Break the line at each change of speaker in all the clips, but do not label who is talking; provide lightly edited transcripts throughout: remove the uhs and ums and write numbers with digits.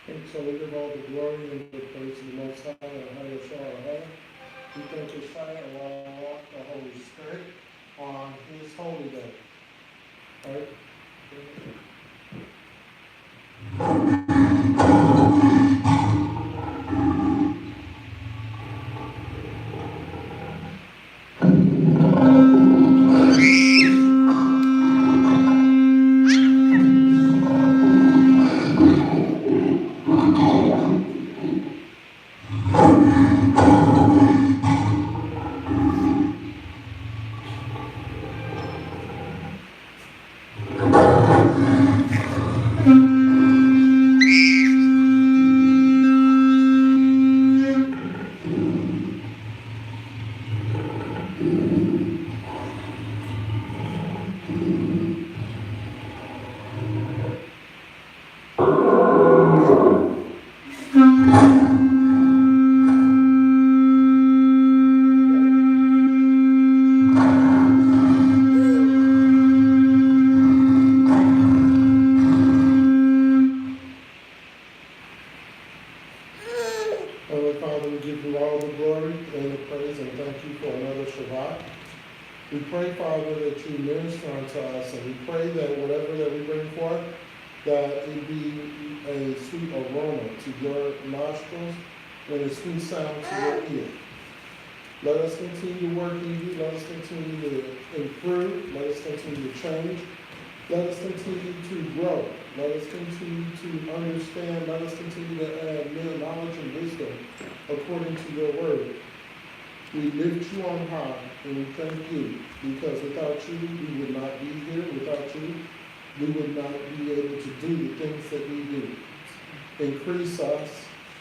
And so we give all the glory and the praise to the Most High and Higher Shah. We thank the Shah and Allah, the Holy Spirit, on His holy day. All right? Heavenly Father, we give you all the glory and the praise and thank you for another Shabbat. We pray, Father, that you minister unto us, and we pray that whatever that we bring forth, that it be a sweet aroma to your nostrils and a sweet sound to your ear. Let us continue to work in you. Let us continue to improve. Let us continue to change. Let us continue to grow. Let us continue to understand. Let us continue to add new knowledge and wisdom according to your word. We lift you on high, and we thank you, because without you, we would not be here. Without you, we would not be able to do the things that we do. Increase us,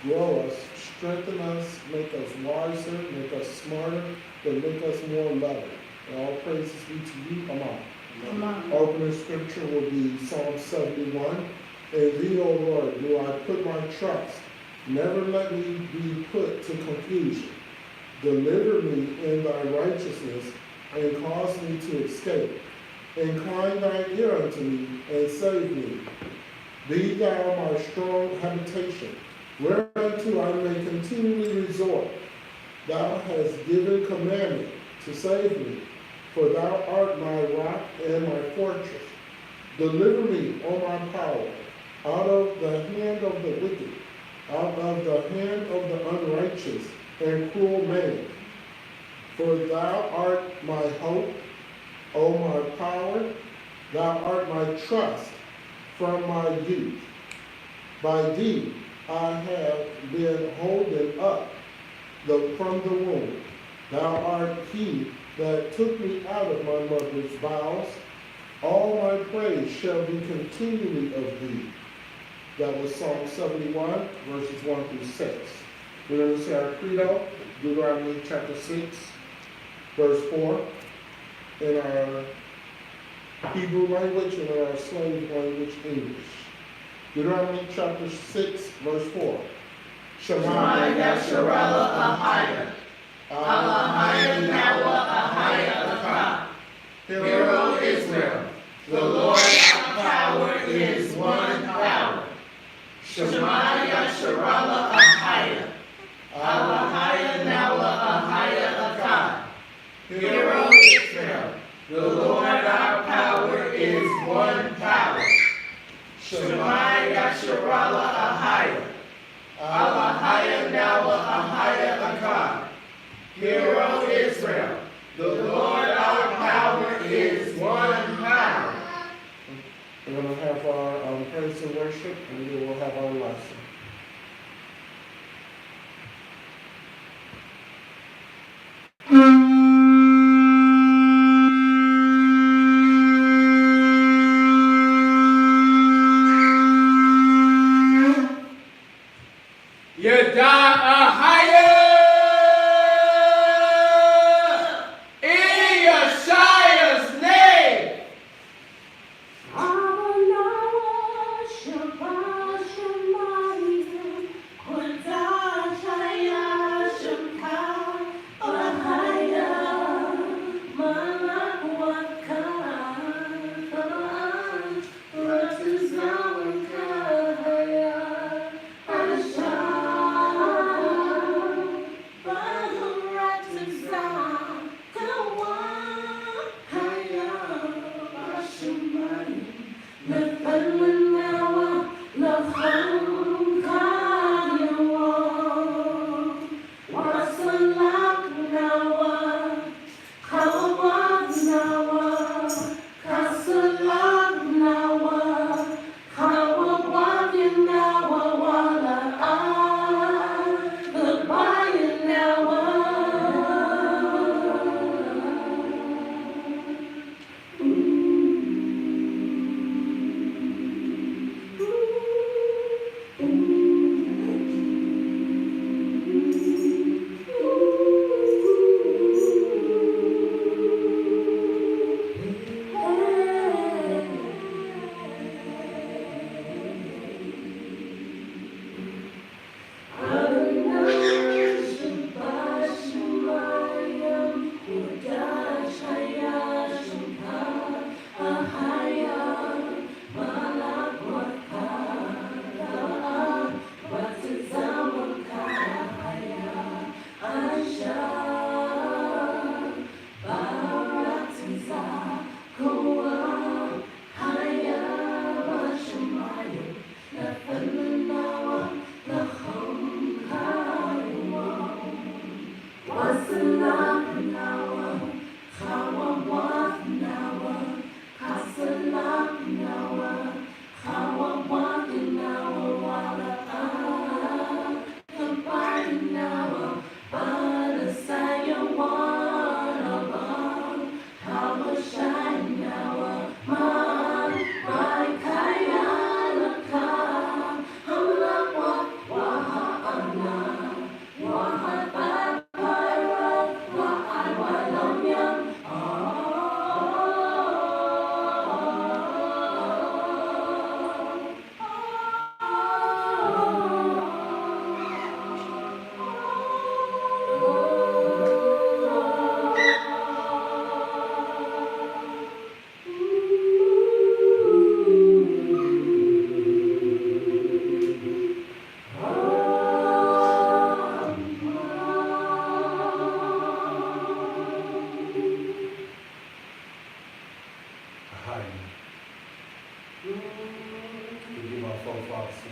grow us, strengthen us, make us wiser, make us smarter, and make us more loving. And all praises be to you. Amen.
Amen.
Opening scripture will be Psalm 71. In thee, O Lord, do I put my trust. Never let me be put to confusion. Deliver me in thy righteousness, and cause me to escape. Incline thine ear unto me, and save me. Be thou my strong habitation, whereunto I may continually resort. Thou hast given commandment to save me, for thou art my rock and my fortress. Deliver me, O my power, out of the hand of the wicked, out of the hand of the unrighteous and cruel man. For thou art my hope, O my power, thou art my trust from my youth. By thee I have been holden up from the womb. Thou art he that took me out of my mother's bowels. All my praise shall be continually of thee. That was Psalm 71, verses 1 through 6. We're going to say our credo, Deuteronomy chapter 6, verse 4, in our Hebrew language and in our slave language, English. Deuteronomy chapter 6, verse 4.
Shema Yasharallah Ahaya. Alahaya Nawa Ahaya Akah. Hero Israel. The Lord our power is one power. Shema Yasharallah Ahaya. Alahaya Nawa Ahaya Akah. Hero Israel. The Lord our power is one power. Shema Yasharallah Ahaya. Alahaya Nawa Ahaya Akah. Hero Israel. The Lord our power is one power.
We're going to have our praise and worship, and we will have our lesson.
Shema, Shema,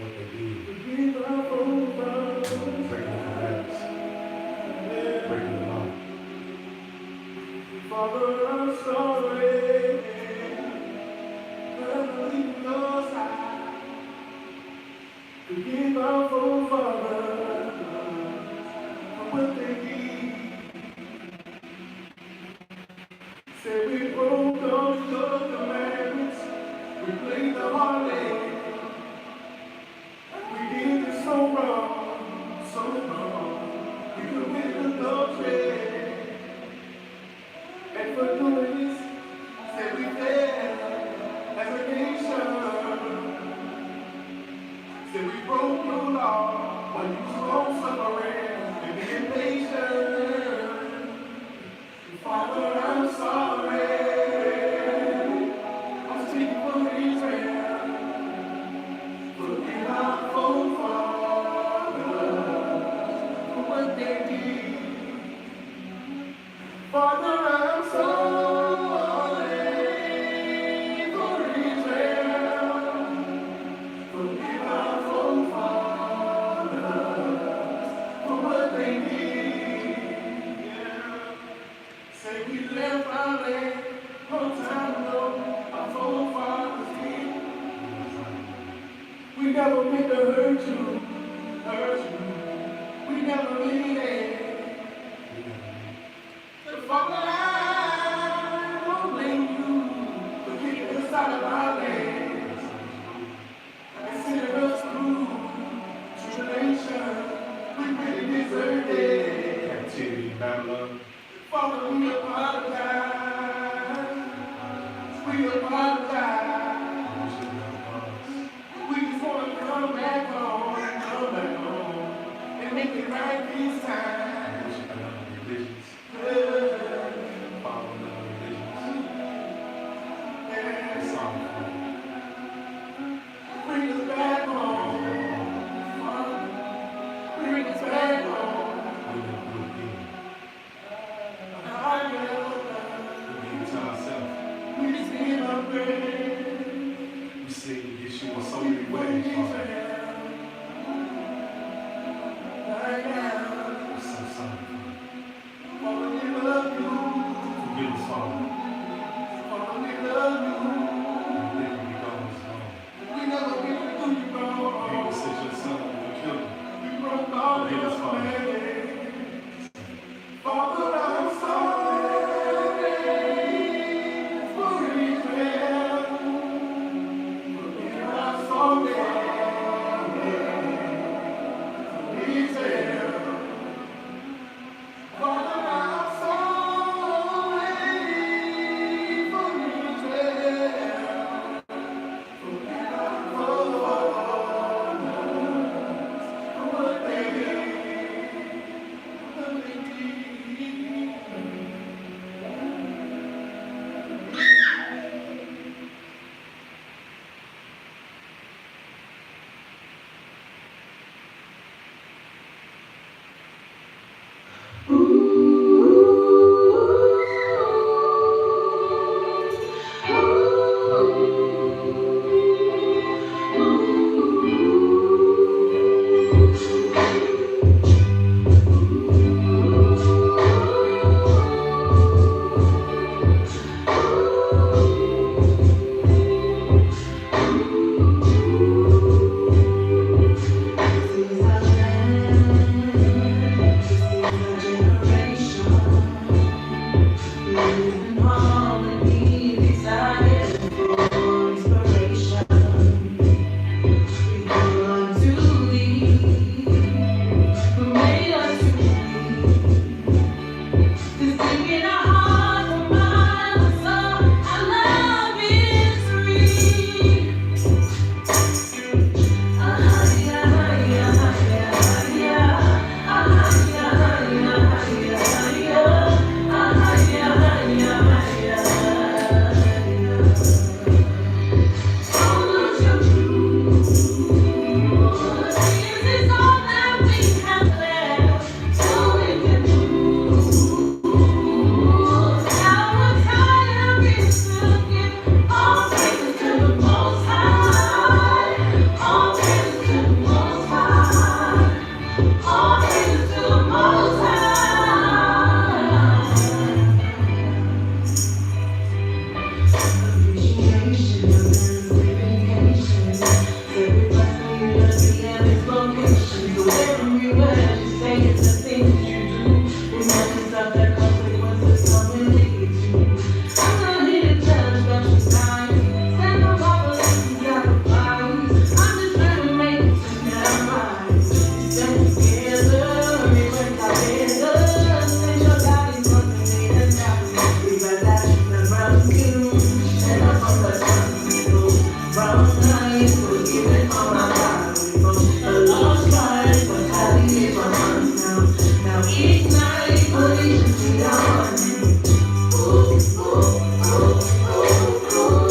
what they did.
Forgive our forefathers.
Breaking the commandments. Breaking the law.
Father, I'm sorry. I'm leaving your side. Forgive our forefathers for what they did. Say we broke all your commandments. We played the harlot. We did it so wrong, so wrong. We committed adultery. And for doing this, said we failed as a nation. Said we broke your law while you was long suffering and being patient. Father, I'm sorry. I'm speaking for Israel. Forgive our forefathers for what they did. Father, I'm sorry for Israel. Forgive our forefathers for what they did. Say we left our land long time ago. Our forefathers did. We never meant to hurt you, hurt you. We never mean it. Father, I don't blame you for kicking us out of our land and sending us through tribulation. We really deserved it.
Captivity in Babylon.
Father, we apologize. We apologize. We just want to come back home, and make it right this time. Bring us back home. Bring us back home. We just need a prayer.
We sing Yeshua in so many ways, Father.
Right now.
We sing
everywhere. She's saying the things you do. Imagine stuff that consequences come and lead you. I'm not here to judge, but she's nice. Stand up all the lessons sacrifice. I'm just trying to make it to their minds. We stand together, we work together. Send your bodies on the way and down. We got that and brown skin. Stand up on the sun, brown eyes, we'll give it all my time. A lost life, but happy is my heart now. Now ignite, police and see our money. Ooh, ooh, ooh, ooh,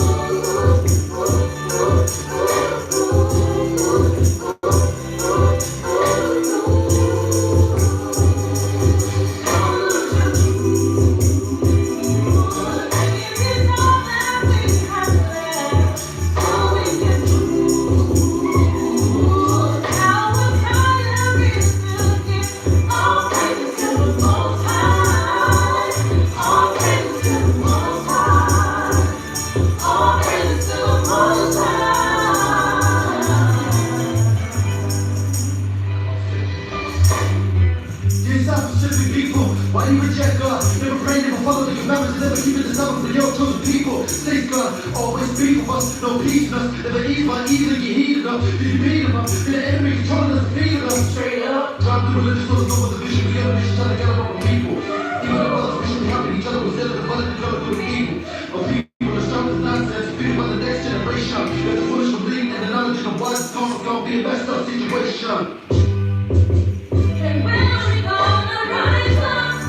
Why you reject God? Never pray, never follow the commandments, never keep it the summer for your chosen people. Stays God, always speak for us, no peace in us. Never ease my easily get heated up. Did you beat him up? Been the enemy controlling us, feeding us. Straight up. Drive through religious doors, no other vision. We have a mission trying to get up on people. Even the brothers wishing helping each other was dead, the blood and color through the evil. But people are strong as nonsense, feeding by the next generation. Let the foolish believe and the knowledge of what's gonna be a messed up situation.
and when are we gonna rise up?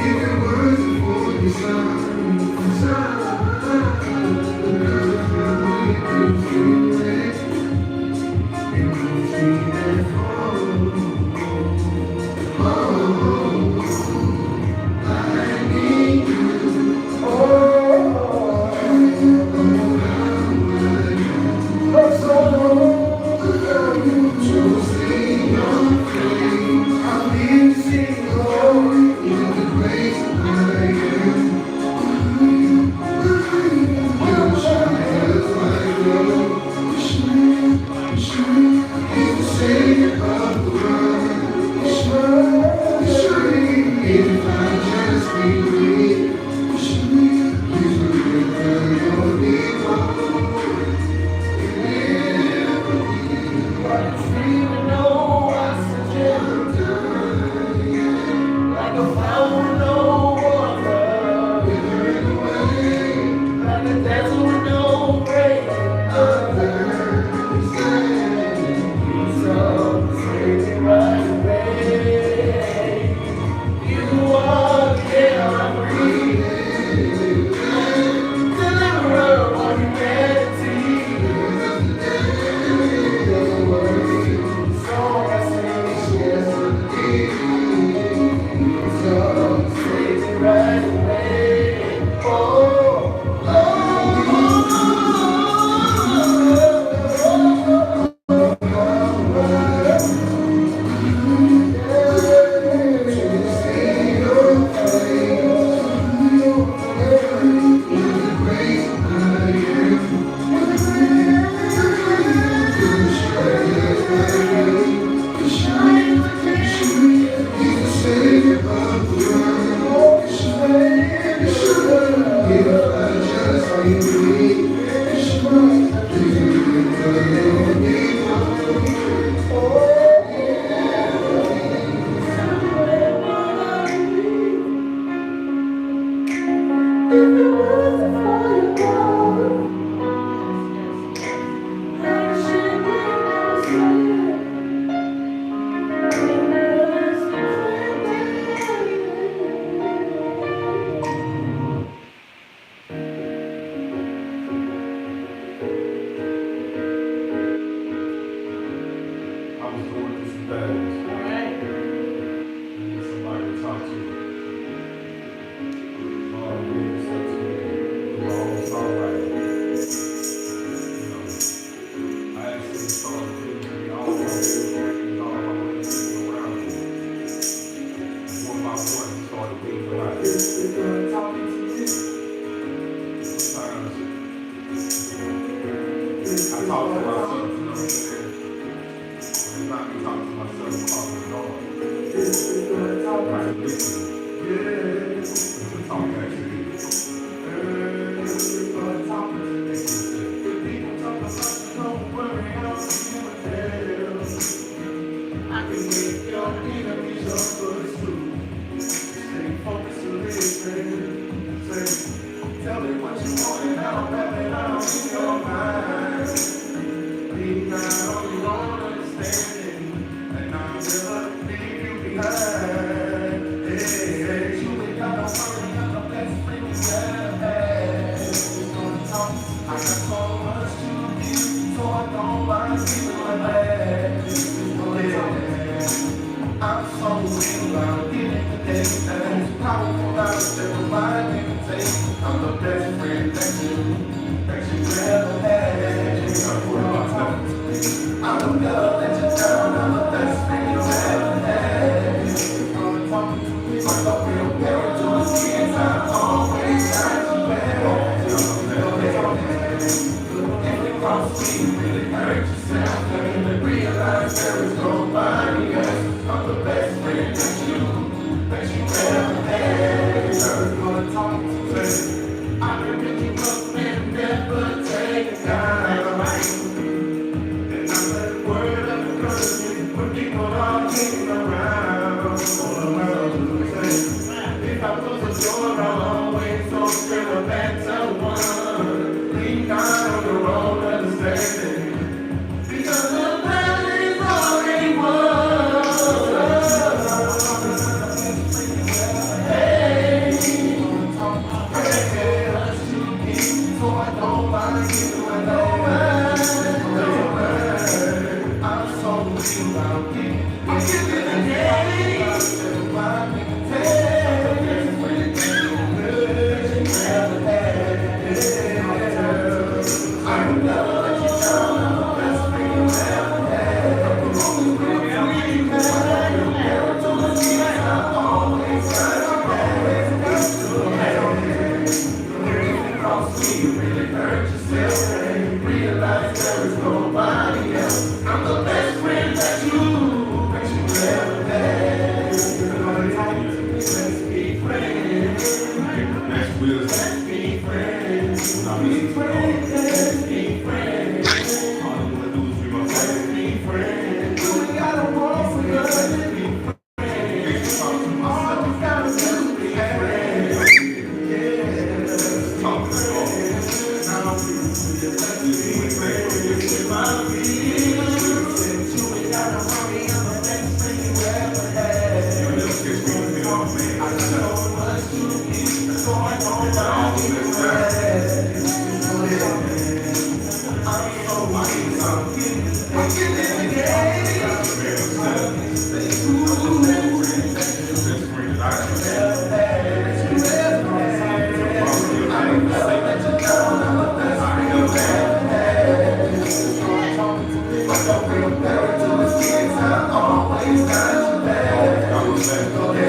If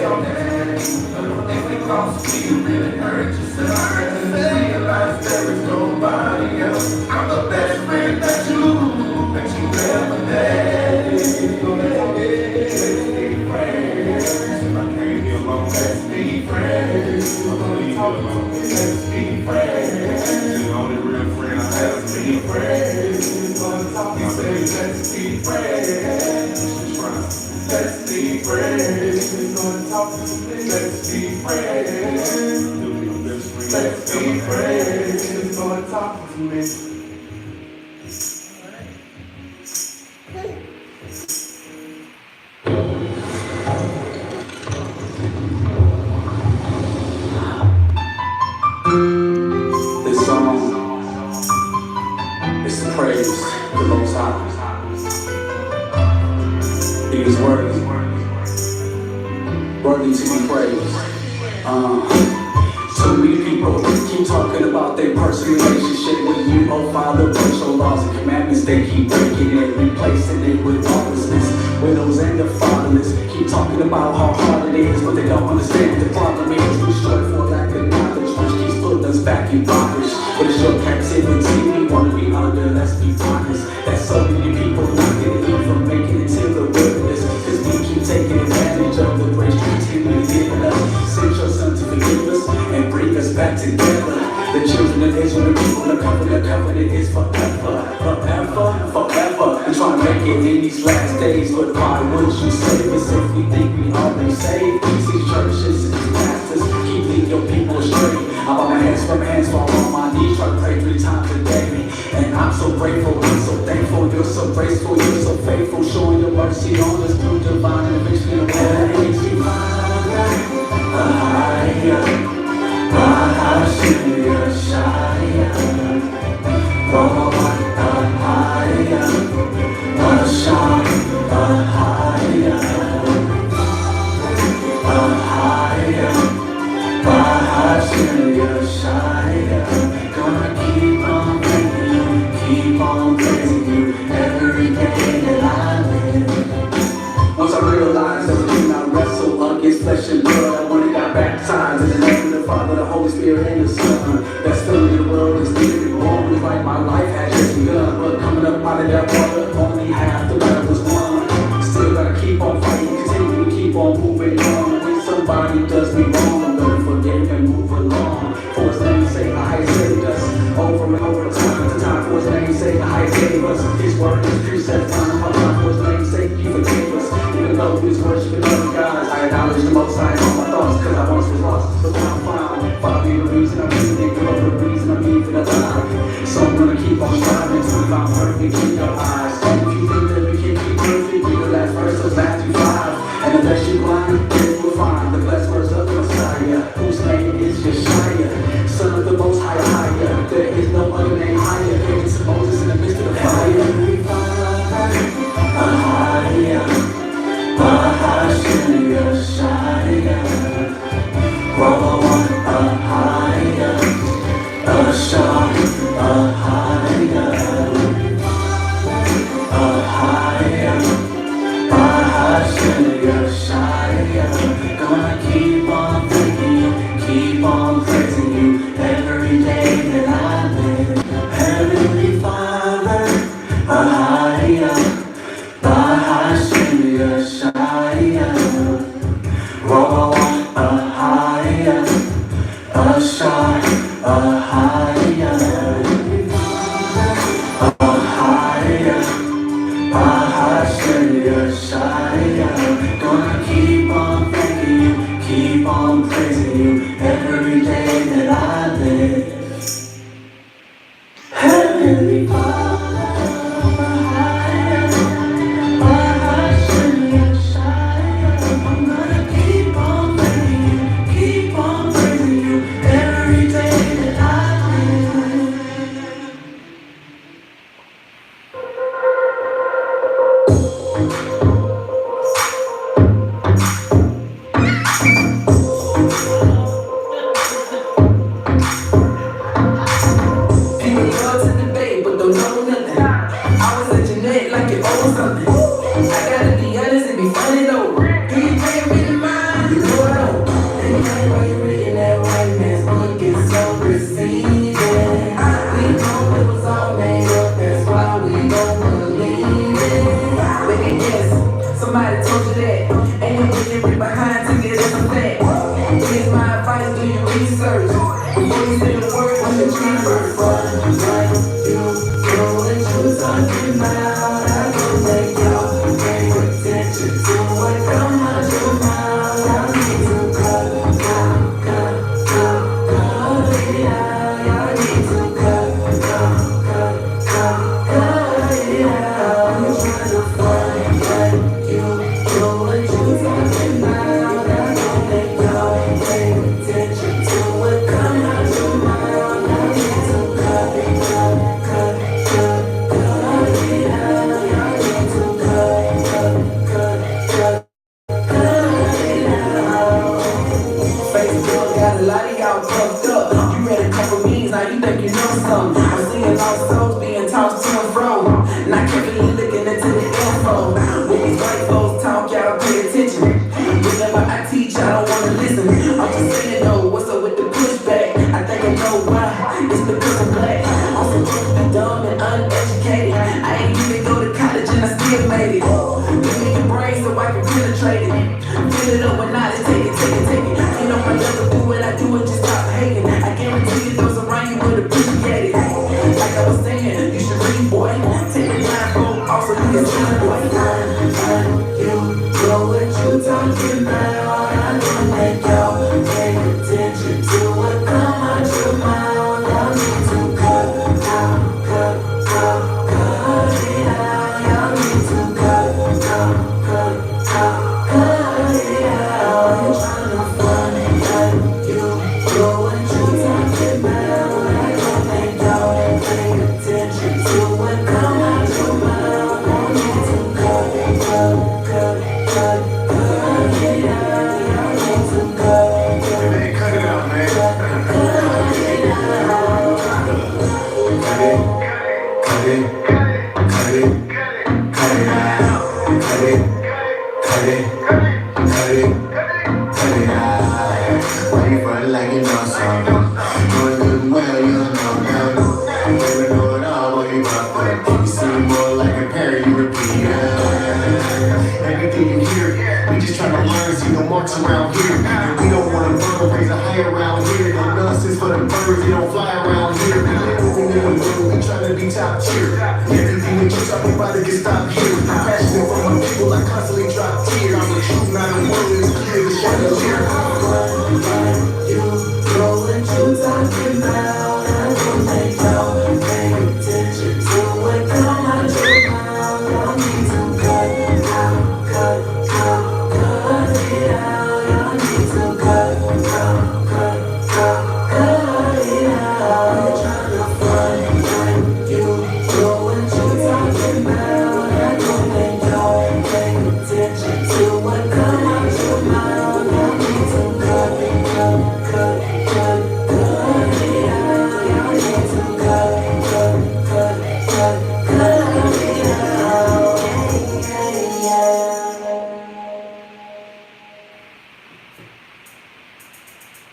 If it costs you, you really hurt yourself. And realize there is nobody else. I'm the best friend that you ever had. Let's be friends. I can't get along. Let's be friends. I'm gonna leave you alone. Let's be friends. The only real friend I have is be friends. He said, let's be friends. Let's be friends. Let's be friends. Let's be friends. It's gonna talk to me. This song is to praise the Most High. He is worthy to be praised. So many people keep talking about their personal relationship with you. Oh Father, break your laws and commandments. They keep breaking it, replacing it with lawlessness. Widows and the fatherless keep talking about how hard it is, but they don't understand the problem is we strive for lack of knowledge, which keeps putting us back in bondage. But it's your captivity we want to be under. Let's be honest. That's so many people not getting in from making it to the wilderness, because we keep taking advantage of the grace you continue giving us. Send your son to forgive us and bring us back together. The children of Israel, the people, the covenant is forever, forever, forever. And trying to make it in these last days, but why would you save us if we think we already saved? These churches and these pastors keep leading your people astray. I bow my hands, fall on my knees, try to pray 3 times a day. And I'm so grateful, I'm so thankful, you're so graceful, you're so faithful, showing your mercy on us through divine intervention. Gonna keep on praising you every day that I live. Once I realized that we do not wrestle against flesh and blood, I only got baptized in the name of the Father, the Holy Spirit, and the Son. That's filling the world is needed. Born was like my life had just begun, but coming up out of that water, only half the battle was won. Still gotta keep on fighting, continue to keep on moving on. When somebody does me wrong, I'm gonna forgive and move along. For His name's sake, I saved us over and over, time to time. For His name's sake, I gave us His word, His precepts, time upon time. For His name's sake, He forgave us. Even though we was worshiping other gods, I acknowledge the Most High in all my thoughts, cause I once was lost, but now I'm found. Father, be the reason I'm breathing, you're the reason I'm even alive. So I'm gonna keep on striving till we find perfect in your eyes. And if you think that we can keep perfect, read the last verse of Matthew 5. And unless you're blind, then you will find the blessed words of the Messiah, whose name is Yeshua, Son of the Most High, higher. There is no other name higher. Given to Moses in the midst of the fire. Shine,
all puffed up. You read a couple means, now you think you know something. I'm seeing lost souls being tossed to and fro. Not carefully looking into the info. When these white folks talk, y'all pay attention. Whenever I teach, I don't wanna listen. I'm just saying though, what's up with the pushback? I think I know why. It's because I'm black. I'm supposed to be dumb and uneducated. I ain't even go to college and I still made it. Give me your brain so I can penetrate it. Fill it up with knowledge, take it, take it, take it. You know my love to do what I do and just stop hating. I guarantee you those around you would appreciate it. Like I was saying, you should read, boy. Take the blindfold off so you can see, boy. You know what you talking about. I don't make y'all pay attention to what come out your mouth. Y'all need to cut it out. Y'all need to cut it out. You're trying to find it, but you know what you talking about. I don't make y'all pay attention to what come out your mouth. Y'all need to cut it out.
Man, cut it out, man.
Why you front like you know something? Knowing good well you don't know nothing. Never know it all, but you rough up. You seem more like a parrot, you repeat everything you hear. We just trying to learn, see no marks around here. And we don't want to burn, raise a high around here. No nonsense for the birds, they don't fly around here. Living in the world, we trying to be top tier. Everything that you talking about, it can stop here. I'm passionate for my people, I constantly drop tears. I'm the truth, not a word, it's clear, the shadows here.
You know what you talking about. I don't make y'all pay attention to what come out your mouth. Y'all need to cut it out. Y'all need to cut it out. You're trying to find it. You know what you talking about. I don't make y'all pay attention to what come out your mouth. Y'all need to cut it out.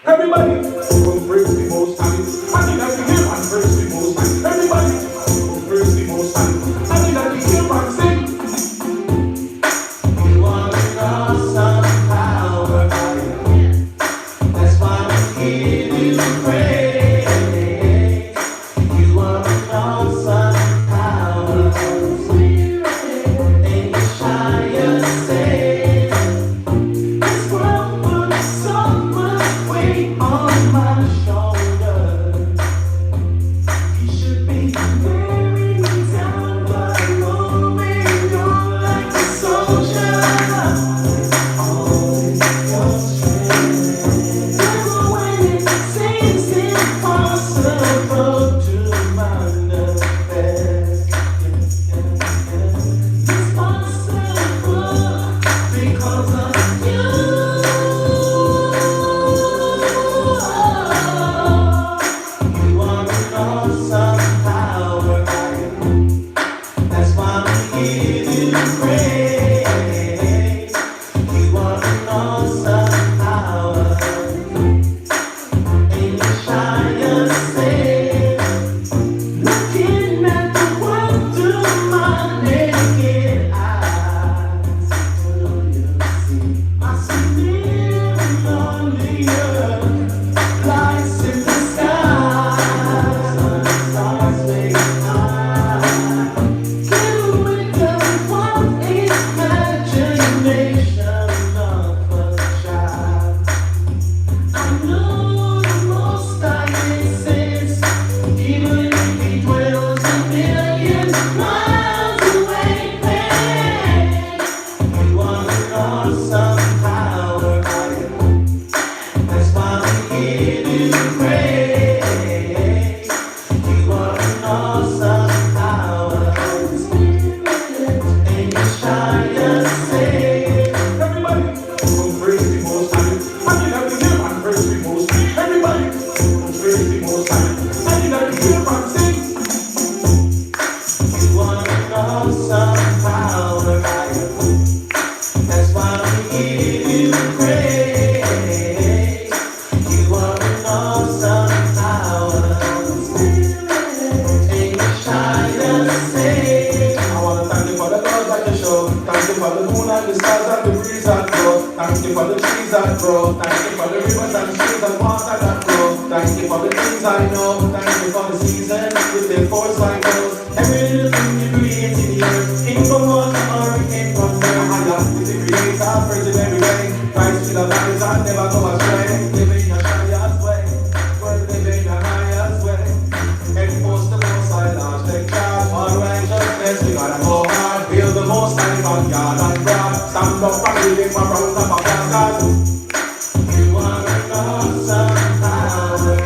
Everybody, will praise the Most High. I need that to hear and praise the Most High. Everybody, will praise the Most High. I need that to hear and sing. You are an awesome power. That's why we give you praise. You are an awesome power. And you shine your say. This world puts so much weight on my shoulders. that grow. Thank you for the rivers and streams and water that flow. Thank you for the things I know. Thank you for the season with their four cycles. Every little thing you create in the earth came from water or it came from there. Higher with the creator, praising every day. Christ with the valleys and never go astray. Living the highest way, we're living the highest way. Enforce the most high laws, take charge for righteousness. We gotta go hard, build the most high from yard and broad. Stand up and living for round up a cause you are an awesome power.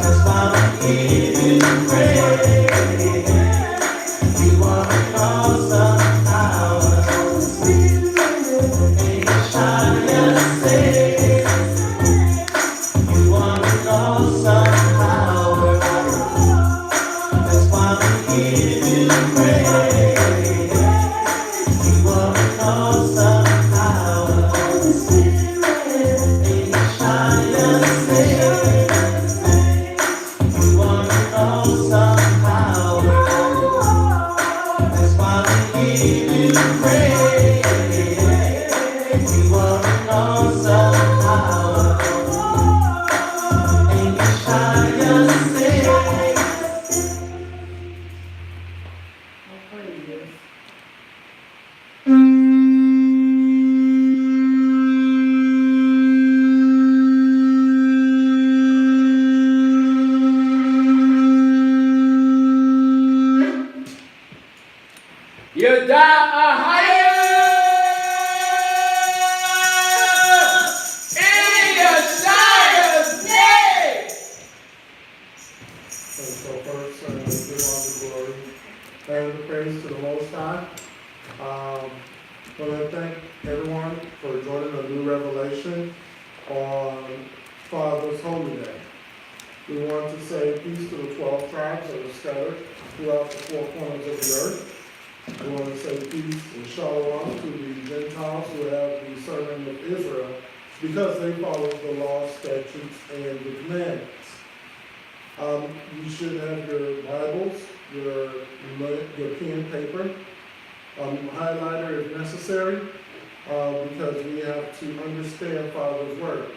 That's why we give you praise. You are an awesome power. And you shine your face. You are an awesome power. That's why we give you praise. You are an awesome power. And you shine your face. You are an awesome power. That's why we give you praise. You are an awesome power. And you shine your face.
You die a higher in Yeshua's name.
And so first, give all the glory and the praise to the Most High. I want to thank everyone for joining a new revelation on Father's Holy Day. We want to say peace to the 12 tribes that are scattered throughout the four corners of the earth. We want to say peace and shalom to the Gentiles who have the surname of Israel because they follow the law, statutes, and the commandments. You should have your Bibles, your pen and paper, highlighter if necessary, because we have to understand Father's Word.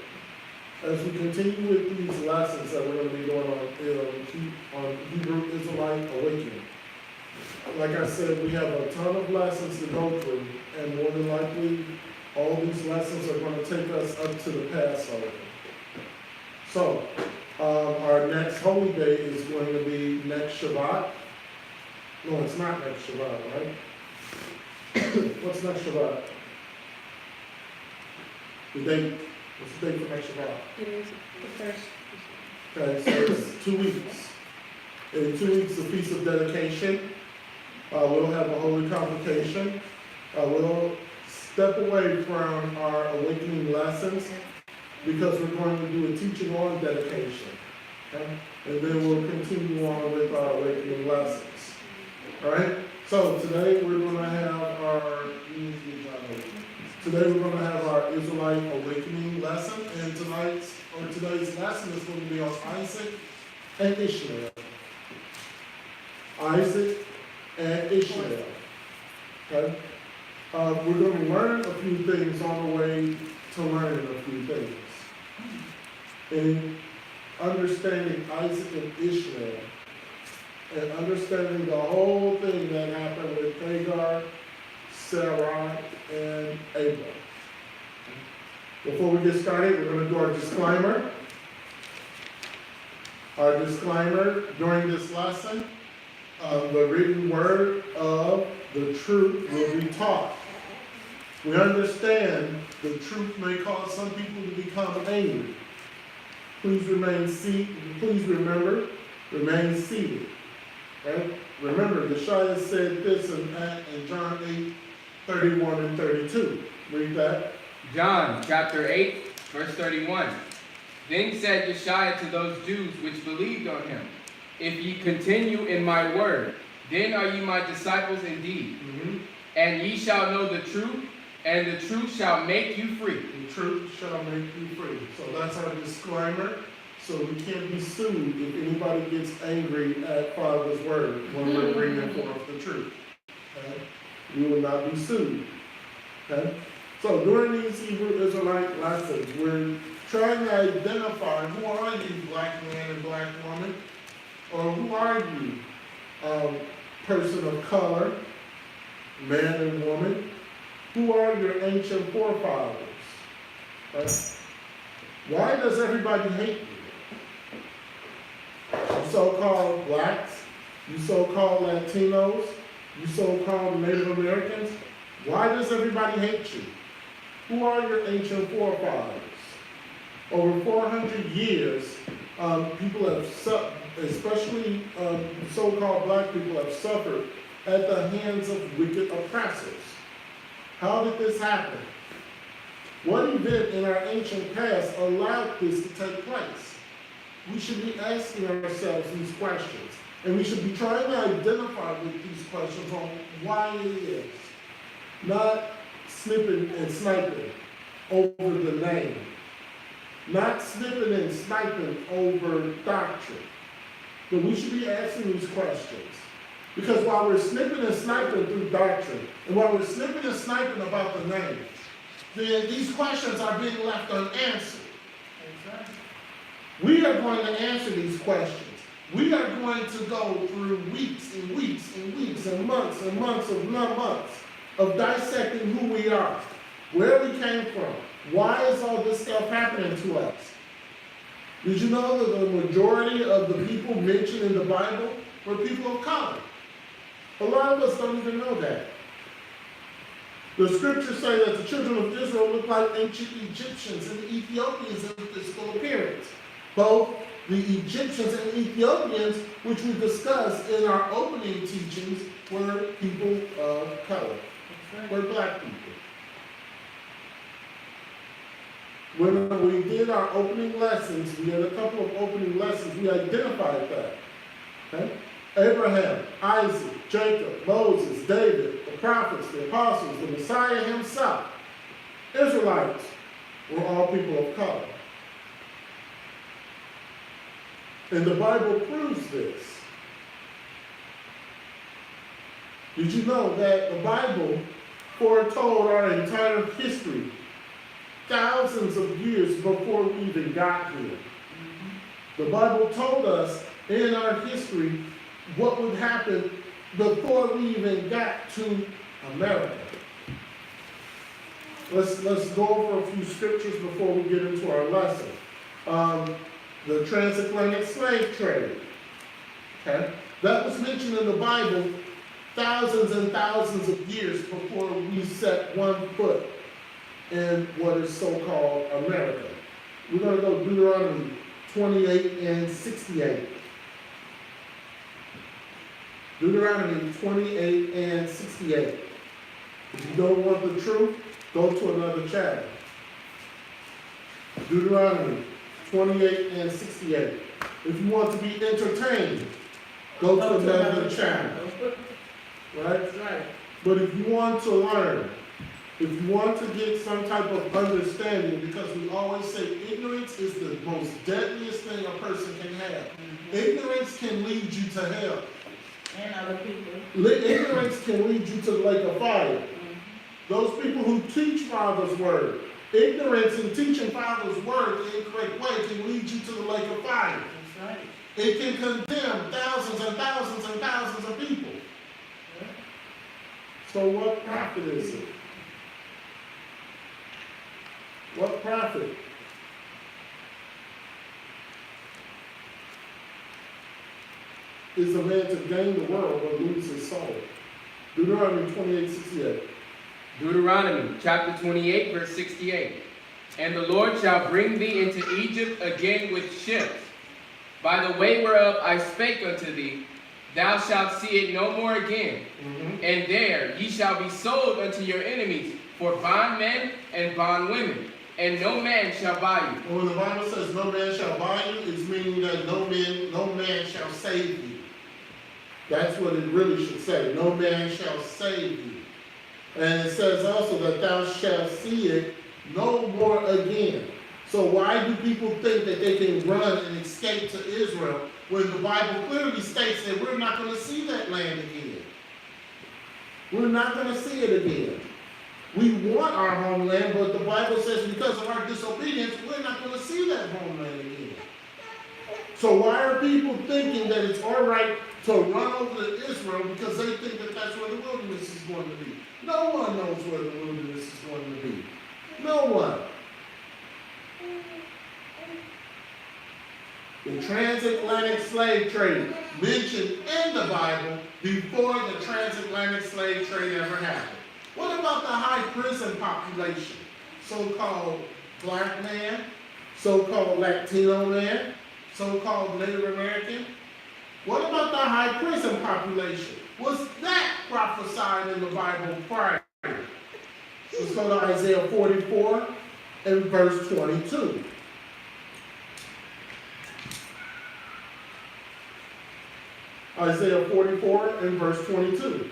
As we continue with these lessons that we're going to be doing on Hebrew Israelite awakening, like I said, we have a ton of lessons to go through, and more than likely, all these lessons are going to take us up to the Passover. So, our next holy day is going to be next Shabbat. No, it's not next Shabbat, right? What's next Shabbat? The date. What's the date for next Shabbat?
It is the first.
Okay, so it's 2 weeks. In 2 weeks, the Feast of Dedication. We'll have a holy convocation. We'll step away from our awakening lessons because we're going to do a teaching on dedication. Okay? And then we'll continue on with our awakening lessons. All right? So today we're going to have our Israelite awakening lesson, and today's lesson is going to be on Isaac and Ishmael. Isaac and Ishmael. Okay? We're going to learn a few things on the way to learning a few things. In understanding Isaac and Ishmael, and understanding the whole thing that happened with Hagar, Sarai, and Abram. Before we get started, we're going to do our disclaimer. Our disclaimer during this lesson, the written word of the truth will be taught. We understand the truth may cause some people to become angry. Please remain seated. Please remember, remain seated. Okay? Remember, Yeshua said this in John 8:31 and 32. Read that.
John chapter 8, verse 31. Then said Yeshua to those Jews which believed on him, If ye continue in my word, then are ye my disciples indeed. And ye shall know the truth, and the truth shall make you free.
The truth shall make you free. So that's our disclaimer. So we can't be sued if anybody gets angry at Father's word when we're bringing forth the truth. Okay? We will not be sued. Okay? So during these Hebrew Israelite lessons, we're trying to identify who are you, black man and black woman, or who are you, person of color, man and woman, who are your ancient forefathers? Right? Why does everybody hate you? You so-called blacks, you so-called Latinos, you so-called Native Americans. Why does everybody hate you? Who are your ancient forefathers? Over 400 years, people have suffered, especially so-called black people have suffered at the hands of wicked oppressors. How did this happen? What event in our ancient past allowed this to take place? We should be asking ourselves these questions, and we should be trying to identify with these questions on why it is. Not snipping and sniping over the name. Not snipping and sniping over doctrine. But we should be asking these questions. Because while we're snipping and sniping through doctrine, and while we're snipping and sniping about the name, then these questions are being left unanswered. Exactly. We are going to answer these questions. We are going to go through weeks and weeks and weeks and months of dissecting who we are, where we came from, why is all this stuff happening to us? Did you know that the majority of the people mentioned in the Bible were people of color? A lot of us don't even know that. The scriptures say that the children of Israel look like ancient Egyptians and the Ethiopians in physical appearance. Both the Egyptians and Ethiopians, which we discussed in our opening teachings, were people of color, were black people. When we did our opening lessons, we had a couple of opening lessons, we identified that. Okay? Abraham, Isaac, Jacob, Moses, David, the prophets, the apostles, the Messiah himself, Israelites, were all people of color. And the Bible proves this. Did you know that the Bible foretold our entire history thousands of years before we even got here? The Bible told us in our history what would happen before we even got to America. Let's go over a few scriptures before we get into our lesson. The transatlantic slave trade. Okay? That was mentioned in the Bible thousands and thousands of years before we set one foot in what is so-called America. We're going to go Deuteronomy 28 and 68. Deuteronomy 28 and 68. If you don't want the truth, go to another chapter. Deuteronomy 28 and 68. If you want to be entertained, go to another chapter. Right?
Right.
But if you want to learn, if you want to get some type of understanding, because we always say ignorance is the most deadliest thing a person can have. Ignorance can lead you to hell.
And other people.
Ignorance can lead you to the lake of fire. Those people who teach Father's word, ignorance in teaching Father's word the incorrect way can lead you to the lake of fire.
That's right.
It can condemn thousands and thousands and thousands of people. So what profit is it? What profit? Is a man to gain the world or lose his soul? Deuteronomy 28:68.
Deuteronomy chapter 28, verse 68. And the Lord shall bring thee into Egypt again with ships, by the way whereof I spake unto thee, thou shalt see it no more again. And there ye shall be sold unto your enemies for bondmen and bondwomen, and no man shall buy you.
When the Bible says no man shall buy you, it's meaning that no man shall save you. That's what it really should say. No man shall save you. And it says also that thou shalt see it no more again. So why do people think that they can run and escape to Israel when the Bible clearly states that we're not going to see that land again? We're not going to see it again. We want our homeland, but the Bible says because of our disobedience, we're not going to see that homeland again. So why are people thinking that it's all right to run over to Israel because they think that that's where the wilderness is going to be? No one knows where the wilderness is going to be. No one. The transatlantic slave trade mentioned in the Bible before the transatlantic slave trade ever happened. What about the high prison population? So-called black man, so-called Latino man, so-called Native American? What about the high prison population? Was that prophesied in the Bible prior? Let's go to Isaiah 44 and verse 22. Isaiah 44 and verse 22.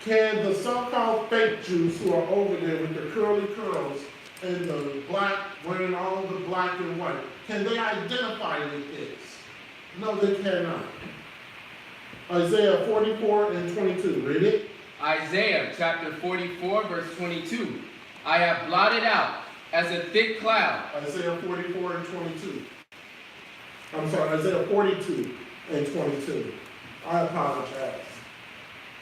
Can the so-called fake Jews who are over there with the curly curls and the black, wearing all the black and white, can they identify with this? No, they cannot. Isaiah 44 and 22, read it.
Isaiah chapter 44, verse 22. I have blotted out as a thick cloud.
Isaiah 44 and 22. I'm sorry, Isaiah 42 and 22. I apologize.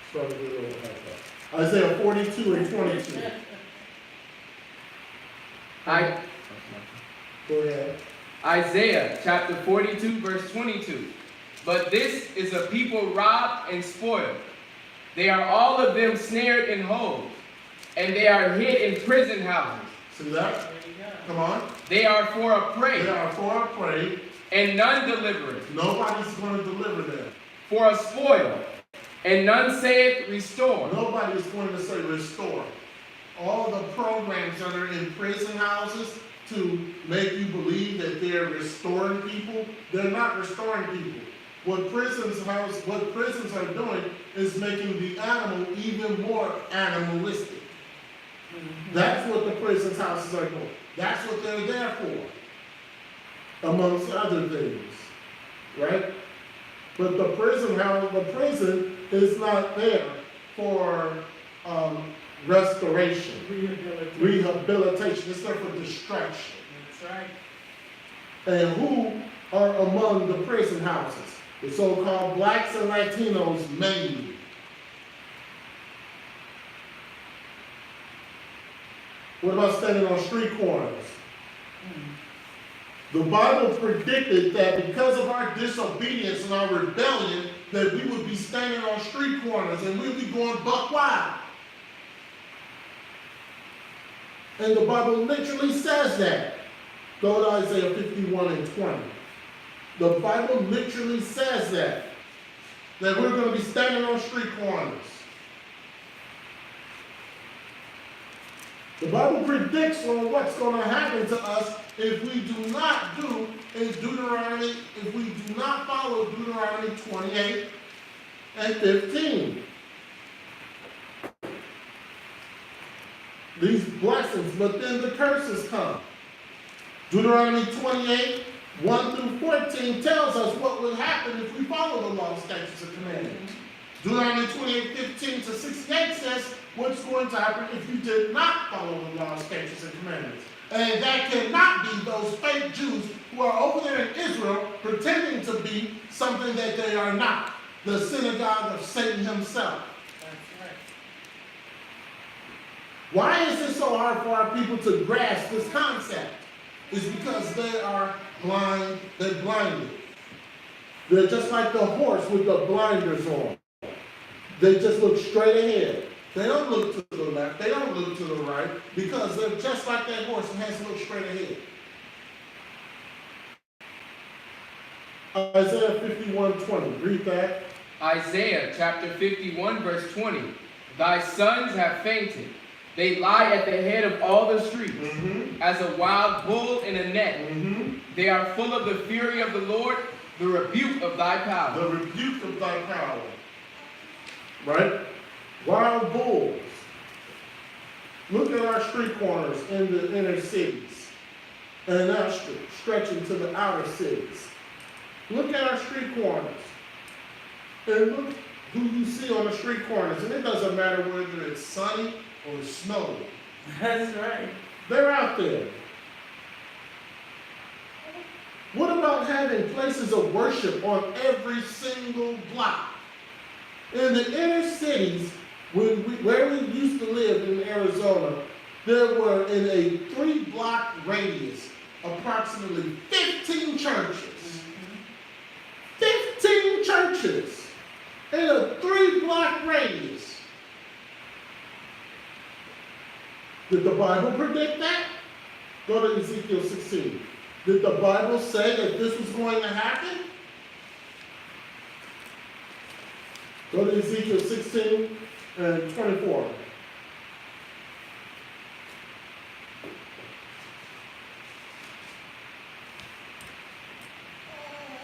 Started with a little like that. Isaiah 42 and 22. Go ahead.
Isaiah chapter 42, verse 22. But this is a people robbed and spoiled. They are all of them snared in holes, and they are hid in prison houses.
See that? Come on.
They are for a prey.
They are for a prey.
And none delivereth.
Nobody's going to deliver them.
For a spoil, and none saith restore.
Nobody's going to say restore. All the programs that are in prison houses to make you believe that they're restoring people, they're not restoring people. What prisons are doing is making the animal even more animalistic. Mm-hmm. That's what the prisons houses are doing. That's what they're there for, amongst other things, right? But the prison is not there for restoration, rehabilitation. It's there for distraction.
That's right.
And who are among the prison houses? The so-called blacks and Latinos mainly. What about standing on street corners? The Bible predicted that because of our disobedience and our rebellion, that we would be standing on street corners and we'd be going buck wild. And the Bible literally says that. Go to Isaiah 51 and 20. The Bible literally says that we're going to be standing on street corners. The Bible predicts on what's going to happen to us if we do not do if we do not follow Deuteronomy 28 and 15. These blessings, but then the curses come. Deuteronomy 28, 1 through 14 tells us what will happen if we follow the law, statutes, and commandments. Deuteronomy 28, 15 to 68 says what's going to happen if you did not follow the law, statutes, and commandments. And that cannot be those fake Jews who are over there in Israel pretending to be something that they are not. The synagogue of Satan himself.
That's right.
Why is it so hard for our people to grasp this concept? It's because they are blind, they're blinded. They're just like the horse with the blinders on. They just look straight ahead. They don't look to the left, they don't look to the right, because they're just like that horse and has to look straight ahead. Isaiah 51:20, read that.
Isaiah chapter 51, verse 20. Thy sons have fainted. They lie at the head of all the streets, as a wild bull in a net. They are full of the fury of the Lord, the rebuke of thy power.
The rebuke of thy power. Right? Wild bulls. Look at our street corners in the inner cities. and now stretching to the outer cities. Look at our street corners. And look who you see on the street corners. And it doesn't matter whether it's sunny or snowy.
That's right.
They're out there. What about having places of worship on every single block? In the inner cities, where we used to live in Arizona, there were in a 3-block radius approximately 15 churches. 15 churches in a 3-block radius. Did the Bible predict that? Go to Ezekiel 16. Did the Bible say that this was going to happen? Go to Ezekiel 16 and 24.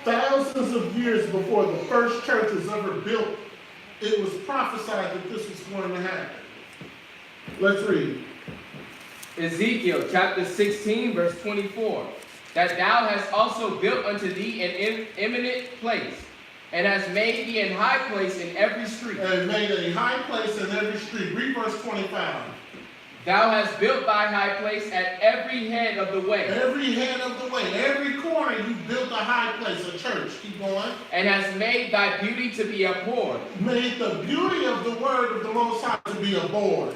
Thousands of years before the first church was ever built, it was prophesied that this was going to happen. Let's read.
Ezekiel chapter 16, verse 24. That thou hast also built unto thee an eminent place, and hast made thee an high place in every street.
And made a high place in every street. Read verse 25.
Thou hast built thy high place at every head of the way.
Every head of the way, every corner you built a high place, a church. Keep going.
And hast made thy beauty to be abhorred.
Made the beauty of the word of the Most High to be abhorred.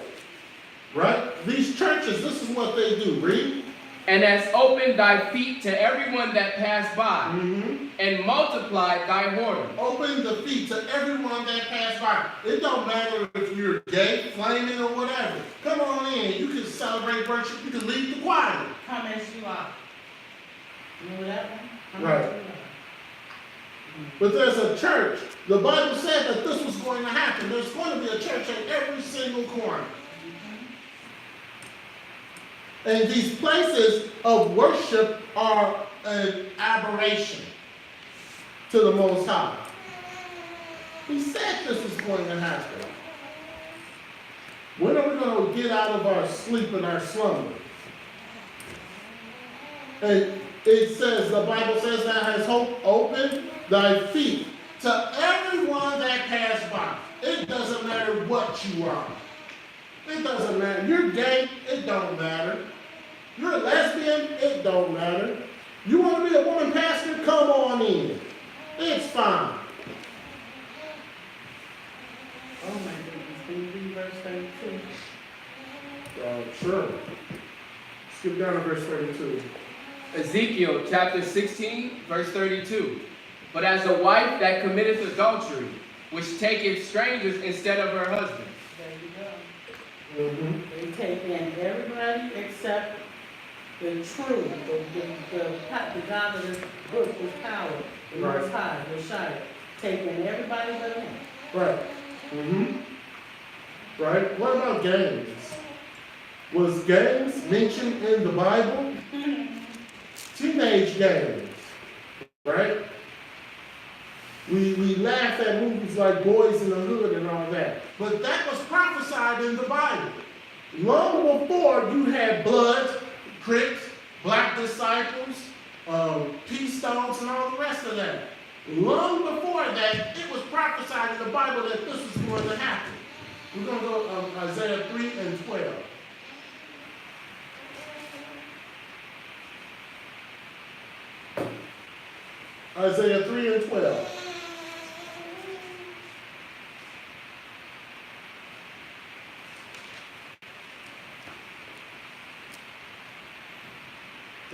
Right? These churches, this is what they do. Read.
And hast opened thy feet to everyone that passed by, and multiplied thy whoredom.
Open the feet to everyone that passed by. It don't matter if you're gay, flaming, or whatever. Come on in. You can celebrate worship. You can lead the choir.
Come as you are. Remember that one? Come
Right.
as you are.
But there's a church. The Bible said that this was going to happen. There's going to be a church at every single corner. And these places of worship are an aberration to the Most High. He said this was going to happen. When are we going to get out of our sleep and our slumber? And it says, the Bible says, that has opened thy feet to everyone that passed by. It doesn't matter what you are. It doesn't matter. You're gay, it don't matter. You're a lesbian, it don't matter. You want to be a woman pastor, come on in. It's fine.
Oh my goodness. Can you read verse 32?
Sure. Skip down to verse 32.
Ezekiel chapter 16, verse 32. But as a wife that committeth adultery, which taketh strangers instead of her husband.
There you go. They take in everybody except the true, the God of this book with power, the Most High, the Shire. Taking everybody but him.
Right. Right? What about games? Was games mentioned in the Bible? Teenage games. Right? We laugh at movies like Boys in the Hood and all that. But that was prophesied in the Bible. Long before you had Bloods, Crips, Black Disciples, Peace Stones, and all the rest of that. Long before that, it was prophesied in the Bible that this was going to happen. We're going to go to Isaiah 3 and 12. Isaiah 3 and 12.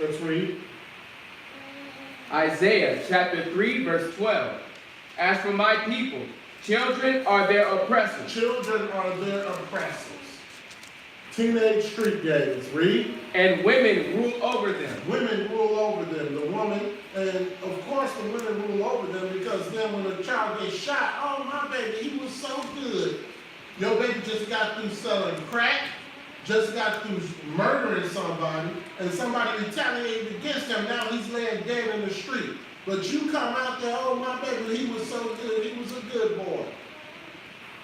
Let's read.
Isaiah chapter 3, verse 12. As for my people, children are their oppressors.
Children are their oppressors. Teenage street games. Read.
And women rule over them.
Women rule over them. The woman, and of course the women rule over them because then when a child gets shot, oh my baby, he was so good. Your baby just got through selling crack, just got through murdering somebody, and somebody retaliated against him. Now he's laying dead in the street. But you come out there, oh my baby, he was so good. He was a good boy.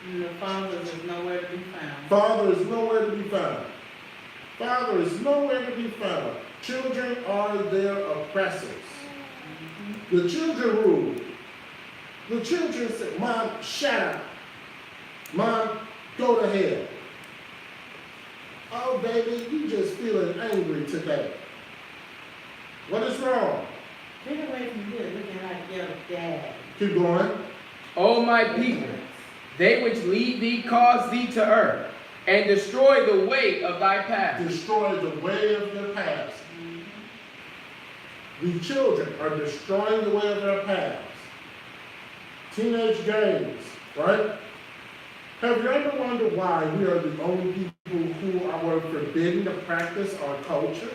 And the father is nowhere to be found.
Father is nowhere to be found. Father is nowhere to be found. Children are their oppressors. The children rule. The children say, Mom, shut up. Mom, go to hell. Oh, baby, you just feeling angry today. What is wrong?
Get away from here looking like your dad.
Keep going.
O my people, they which lead thee cause thee to err, and destroy the way of thy path.
Destroy the way of your paths. The children are destroying the way of their paths. Teenage games, right? Have you ever wondered why we are the only people who are forbidden to practice our culture?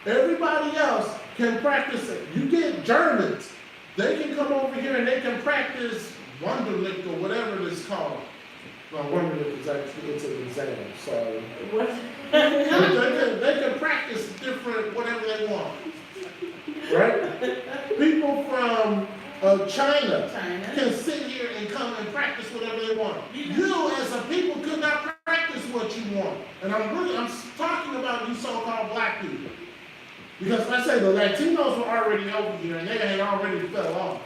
Everybody else can practice it. You get Germans, they can come over here and they can practice Wonderlic or whatever it's called. No, Wonderlic is actually, it's an exam, sorry.
What?
They can practice different, whatever they want. Right? People from China can sit here and come and practice whatever they want. You, as a people, could not practice what you want. And I'm talking about you so-called black people. Because like I say, the Latinos were already over here and they had already fell off.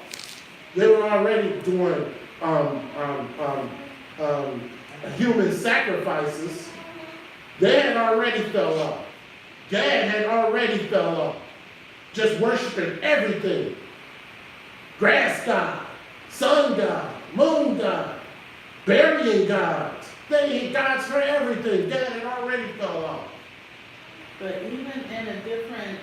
They were already doing human sacrifices. They had already fell off. Gad had already fell off. Just worshiping everything. Grass god, sun god, moon god, burying gods. They had gods for everything. Gad had already fell off.
But even in the different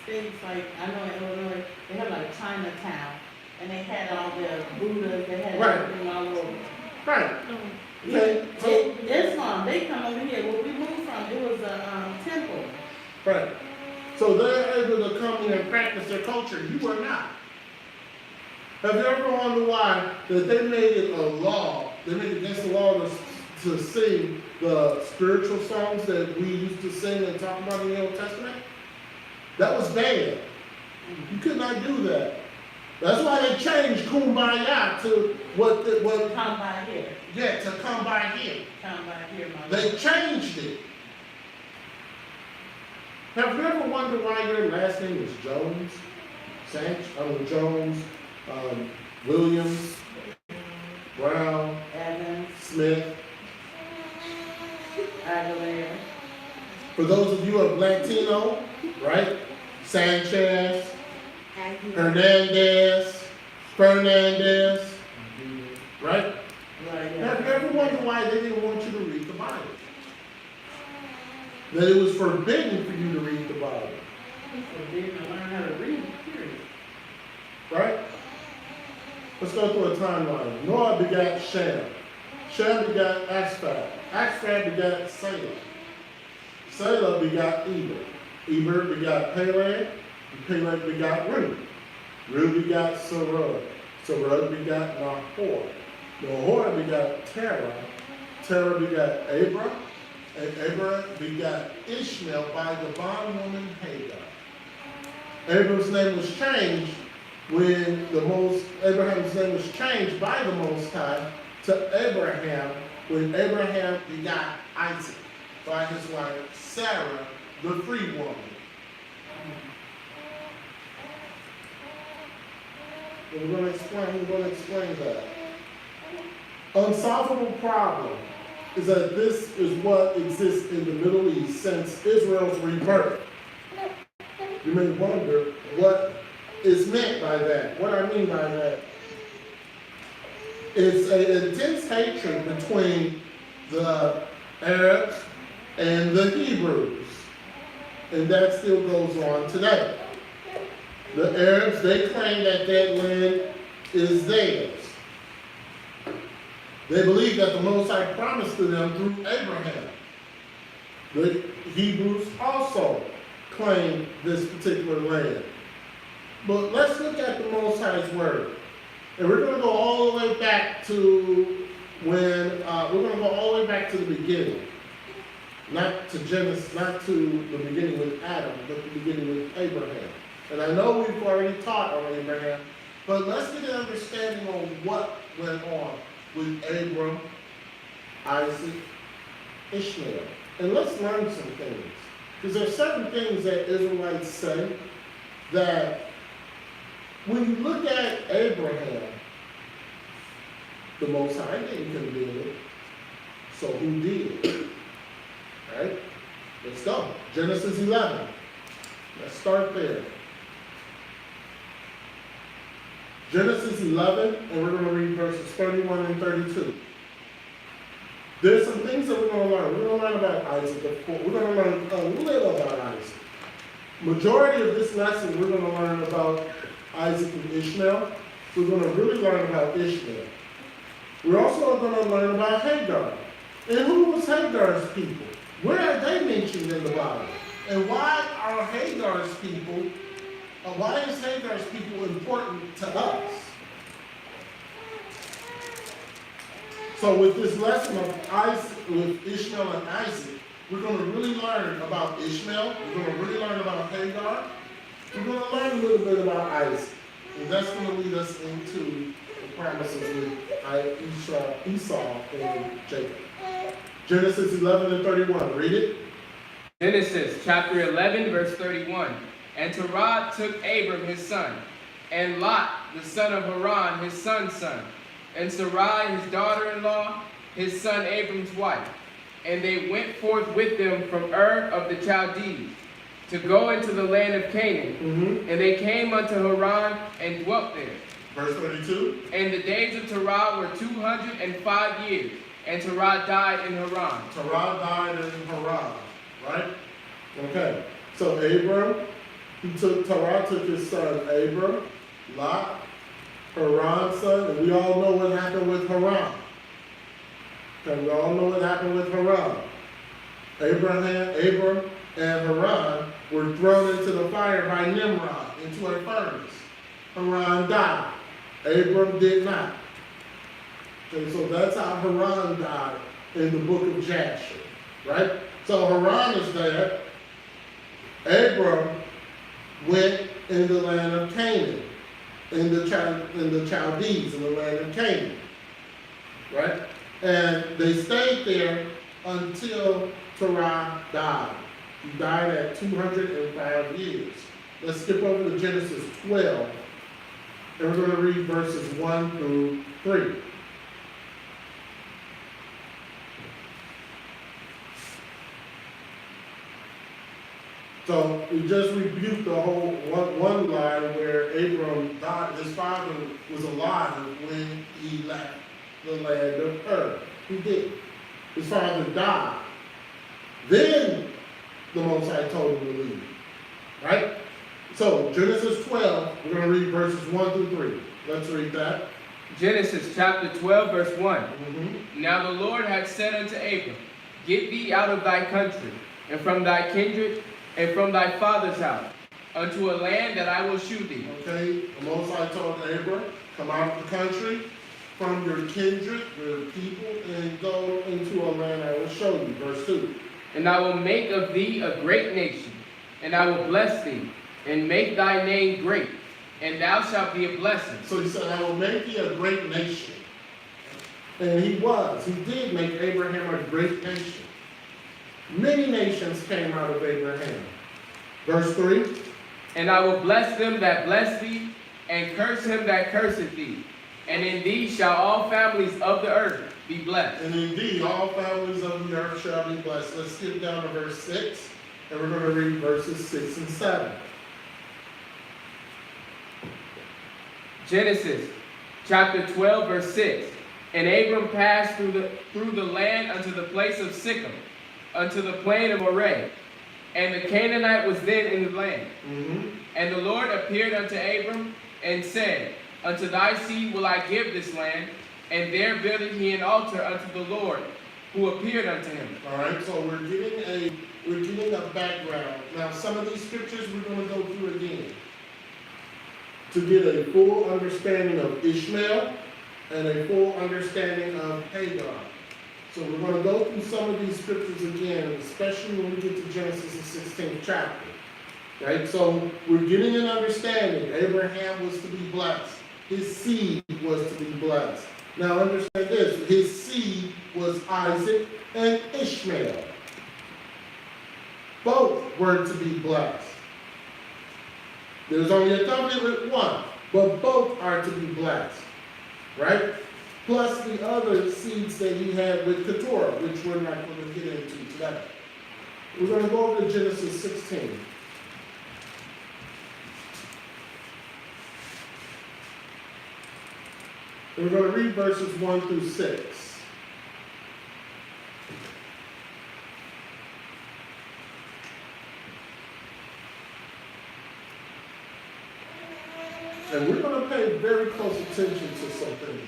states, like I know in Illinois, they have like Chinatown, and they had all their Buddhas, they had
Right.
everything all over.
Right. Okay. So,
Islam, they come over here. Where we moved from, it was a temple.
right. So they're able to come here and practice their culture. You are not. Have you ever wondered why that they made it a law? They made it against the law to sing the spiritual songs that we used to sing and talk about in the Old Testament? That was bad. You could not do that. That's why they changed Kumbaya to what
Come by here.
yeah, to come by here.
Come by here, my
They changed it. Have you ever wondered why your last name is Jones? Jones, Williams, Brown,
Evans,
Smith.
Aguilera.
For those of you of Latino, right? Sanchez, Hernandez, Fernandez, right? Have you ever wondered why they didn't want you to read the Bible? That it was forbidden for you to read the Bible,
Forbidden to learn how to read, period.
right? Let's go through a timeline. Noah begat Shem. Shem begat Issac. Issac begat Selah. Selah begat Eber. Eber begat Peleg. And Peleg begat Reu. Reu begat Serug. Serug begat Nahor. Nahor begat Terah. Terah begat Abram. And Abram begat Ishmael by the bondwoman Hagar. Abram's name was changed when Abraham's name was changed by the Most High to Abraham when Abraham begot Isaac by his wife Sarah, the free woman. And we're going to explain that. Unsolvable problem is that this is what exists in the Middle East since Israel's rebirth. You may wonder what is meant by that. What I mean by that is an intense hatred between the Arabs and the Hebrews. And that still goes on today. The Arabs, they claim that that land is theirs. They believe that the Most High promised to them through Abraham. The Hebrews also claim this particular land. But let's look at the Most High's word. And we're going to go all the way back to the beginning. Not to Genesis, not to the beginning with Adam, but the beginning with Abraham. And I know we've already taught on Abraham, but let's get an understanding on what went on with Abram, Isaac, Ishmael. And let's learn some things. Because there's certain things that Israelites say that when you look at Abraham, the Most High didn't condemn it. So who did? Right? Let's go. Genesis 11. Let's start there. Genesis 11, and we're going to read verses 31 and 32. There's some things that we're going to learn. We're going to learn about Isaac. We're going to learn a little about Isaac. Majority of this lesson, we're going to learn about Isaac and Ishmael. We're going to really learn about Ishmael. We're also going to learn about Hagar. And who was Hagar's people? Where are they mentioned in the Bible? And why are Hagar's people, why is Hagar's people important to us? So with this lesson of Isaac, with Ishmael and Isaac, we're going to really learn about Ishmael. We're going to really learn about Hagar. We're going to learn a little bit about Isaac. And that's going to lead us into the promises with Esau and Jacob. Genesis 11 and 31. Read it.
Genesis chapter 11, verse 31. And Terah took Abram his son, and Lot the son of Haran his son's son, and Sarai his daughter-in-law, his son Abram's wife. And they went forth with them from Ur of the Chaldees, to go into the land of Canaan. And they came unto Haran and dwelt there.
Verse 32. And
the days of Terah were 205 years, and Terah died in Haran.
Terah died in Haran, right? Okay. So Terah took his son Abram, Lot, Haran's son, and we all know what happened with Haran. Okay, we all know what happened with Haran. Abram and Haran were thrown into the fire by Nimrod, into a furnace. Haran died. Abram did not. Okay, so that's how Haran died in the book of Jasher, right? So Haran is there. Abram went in the land of Canaan, in the Chaldees, in the land of Canaan, right? And they stayed there until Terah died. He died at 205 years. Let's skip over to Genesis 12, and we're going to read verses 1 through 3. So we just rebuked the whole one line where Abram died. His father was alive when he left the land of Ur. He did. His father died. Then the Most High told him to leave. Right? So Genesis 12, we're going to read verses 1 through 3. Let's read that.
Genesis chapter 12, verse 1. Now the Lord had said unto Abram, Get thee out of thy country, and from thy kindred, and from thy father's house, unto a land that I will shew thee.
Okay, the Most High told Abram, come out of the country, from your kindred, your people, and go into a land I will show you. Verse 2.
And I will make of thee a great nation, and I will bless thee, and make thy name great, and thou shalt be a blessing.
So he said, I will make thee a great nation. And he did make Abraham a great nation. Many nations came out of Abraham. Verse 3.
And I will bless them that bless thee, and curse him that curseth thee. And in thee shall all families of the earth be blessed.
And indeed, all families of the earth shall be blessed. Let's skip down to verse 6, and we're going to read verses 6 and 7.
Genesis chapter 12, verse 6. And Abram passed through the land unto the place of Sichem, unto the plain of Moreh. And the Canaanite was then in the land. And the Lord appeared unto Abram and said, Unto thy seed will I give this land. And there builded he an altar unto the Lord, who appeared unto him.
All right, so we're getting a background. Now, some of these scriptures we're going to go through again to get a full understanding of Ishmael and a full understanding of Hagar. So we're going to go through some of these scriptures again, especially when we get to Genesis, the 16th chapter. Right? So we're getting an understanding. Abraham was to be blessed. His seed was to be blessed. Now understand this. His seed was Isaac and Ishmael. both were to be blessed. There's only a covenant with one, but both are to be blessed, right? Plus the other seeds that he had with Keturah, which we're not going to get into today. We're going to go over to Genesis 16. And we're going to read verses 1 through 6. And we're going to pay very close attention to some things.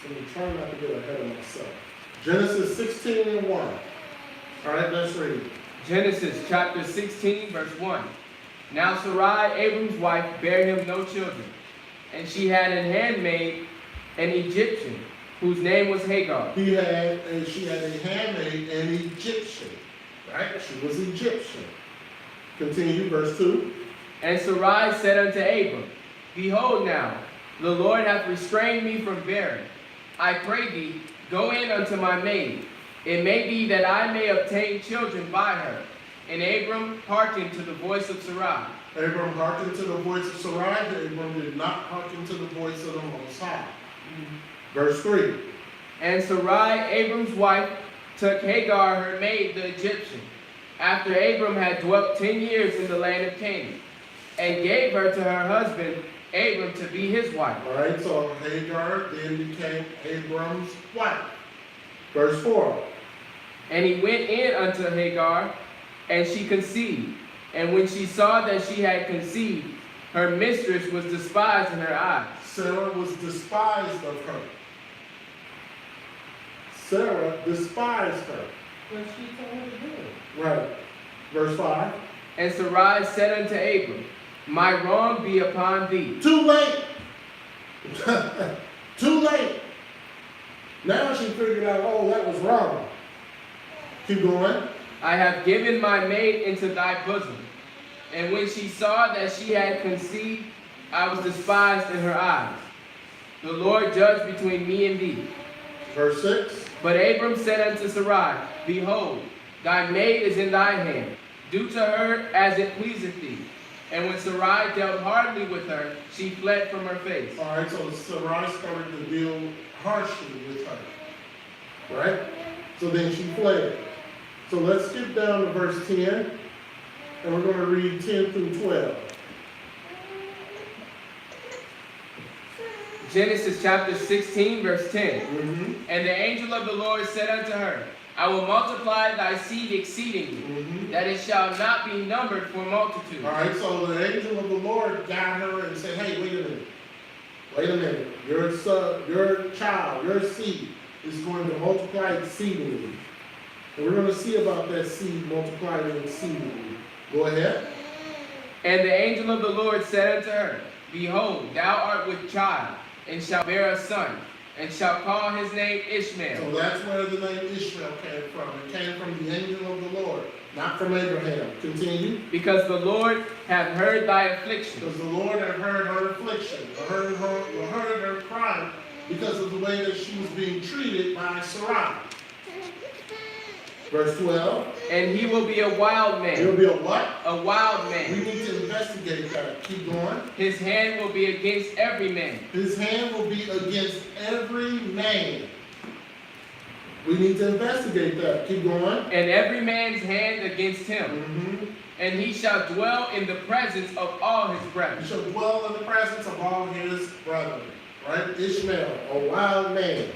I'm trying not to get ahead of myself. Genesis 16 and 1. All right, let's read.
Genesis chapter 16, verse 1. Now Sarai, Abram's wife, bare him no children, and she had a handmaid, an Egyptian, whose name was Hagar.
She had a handmaid, an Egyptian, right? She was Egyptian. Continue, verse 2.
And Sarai said unto Abram, Behold now, the Lord hath restrained me from bearing. I pray thee, go in unto my maid. It may be that I may obtain children by her. And Abram hearkened to the voice of Sarai.
Abram hearkened to the voice of Sarai, but Abram did not hearken to the voice of the Most High. Verse 3.
And Sarai, Abram's wife, took Hagar, her maid, the Egyptian, after Abram had dwelt 10 years in the land of Canaan, and gave her to her husband, Abram, to be his wife.
All right, so Hagar then became Abram's wife. Verse 4.
And he went in unto Hagar, and she conceived. And when she saw that she had conceived, her mistress was despised in her eyes.
Sarah was despised of her. Sarah despised her.
But she told her to do it.
Right. Verse 5.
And Sarai said unto Abram, My wrong be upon thee.
Too late. Too late. Now she figured out, oh, that was wrong. Keep going.
I have given my maid into thy bosom. And when she saw that she had conceived, I was despised in her eyes. The Lord judged between me and thee.
Verse 6.
But Abram said unto Sarai, Behold, thy maid is in thy hand. Do to her as it pleaseth thee. And when Sarai dealt hardly with her, she fled from her face.
All right, so Sarai started to deal harshly with her. Right? So then she fled. So let's skip down to verse 10, and we're going to read 10 through 12.
Genesis chapter 16, verse 10.
Mm-hmm.
And the angel of the Lord said unto her, I will multiply thy seed exceedingly, that it shall not be numbered for multitude.
All right, so the angel of the Lord got her and said, hey, wait a minute. Wait a minute. Your son, your child, your seed is going to multiply exceedingly. And we're going to see about that seed multiplying exceedingly. Go ahead.
And the angel of the Lord said unto her, Behold, thou art with child, and shalt bear a son, and shalt call his name Ishmael.
So that's where the name Ishmael came from. It came from the angel of the Lord, not from Abraham. Continue.
Because the Lord hath heard thy affliction.
Because the Lord had heard her affliction, heard her cry, because of the way that she was being treated by Sarai. Verse 12.
And he will be a wild man.
He'll be a what?
A wild
We
man.
need to investigate that. Keep going.
His hand will be against every man.
His hand will be against every man. We need to investigate that. Keep going.
And every man's hand against him.
Mm-hmm.
And he shall dwell in the presence of all his
He
brethren.
shall dwell in the presence of all his brethren. Right? Ishmael, a wild man.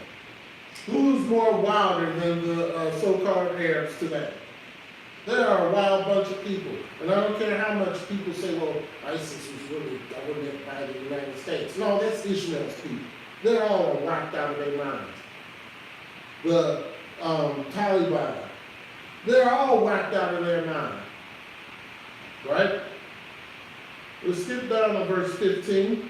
Who's more wilder than the so-called Arabs today? They are a wild bunch of people. And I don't care how much people say, well, ISIS was really government by the United States. No, that's Ishmael's people. They're all locked out of their minds. The Taliban, they're all whacked out of their mind. Right? We'll skip down to verse 15.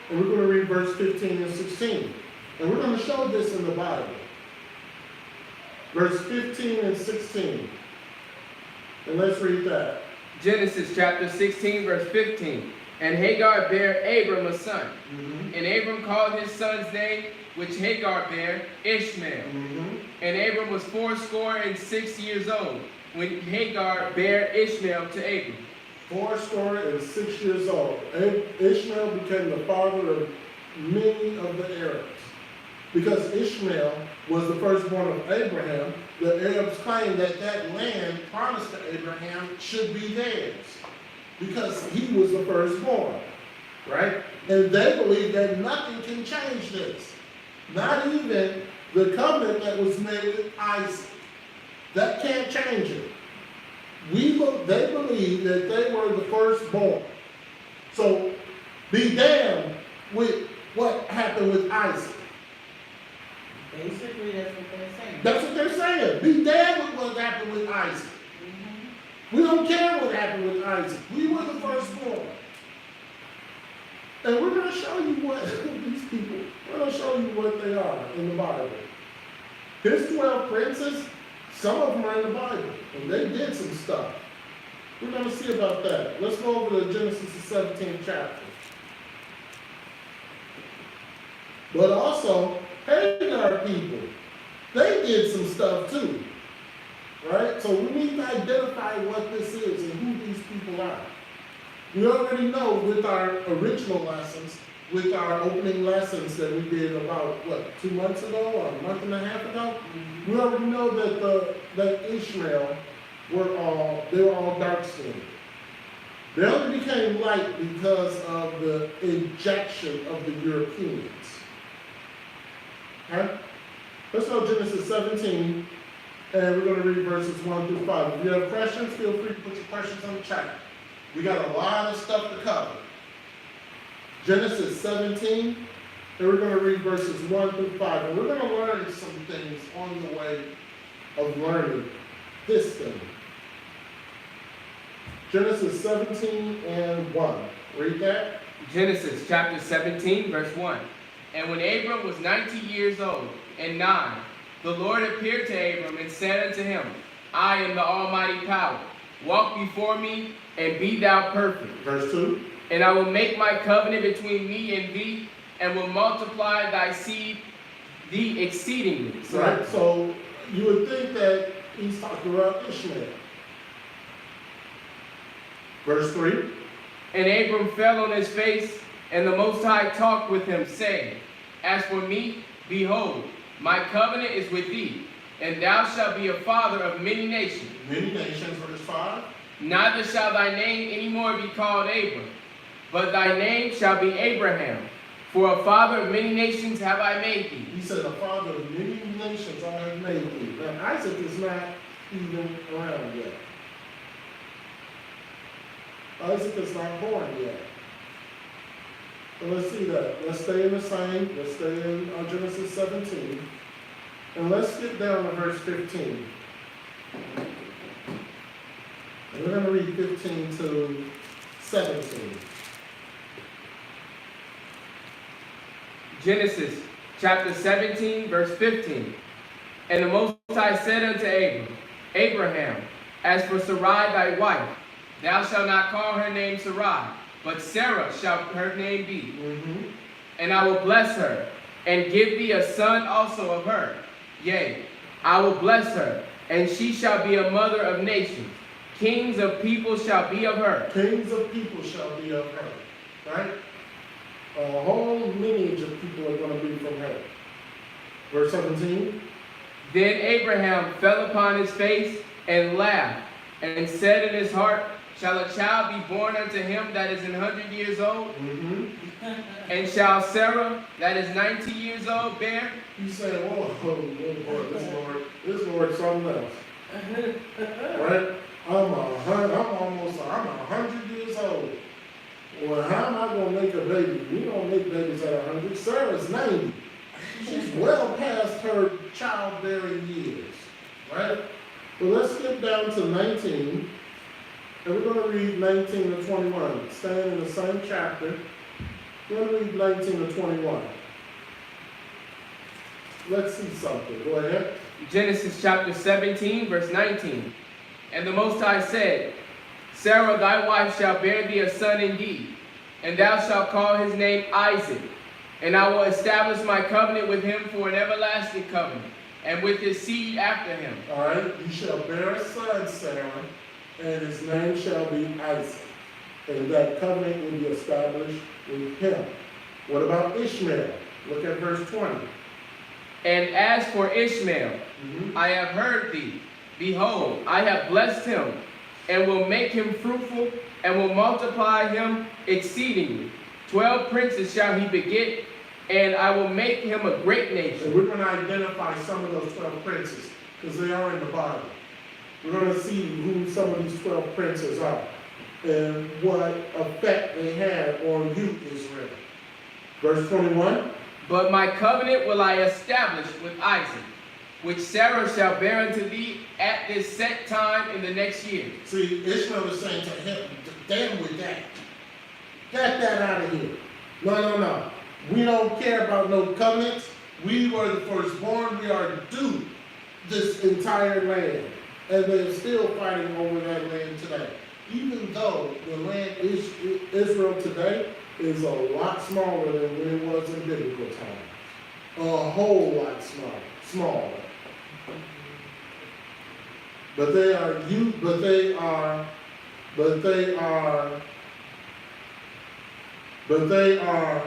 And we're going to read verse 15 and 16. And we're going to show this in the Bible. Verse 15 and 16. And let's read that.
Genesis chapter 16, verse 15. And Hagar bare Abram a son.
Mhm.
And Abram called his son's name, which Hagar bare, Ishmael.
Mhm.
And Abram was 86 years old when Hagar bare Ishmael to Abram.
86 years old. Ishmael became the father of many of the Arabs. Because Ishmael was the firstborn of Abraham, the Arabs claimed that that land promised to Abraham should be theirs. Because he was the firstborn, right? And they believe that nothing can change this. Not even the covenant that was made with Isaac. That can't change it. They believe that they were the firstborn. So be damned with what happened with Isaac.
Basically, that's what they're saying.
That's what they're saying. Be damned with what happened with Isaac. We don't care what happened with Isaac. We were the firstborn. And we're going to show you what these people, we're going to show you what they are in the Bible. His 12 princes, some of them are in the Bible, and they did some stuff. We're going to see about that. Let's go over to Genesis, the 17th chapter. But also, Hagar people, they did some stuff too. Right? So we need to identify what this is and who these people are. We already know with our original lessons, with our opening lessons that we did about, 2 months ago or a month and a half ago? We already know that Ishmael they were all dark-skinned. They only became light because of the injection of the Europeans. Okay? Let's go Genesis 17. And we're going to read verses 1 through 5. If you have questions, feel free to put your questions on the chat. We got a lot of stuff to cover. Genesis 17, and we're going to read verses 1 through 5. And we're going to learn some things on the way of learning this thing. Genesis 17 and 1. Read that.
Genesis chapter 17, verse 1. And when Abram was 90 years old and 9, the Lord appeared to Abram and said unto him, I am the Almighty Power. Walk before me and be thou perfect.
Verse 2.
And I will make my covenant between me and thee, and will multiply thy seed thee exceedingly.
Right? So you would think that he's talking about Ishmael. Verse 3.
And Abram fell on his face, and the Most High talked with him, saying, As for me, behold, my covenant is with thee, and thou shalt be a father of many nations.
Many nations, verse 5.
Neither shall thy name any more be called Abram, but thy name shall be Abraham. For a father of many nations have I made thee.
He said, a father of many nations I have made thee. Now, Isaac is not even around yet. Isaac is not born yet. So let's see that. Let's stay in the same. Let's stay in Genesis 17. And let's get down to verse 15. And we're going to read 15 to 17.
Genesis chapter 17, verse 15. And the Most High said unto Abram, Abraham, as for Sarai thy wife, thou shalt not call her name Sarai, but Sarah shall her name be. And I will bless her, and give thee a son also of her. Yea, I will bless her, and she shall be a mother of nations. Kings of people shall be of her.
Kings of people shall be of her. Right? A whole lineage of people are going to be from her. Verse 17.
Then Abraham fell upon his face and laughed, and said in his heart, Shall a child be born unto him that is 100 years old? And shall Sarah, that is 90 years old, bear?
You say, oh, this Lord something else. Right? I'm 100 years old. Well, how am I going to make a baby? We don't make babies at 100. Sarah's 90. She's well past her childbearing years. Right? Well, let's skip down to 19. And we're going to read 19 to 21. Staying in the same chapter. We're going to read 19 to 21. Let's see something. Go ahead.
Genesis chapter 17, verse 19. And the Most High said, Sarah thy wife shall bear thee a son indeed, and thou shalt call his name Isaac. And I will establish my covenant with him for an everlasting covenant, and with his seed after him.
All right, you shall bear a son, Sarah, and his name shall be Isaac. And that covenant will be established with him. What about Ishmael? Look at verse 20.
And as for Ishmael, I have heard thee. Behold, I have blessed him, and will make him fruitful, and will multiply him exceedingly. 12 princes shall he beget, and I will make him a great nation.
And we're going to identify some of those 12 princes, because they are in the Bible. We're going to see who some of these 12 princes are, and what effect they had on you, Israel. Verse 21.
But my covenant will I establish with Isaac, which Sarah shall bear unto thee at this set time in the next year.
See, Ishmael is saying to him, damn with that. Get that out of here. No. We don't care about no covenants. We were the firstborn. We are due this entire land. And they're still fighting over that land today. Even though the land is Israel today is a lot smaller than when it was in biblical times. A whole lot smaller. But they are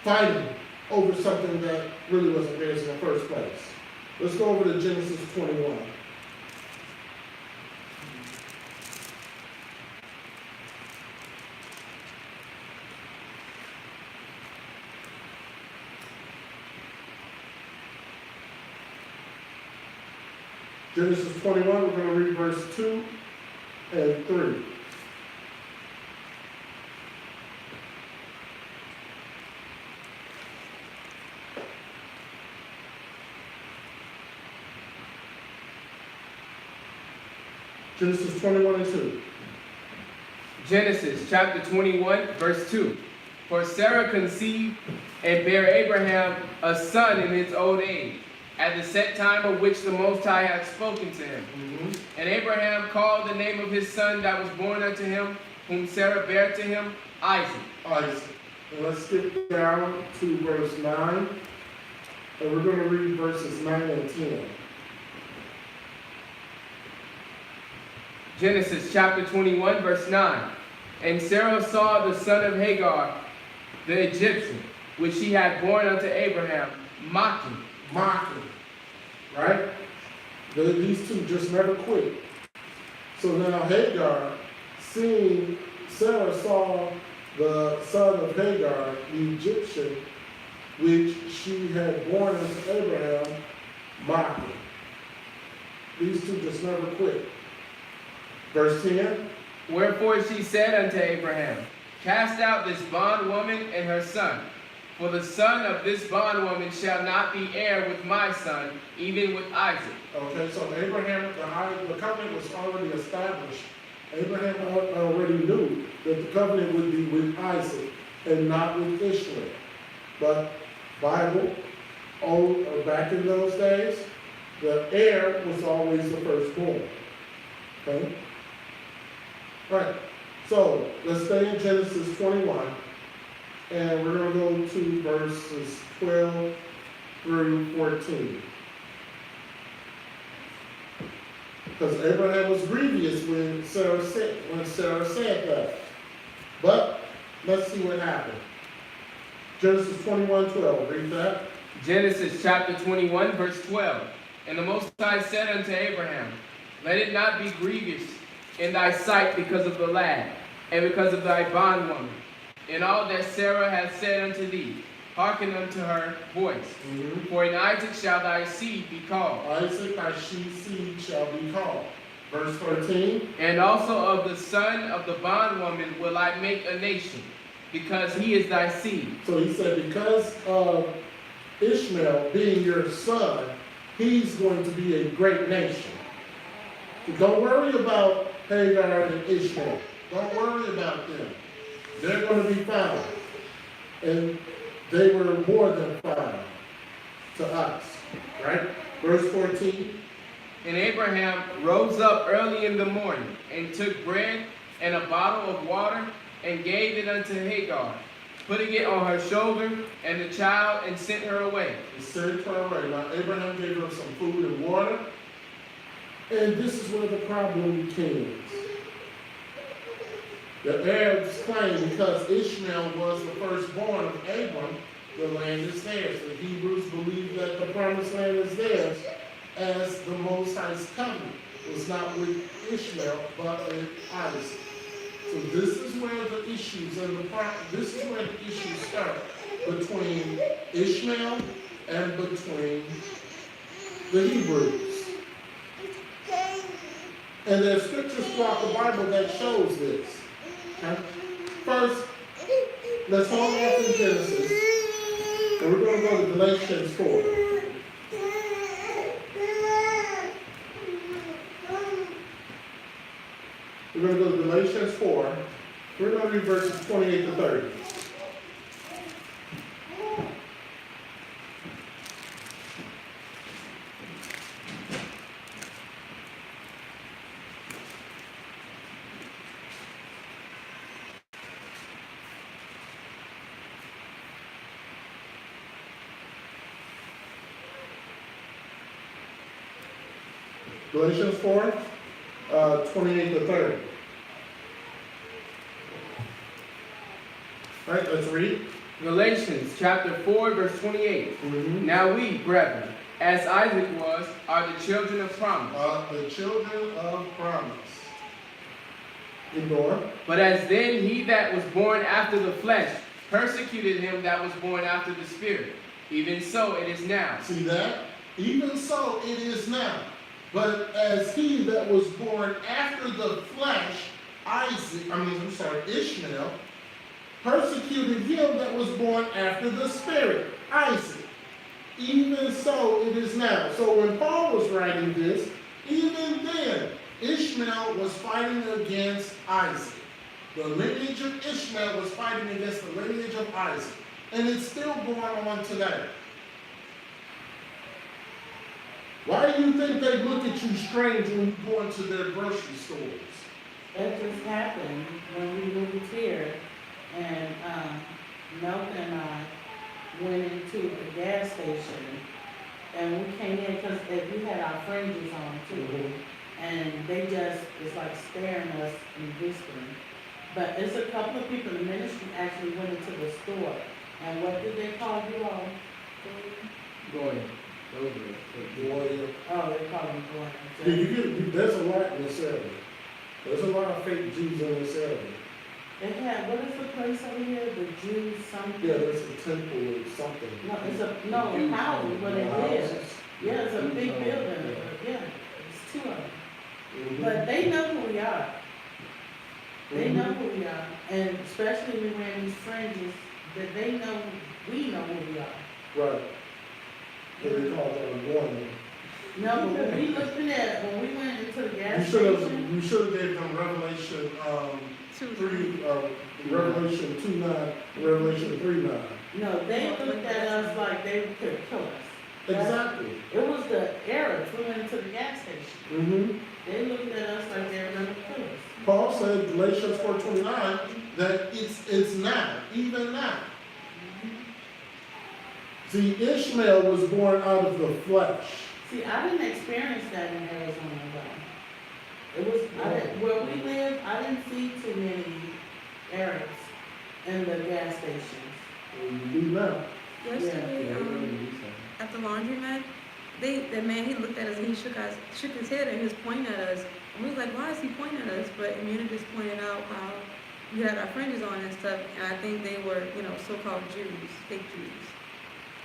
fighting over something that really wasn't theirs in the first place. Let's go over to Genesis 21. Genesis 21, we're going to read verse 2 and 3. Genesis 21 and 2.
Genesis chapter 21, verse 2. For Sarah conceived and bare Abraham a son in his old age, at the set time of which the Most High had spoken to him. And Abraham called the name of his son that was born unto him, whom Sarah bare to him, Isaac.
Isaac. And let's skip down to verse 9. And we're going to read verses 9 and 10.
Genesis chapter 21, verse 9. And Sarah saw the son of Hagar, the Egyptian, which she had born unto Abraham, mocking.
Right? These two just never quit. So now Hagar, seeing Sarah saw the son of Hagar, the Egyptian, which she had born unto Abraham, mocking. These two just never quit. Verse 10.
Wherefore she said unto Abraham, Cast out this bondwoman and her son, for the son of this bondwoman shall not be heir with my son, even with Isaac.
Okay, so Abraham, the covenant was already established. Abraham already knew that the covenant would be with Isaac and not with Ishmael. But Bible, back in those days, the heir was always the firstborn. Okay? Right. So let's stay in Genesis 21. And we're going to go to verses 12 through 14. Because Abraham was grievous when Sarah said that. But let's see what happened. Genesis 21:12. Read that.
Genesis chapter 21, verse 12. And the Most High said unto Abraham, Let it not be grievous in thy sight because of the lad, and because of thy bondwoman, in all that Sarah hath said unto thee. Hearken unto her voice. For in Isaac shall thy seed be called.
Isaac, thy seed shall be called. Verse 13.
And also of the son of the bondwoman will I make a nation, because he is thy seed.
So he said, because of Ishmael being your son, he's going to be a great nation. So don't worry about Hagar and Ishmael. Don't worry about them. They're going to be found. And they were more than found to us. Right? Verse 14.
And Abraham rose up early in the morning, and took bread and a bottle of water, and gave it unto Hagar, putting it on her shoulder and the child, and sent her away.
He sent her away. Now Abraham gave her some food and water. And this is where the problem begins. The Arabs claim because Ishmael was the firstborn of Abram, the land is theirs. The Hebrews believe that the promised land is theirs, as the Most High's covenant was not with Ishmael, but with Isaac. So this is where the issues and this is where the issues start between Ishmael and between the Hebrews. And there's scriptures throughout the Bible that shows this. Okay? First, let's hold off in Genesis, and we're going to go to Galatians 4. We're going to go to Galatians 4. We're going to read verses 28 to 30. Galatians 4, 28 to 30. All right, let's read.
Galatians chapter 4, verse 28. Now we, brethren, as Isaac was, are the children of promise.
The children of promise. Ignore.
But as then he that was born after the flesh persecuted him that was born after the spirit, even so it is now.
See that? Even so it is now. But as he that was born after the flesh, Ishmael, persecuted him that was born after the spirit, Isaac. Even so it is now. So when Paul was writing this, even then, Ishmael was fighting against Isaac. The lineage of Ishmael was fighting against the lineage of Isaac. And it's still going on today. Why do you think they look at you strange when you go into their grocery stores?
That just happened when we moved here, and Malcolm and I went into a gas station, and we came in because we had our fringes on too, and they just, it's like staring us and whispering. But it's a couple of people in the ministry actually went into the store, and what did they call you all?
Going.
Warrior.
Oh, they call them
Yeah,
going.
there's a lot in this area. There's a lot of fake Jews in this area.
They had, what is the place over here? The Jews something?
Yeah, there's a temple or something.
No, it's a house where they live. Yeah, it's a big building. Yeah, it's two of them. But they know who we are. They know who we are. And especially when we wear these fringes, that they know, we know who we are.
Right. They call that a warning.
No, but when we looked in that, when we went into the gas station.
You should have gave them Revelation 3, Revelation 2:9, Revelation 3:9.
No, they looked at us like they could kill us.
Exactly.
It was the Arabs who went into the gas station. They looked at us like they were going to kill us.
Paul said, Galatians 4:29, that it's now, even now. See, Ishmael was born out of the flesh.
See, I didn't experience that in Arizona, though. It was, where we live, I didn't see too many Arabs in the gas stations.
You do now.
Yesterday, at the laundromat, the man, he looked at us and he shook his head and he was pointing at us. And we was like, why is he pointing at us? But Immunity just pointed out how we had our fringes on and stuff, and I think they were, so-called Jews, fake Jews.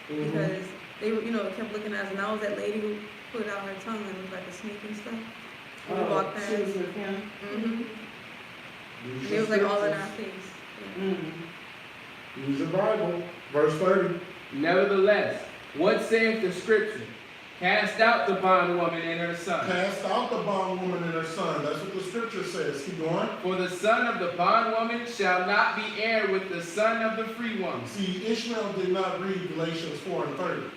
Because they were, kept looking at us, and I was that lady who put out her tongue and looked like a snake and stuff. We walked past.
She was with him?
It was like all in our face. Yeah.
Use your Bible. Verse 30.
Nevertheless, what saith the scripture? Cast out the bondwoman and her son.
Cast out the bondwoman and her son. That's what the scripture says. Keep going.
For the son of the bondwoman shall not be heir with the son of the free woman.
See, Ishmael did not read Galatians 4 and 30.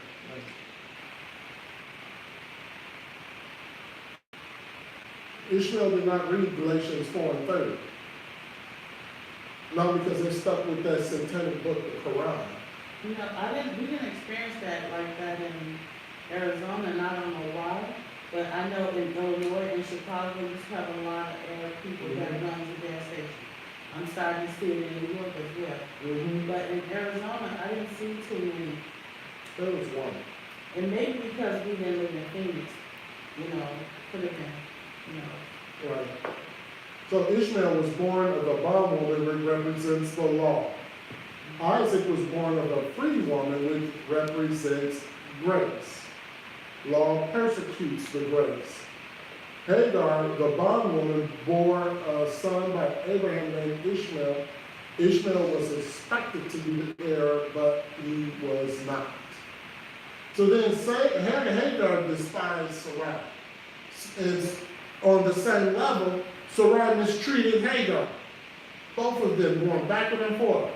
Ishmael did not read Galatians 4 and 30. No, because they're stuck with that satanic book, the Quran.
You know, we didn't experience that like that in Arizona, and I don't know why. But I know in Illinois and Chicago, we used to have a lot of Arab people that runs the gas station. I'm starting to see it in New York as well. But in Arizona, I didn't see too many.
There was one.
And maybe because we didn't live in Phoenix, you know, could have been, you know.
Right. So Ishmael was born of a bondwoman, which represents the law. Isaac was born of a free woman, which represents grace. Law persecutes the grace. Hagar, the bondwoman, bore a son by Abraham named Ishmael. Ishmael was expected to be the heir, but he was not. So then Hagar despised Sarai. It's on the same level, Sarai mistreated Hagar. Both of them going backward and forth.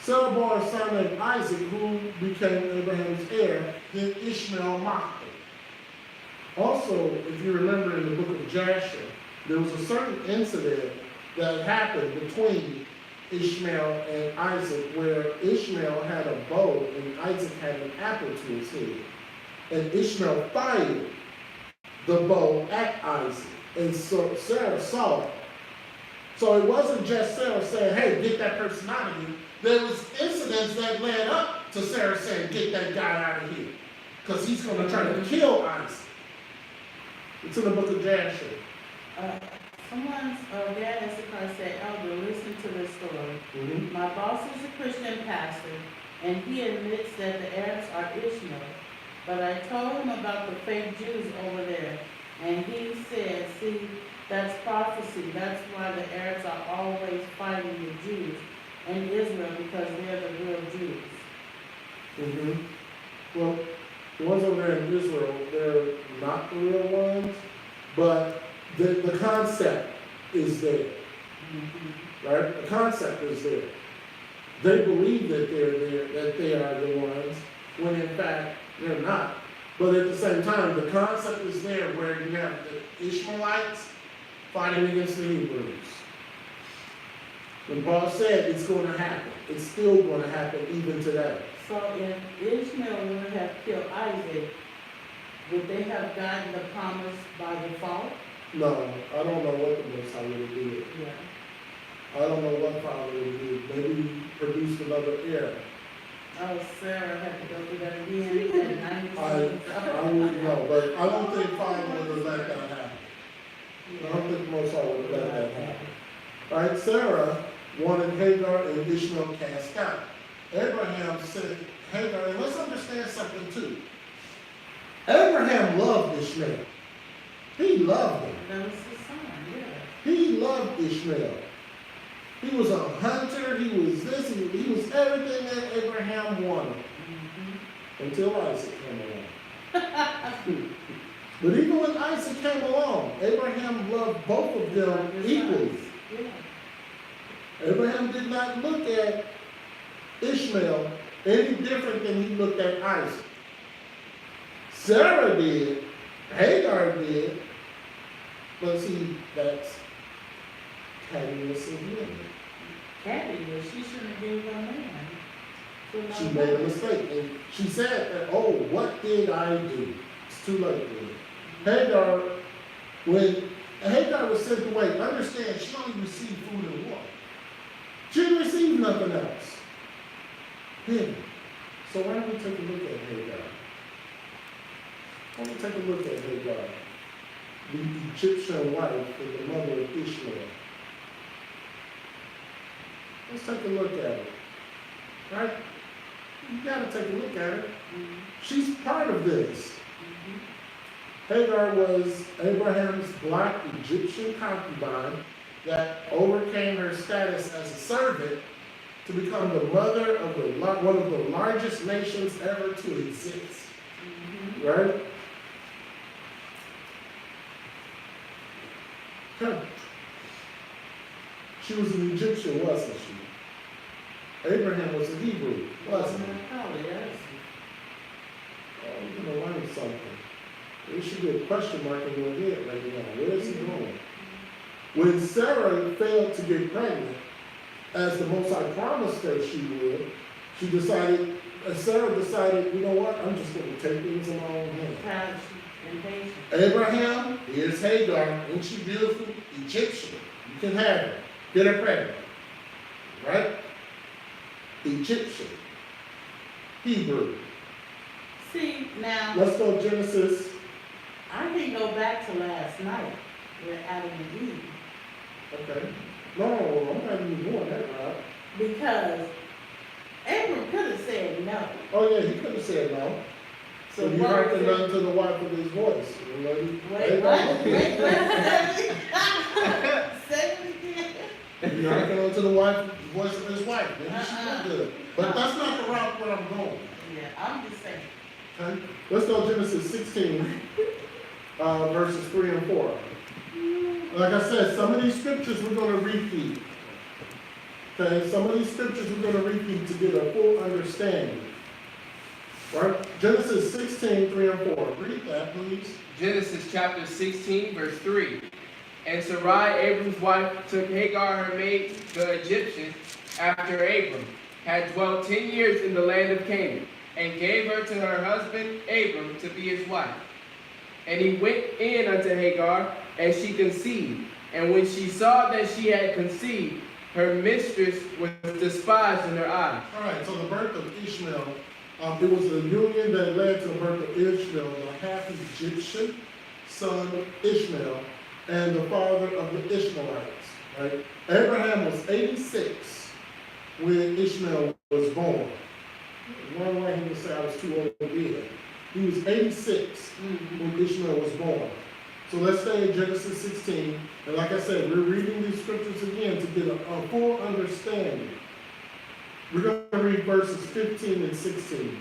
Sarah bore a son named Isaac, who became Abraham's heir. Then Ishmael mocked him. Also, if you remember in the book of Jasher, there was a certain incident that happened between Ishmael and Isaac, where Ishmael had a bow and Isaac had an apple to his head. And Ishmael fired the bow at Isaac. And so Sarah saw it. So it wasn't just Sarah saying, hey, get that person out of here. There was incidents that led up to Sarah saying, get that guy out of here. Because he's going to try to kill Isaac. It's in the book of Jasher.
Someone's dad Issachar said, Elder, listen to this story. My boss is a Christian pastor, and he admits that the Arabs are Ishmael. But I told him about the fake Jews over there, and he said, see, that's prophecy. That's why the Arabs are always fighting the Jews and Israel, because they're the real Jews.
Well, the ones over there in Israel, they're not the real ones, but the concept is there. Right? The concept is there. They believe that they're there, that they are the ones, when in fact they're not. But at the same time, the concept is there where you have the Ishmaelites fighting against the Hebrews. When Paul said it's going to happen, it's still going to happen even today.
So if Ishmael would have killed Isaac, would they have gotten the promise by default?
No, I don't know what the Most High would have did.
Yeah.
I don't know what Father would have did. Maybe he produced another heir.
Oh, Sarah had to go through that again at 90.
I wouldn't know, but I don't think Father would have let that happen. I don't think the Most High would have let that happen. All right, Sarah wanted Hagar and Ishmael cast out. Abraham said, Hagar, and let's understand something too. Abraham loved Ishmael. He loved him.
That was his son, yeah.
He loved Ishmael. He was a hunter, he was this, he was everything that Abraham wanted. Until Isaac came along. But even when Isaac came along, Abraham loved both of them equally.
Yeah.
Abraham did not look at Ishmael any different than he looked at Isaac. Sarah did, Hagar did, but see, that's cattiness and women.
Catty, she shouldn't have given her man.
She made a mistake, and she said that, oh, what did I do? It's too late for it. Hagar, when Hagar was sent away, understand, she only received food and water. She didn't receive nothing else. Hidden. So why don't we take a look at Hagar? Why don't we take a look at Hagar, the Egyptian wife and the mother of Ishmael? Let's take a look at her. Right? You gotta take a look at her. She's part of this. Hagar was Abraham's black Egyptian concubine that overcame her status as a servant to become the mother of one of the largest nations ever to exist. Right? She was an Egyptian, wasn't she? Abraham was a Hebrew, wasn't he?
Oh, yes.
Oh, we're going to learn something. There should be a question mark in your head right now. Where is he going? When Sarah failed to get pregnant, as the Most High promised her she would, Sarah decided, you know what, I'm just going to take things in my own hands.
Proud and patient.
Abraham, here's Hagar, ain't she beautiful? Egyptian. You can have her. Get her pregnant. Right? Egyptian. Hebrew.
See, now,
Let's go Genesis.
I can go back to last night with Adam and Eve.
Okay. No, I'm not even doing that, right?
Because Abram could have said no.
Oh yeah, he could have said no. So you
what
hearken
was it?
unto the wife of his voice.
Wait, what? Say it again.
You hearken unto the voice of his wife. Maybe she did good. But that's not the route where I'm going.
Yeah, I'm just saying.
Okay? Let's go Genesis 16, verses 3 and 4. Like I said, some of these scriptures we're going to repeat. Okay? Some of these scriptures we're going to repeat to get a full understanding. Right? Genesis 16, 3 and 4. Read that, please.
Genesis chapter 16, verse 3. And Sarai, Abram's wife, took Hagar, her maid, the Egyptian, after Abram had dwelt 10 years in the land of Canaan, and gave her to her husband Abram to be his wife. And he went in unto Hagar, and she conceived. And when she saw that she had conceived, her mistress was despised in her eyes.
All right, so the birth of Ishmael, it was a union that led to the birth of Ishmael, the half-Egyptian son of Ishmael, and the father of the Ishmaelites. Right? Abraham was 86 when Ishmael was born. One way he would say I was too old to be there. He was 86 when Ishmael was born. So let's stay in Genesis 16. And like I said, we're reading these scriptures again to get a full understanding. We're going to read verses 15 and 16.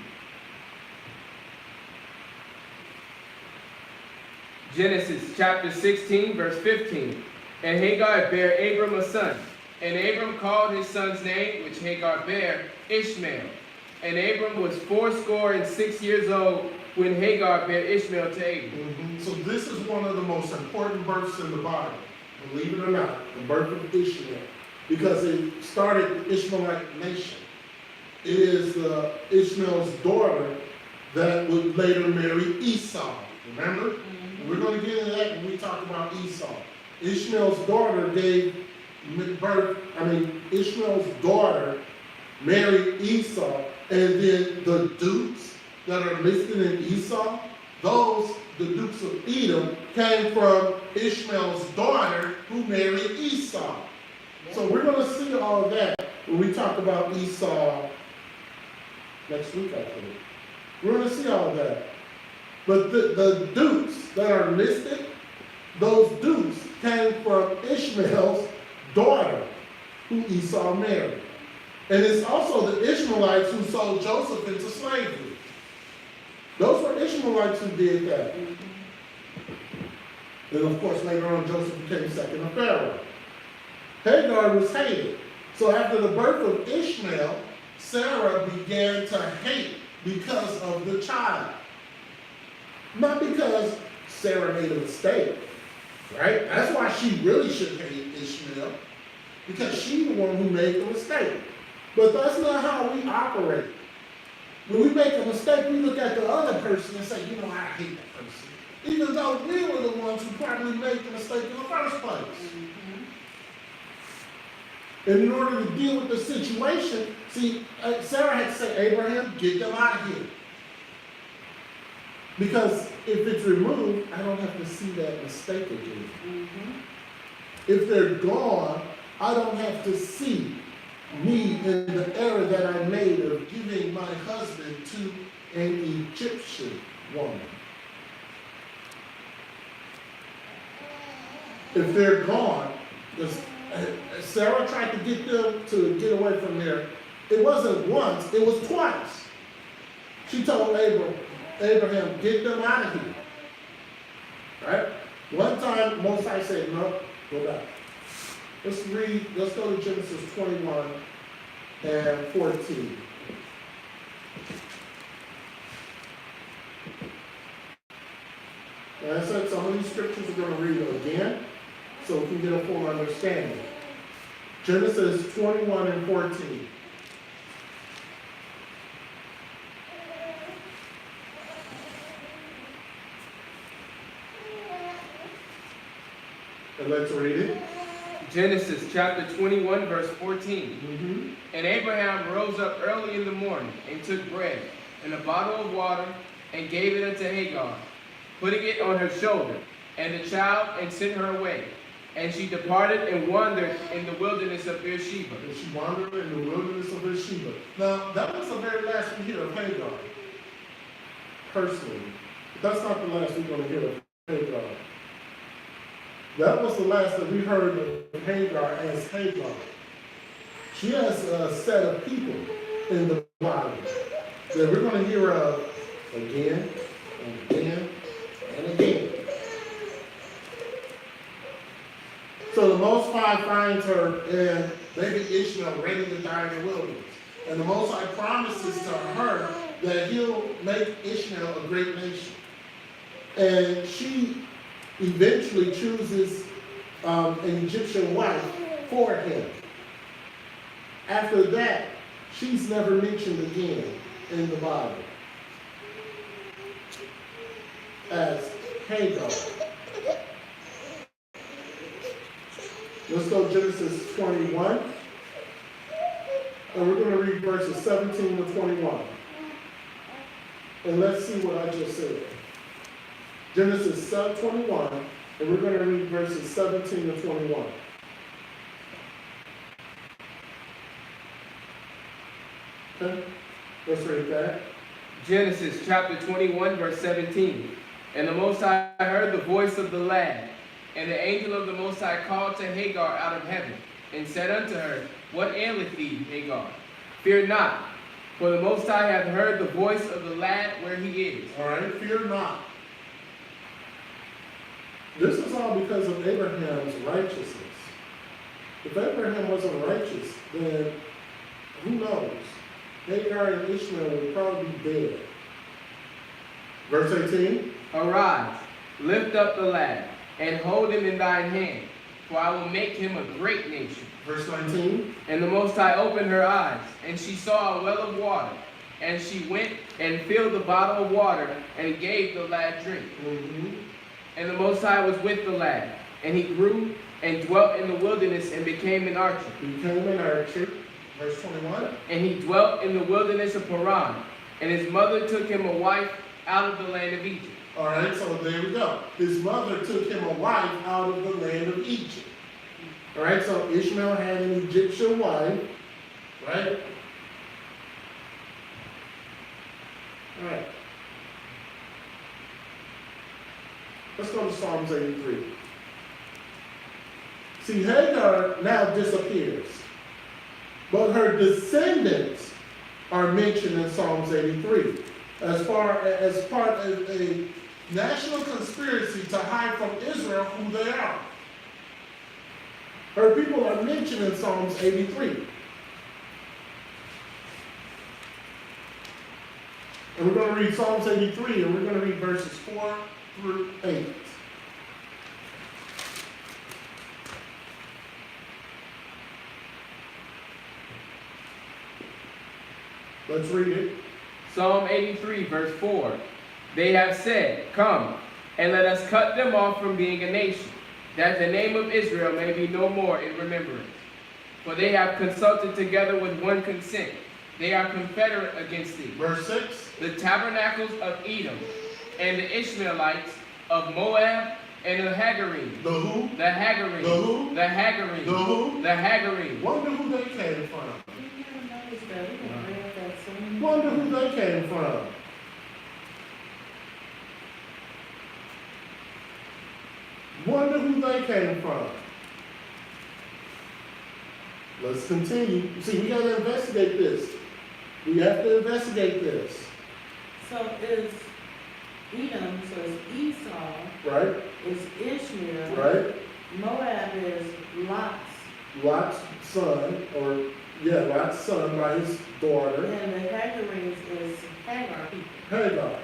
Genesis chapter 16, verse 15. And Hagar bare Abram a son. And Abram called his son's name, which Hagar bare, Ishmael. And Abram was 86 years old when Hagar bare Ishmael to Abram.
So this is one of the most important births in the Bible, believe it or not, the birth of Ishmael, because it started the Ishmaelite nation. It is Ishmael's daughter that would later marry Esau, remember? And we're going to get into that when we talk about Esau. Ishmael's daughter Ishmael's daughter married Esau, and then the dukes that are listed in Esau, the dukes of Edom, came from Ishmael's daughter who married Esau. So we're going to see all that when we talk about Esau next week, I think. We're going to see all that. But the dukes that are listed, those dukes came from Ishmael's daughter who Esau married. And it's also the Ishmaelites who sold Joseph into slavery. Those were Ishmaelites who did that. Then, of course, later on, Joseph became second of Pharaoh. Hagar was hated. So after the birth of Ishmael, Sarah began to hate because of the child. Not because Sarah made a mistake, right? That's why she really should hate Ishmael, because she's the one who made the mistake. But that's not how we operate. When we make a mistake, we look at the other person and say, I hate that person. Even though we were the ones who probably made the mistake in the first place. And in order to deal with the situation, Sarah had to say, Abraham, get them out of here. Because if it's removed, I don't have to see that mistake again. If they're gone, I don't have to see me in the error that I made of giving my husband to an Egyptian woman. If they're gone, because Sarah tried to get them to get away from there. It wasn't once, it was twice. She told Abraham, get them out of here. Right? One time, Most High said, no, go back. Let's go to Genesis 21 and 14. And I said some of these scriptures we're going to read again so we can get a full understanding. Genesis 21 and 14. And let's read it.
Genesis chapter 21, verse 14.
Mm-hmm.
And Abraham rose up early in the morning and took bread and a bottle of water and gave it unto Hagar, putting it on her shoulder, and the child, and sent her away. And she departed and wandered in the wilderness of Beersheba.
And she wandered in the wilderness of Beersheba. Now, that was the very last we hear of Hagar, personally. That's not the last we're going to hear of Hagar. That was the last that we heard of Hagar as Hagar. She has a set of people in the Bible that we're going to hear of again and again and again. So the Most High finds her and baby Ishmael ready to die in the wilderness. And the Most High promises to her that he'll make Ishmael a great nation. And she eventually chooses an Egyptian wife for him. After that, she's never mentioned again in the Bible as Hagar. Let's go Genesis 21. And we're going to read verses 17 to 21. And let's see what I just said. Genesis 21, and we're going to read verses 17 to 21. Okay, let's read that.
Genesis chapter 21, verse 17. And the Most High heard the voice of the lad, and the angel of the Most High called to Hagar out of heaven, and said unto her, What aileth thee, Hagar? Fear not, for the Most High hath heard the voice of the lad where he is.
All right, fear not. This is all because of Abraham's righteousness. If Abraham wasn't righteous, then who knows? Hagar and Ishmael would probably be dead. Verse 18.
Arise, lift up the lad, and hold him in thine hand, for I will make him a great nation.
Verse 19.
And the Most High opened her eyes, and she saw a well of water. And she went and filled the bottle of water, and gave the lad drink.
Mm-hmm.
And the Most High was with the lad, and he grew and dwelt in the wilderness and became an archer.
Became an archer. Verse 21.
And he dwelt in the wilderness of Paran, and his mother took him a wife out of the land of Egypt.
All right, so there we go. His mother took him a wife out of the land of Egypt. All right, so Ishmael had an Egyptian wife, right? All right. Let's go to Psalms 83. See, Hagar now disappears, but her descendants are mentioned in Psalms 83 as part of a national conspiracy to hide from Israel who they are. Her people are mentioned in Psalms 83. And we're going to read Psalms 83, and we're going to read verses 4 through 8. Let's read it.
Psalm 83, verse 4. They have said, Come, and let us cut them off from being a nation, that the name of Israel may be no more in remembrance. For they have consulted together with one consent. They are confederate against thee.
Verse 6.
The tabernacles of Edom, and the Ishmaelites of Moab, and the Hagarine.
The who?
The Hagarine.
The who?
The Hagarine.
The who?
The Hagarine.
Wonder who they came from.
We never noticed that. We can read that soon.
Wonder who they came from. Wonder who they came from. Let's continue. See, we got to investigate this. We have to investigate this.
So is Edom, so it's Esau,
Right?
is Ishmael.
Right?
Moab is Lot's.
Lot's son, Lot's son by his daughter,
And the Hagarines is Hagar people.
Hagar.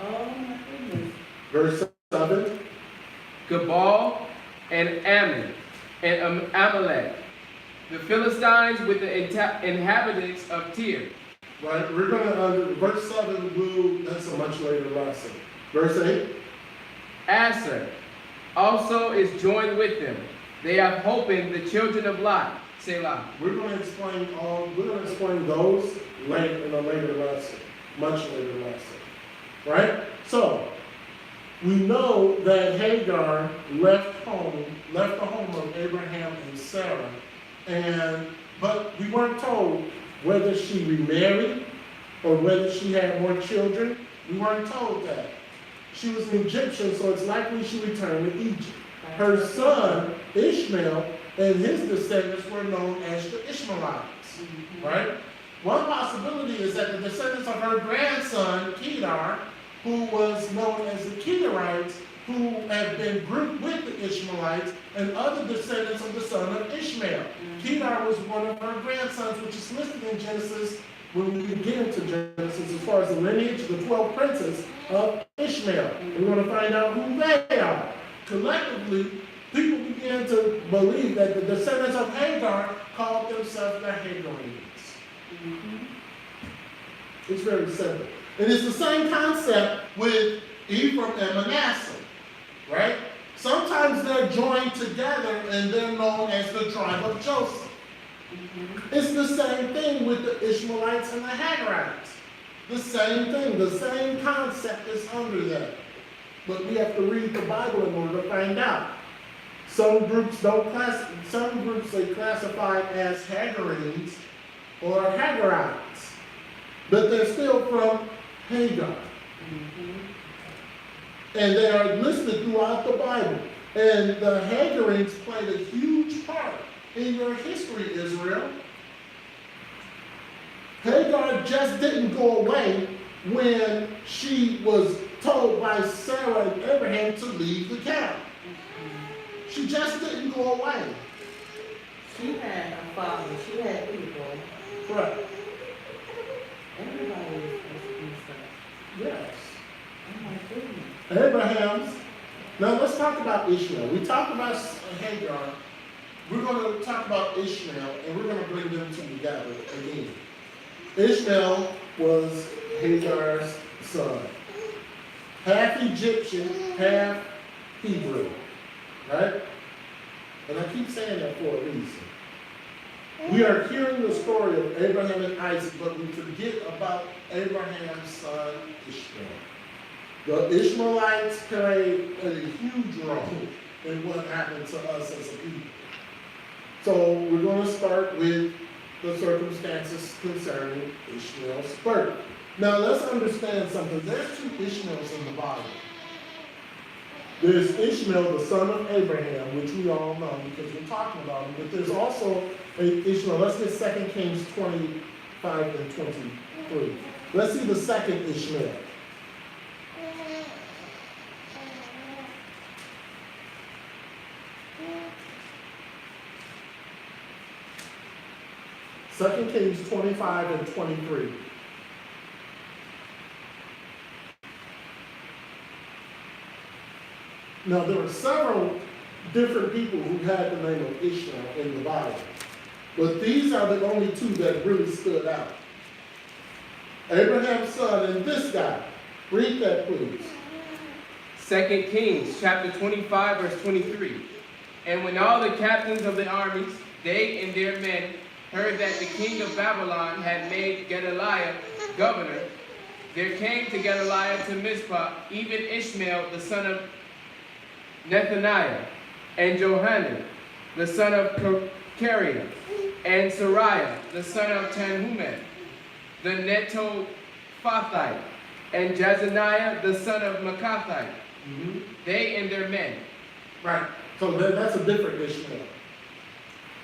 Oh my goodness.
Verse 7.
Gebal, and Ammon, and Amalek, The Philistines with the inhabitants of Tyre.
Right? We're going to, verse 7, that's a much later lesson. Verse 8.
Asher also is joined with them. They have holpen the children of Lot. Selah.
We're going to explain those later in a later lesson, much later lesson. Right? So, we know that Hagar left the home of Abraham and Sarah, but we weren't told whether she remarried or whether she had more children. We weren't told that. She was an Egyptian, so it's likely she returned to Egypt. Her son, Ishmael, and his descendants were known as the Ishmaelites. Right? One possibility is that the descendants of her grandson, Kedar, who was known as the Kedarites, who have been grouped with the Ishmaelites, and other descendants of the son of Ishmael. Kedar was one of her grandsons, which is listed in Genesis when we get into Genesis as far as the lineage of the 12 princes of Ishmael. We're going to find out who they are. Collectively, people began to believe that the descendants of Hagar called themselves the Hagarites. It's very simple. And it's the same concept with Ephraim and Manasseh, right? Sometimes they're joined together and they're known as the tribe of Joseph. It's the same thing with the Ishmaelites and the Hagarites. The same thing, the same concept is under that. But we have to read the Bible in order to find out. Some groups they classify as Hagarines or Hagarites, but they're still from Hagar. And they are listed throughout the Bible. And the Hagarines played a huge part in your history, Israel. Hagar just didn't go away when she was told by Sarah and Abraham to leave the camp. She just didn't go away.
She had a father, she had people.
Right.
Everybody was supposed to do stuff.
Yes.
Oh my goodness.
Abraham's. Now let's talk about Ishmael. We talked about Hagar. We're going to talk about Ishmael, and we're going to bring them two together again. Ishmael was Hagar's son. Half Egyptian, half Hebrew. Right? And I keep saying that for a reason. We are hearing the story of Abraham and Isaac, but we forget about Abraham's son Ishmael. The Ishmaelites played a huge role in what happened to us as a people. So we're going to start with the circumstances concerning Ishmael's birth. Now let's understand something. There's two Ishmaels in the Bible. There's Ishmael, the son of Abraham, which we all know because we're talking about him. But there's also Ishmael. Let's get 2 Kings 25 and 23. Let's see the second Ishmael. Second Kings 25 and 23. Now, there were several different people who had the name of Ishmael in the Bible, but these are the only two that really stood out. Abraham's son and this guy. Read that, please.
2 Kings chapter 25, verse 23. And when all the captains of the armies, they and their men, heard that the king of Babylon had made Gedaliah governor, there came to Gedaliah to Mizpah even Ishmael the son of Nethaniah, and Johanan the son of Kareah, and Sariah the son of Tanhumeth, the Netophathite, and Jezaniah the son of Makathite, they and their men.
Right. So that's a different Ishmael.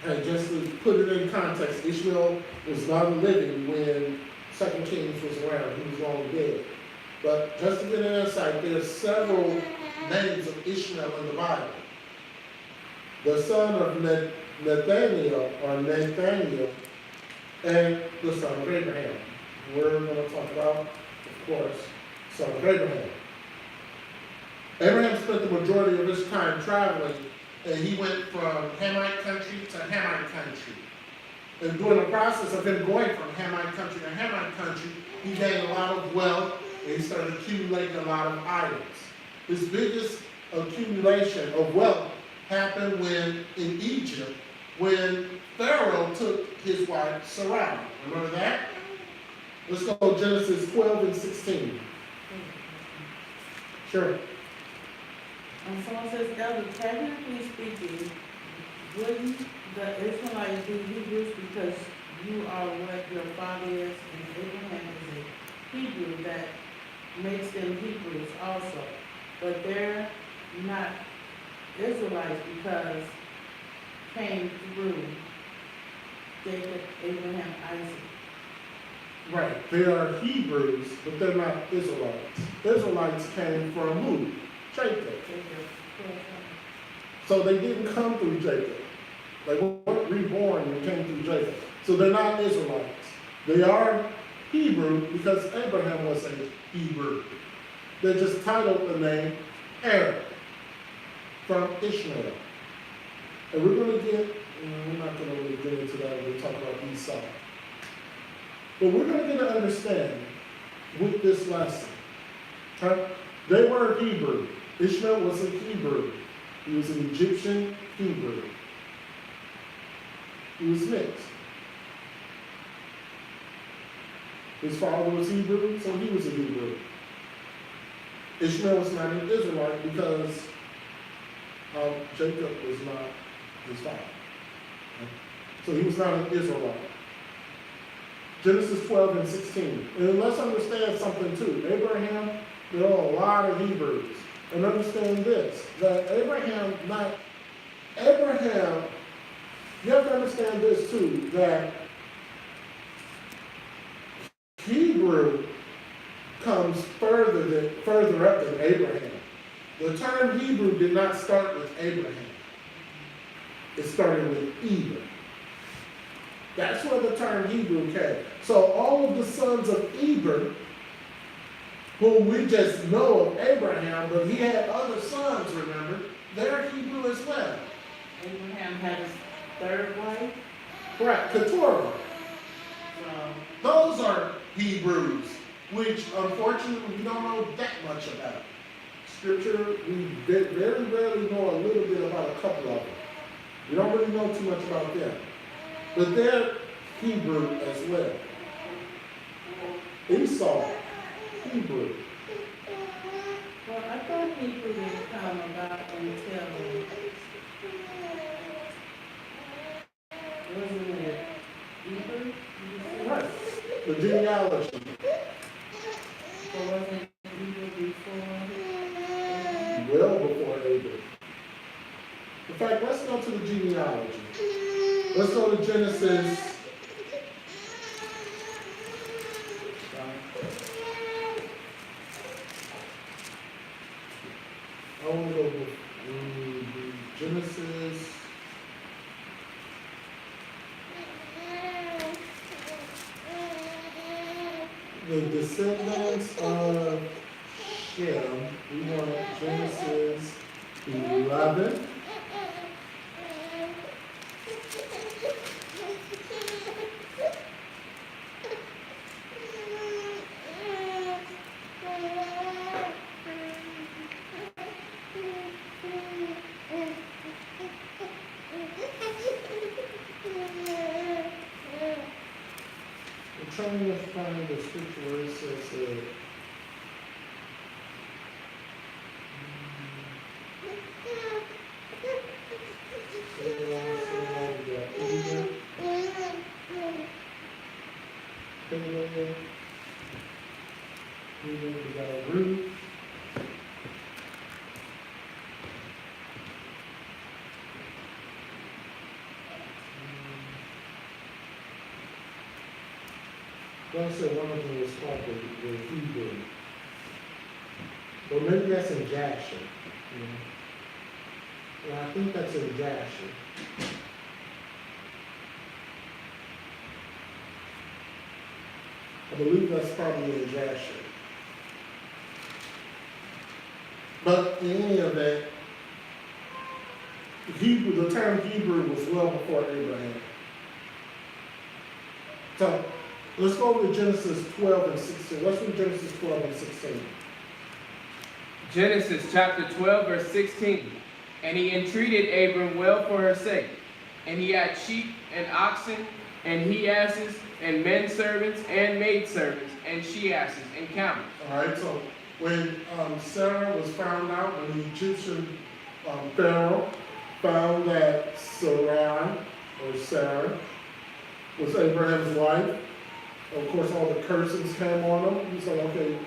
And just to put it in context, Ishmael was not living when 2 Kings was around. He was long dead. But just to get an insight, there's several names of Ishmael in the Bible. The son of Nathaniel, and the son of Abraham. We're going to talk about, of course, son of Abraham. Abraham spent the majority of his time traveling, and he went from Hamite country to Hamite country. And during the process of him going from Hamite country to Hamite country, he gained a lot of wealth and he started accumulating a lot of items. His biggest accumulation of wealth happened in Egypt, when Pharaoh took his wife Sarai. Remember that? Let's go Genesis 12 and 16. Sure.
And someone says, Elder, technically speaking, wouldn't the Israelites be Hebrews because you are what your father is, and Abraham is a Hebrew that makes them Hebrews also. But they're not Israelites because came through Jacob, Abraham, Isaac.
Right. They are Hebrews, but they're not Israelites. Israelites came from who? Jacob. So they didn't come through Jacob. They weren't reborn and came through Jacob. So they're not Israelites. They are Hebrew because Abraham was a Hebrew. They just titled the name Arab from Ishmael. And we're going to get, we're not going to really get into that. We'll talk about Esau. But we're going to get to understand with this lesson. Okay? They were Hebrew. Ishmael was a Hebrew. He was an Egyptian Hebrew. He was mixed. His father was Hebrew, so he was a Hebrew. Ishmael was not an Israelite because Jacob was not his father. So he was not an Israelite. Genesis 12 and 16. And let's understand something too. Abraham, there are a lot of Hebrews. And understand this, that Abraham, you have to understand this too, that Hebrew comes further up than Abraham. The term Hebrew did not start with Abraham. It started with Eber. That's where the term Hebrew came. So all of the sons of Eber, whom we just know of Abraham, but he had other sons, remember, they're Hebrew as well.
Abraham had his third wife.
Correct, Keturah.
So
Those are Hebrews, which unfortunately we don't know that much about. Scripture, we very rarely know a little bit about a couple of them. We don't really know too much about them. But they're Hebrew as well. Esau, Hebrew.
well, I thought Hebrew didn't come about until wasn't it Hebrew?
Right. The genealogy.
So wasn't Hebrew before?
Well before Abel. In fact, let's go to the genealogy. Let's go to Genesis. I want to go with Genesis. The descendants of Shem, we want Genesis 11. I'm trying to find the scripture where it says we got Ruth. Well, I said one of them was called the Hebrew. Or maybe that's in Jasher. Well, I think that's in Jasher. I believe that's probably in Jasher. But in any event, the term Hebrew was well before Abraham. So, let's go over to Genesis 12 and 16. Let's read Genesis 12 and 16.
Genesis chapter 12, verse 16. And he entreated Abram well for her sake. And he had sheep and oxen, and he asses, and men servants, and maid servants, and she asses, and camels.
All right, so when Sarah was found out, when the Egyptian Pharaoh found that Sarah was Abraham's wife, of course all the curses came on him. He said, okay,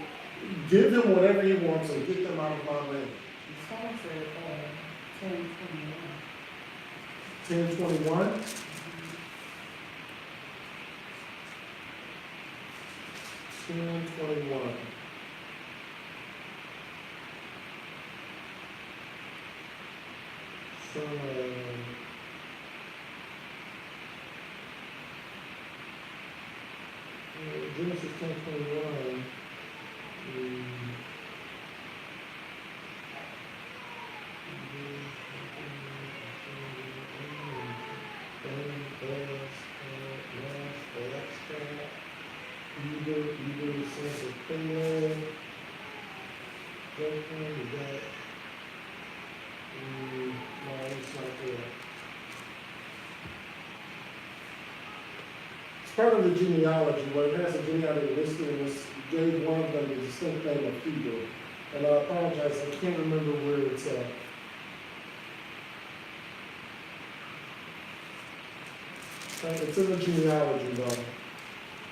give him whatever he wants and get them out of my land.
Psalm said, 10:21.
10:21. So, Genesis 10:21. Either sense of opinion, judgment, is that, no, it's not there. It's part of the genealogy, where it has a genealogy listed, and it gave one of them the distinct name of Hebrew. And I apologize, I can't remember where it's at. It's in the genealogy, though.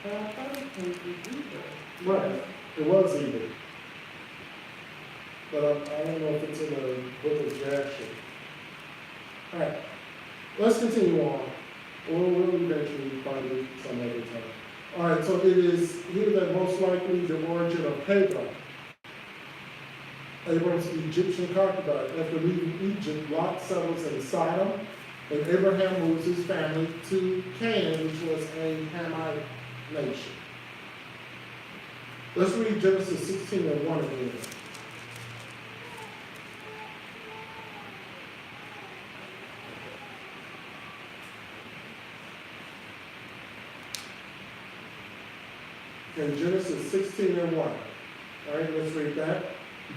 But I thought it was either.
Right, it was either. But I don't know if it's in the book of Jasher. All right, let's continue on. We'll eventually find it some other time. All right, so it is here that most likely the origin of Hagar, Abram's Egyptian concubine. After leaving Egypt, Lot settles in Sodom, and Abraham moves his family to Canaan, which was a Hamite nation. Let's read Genesis 16:1 again. Okay, Genesis 16:1. All right, let's read that.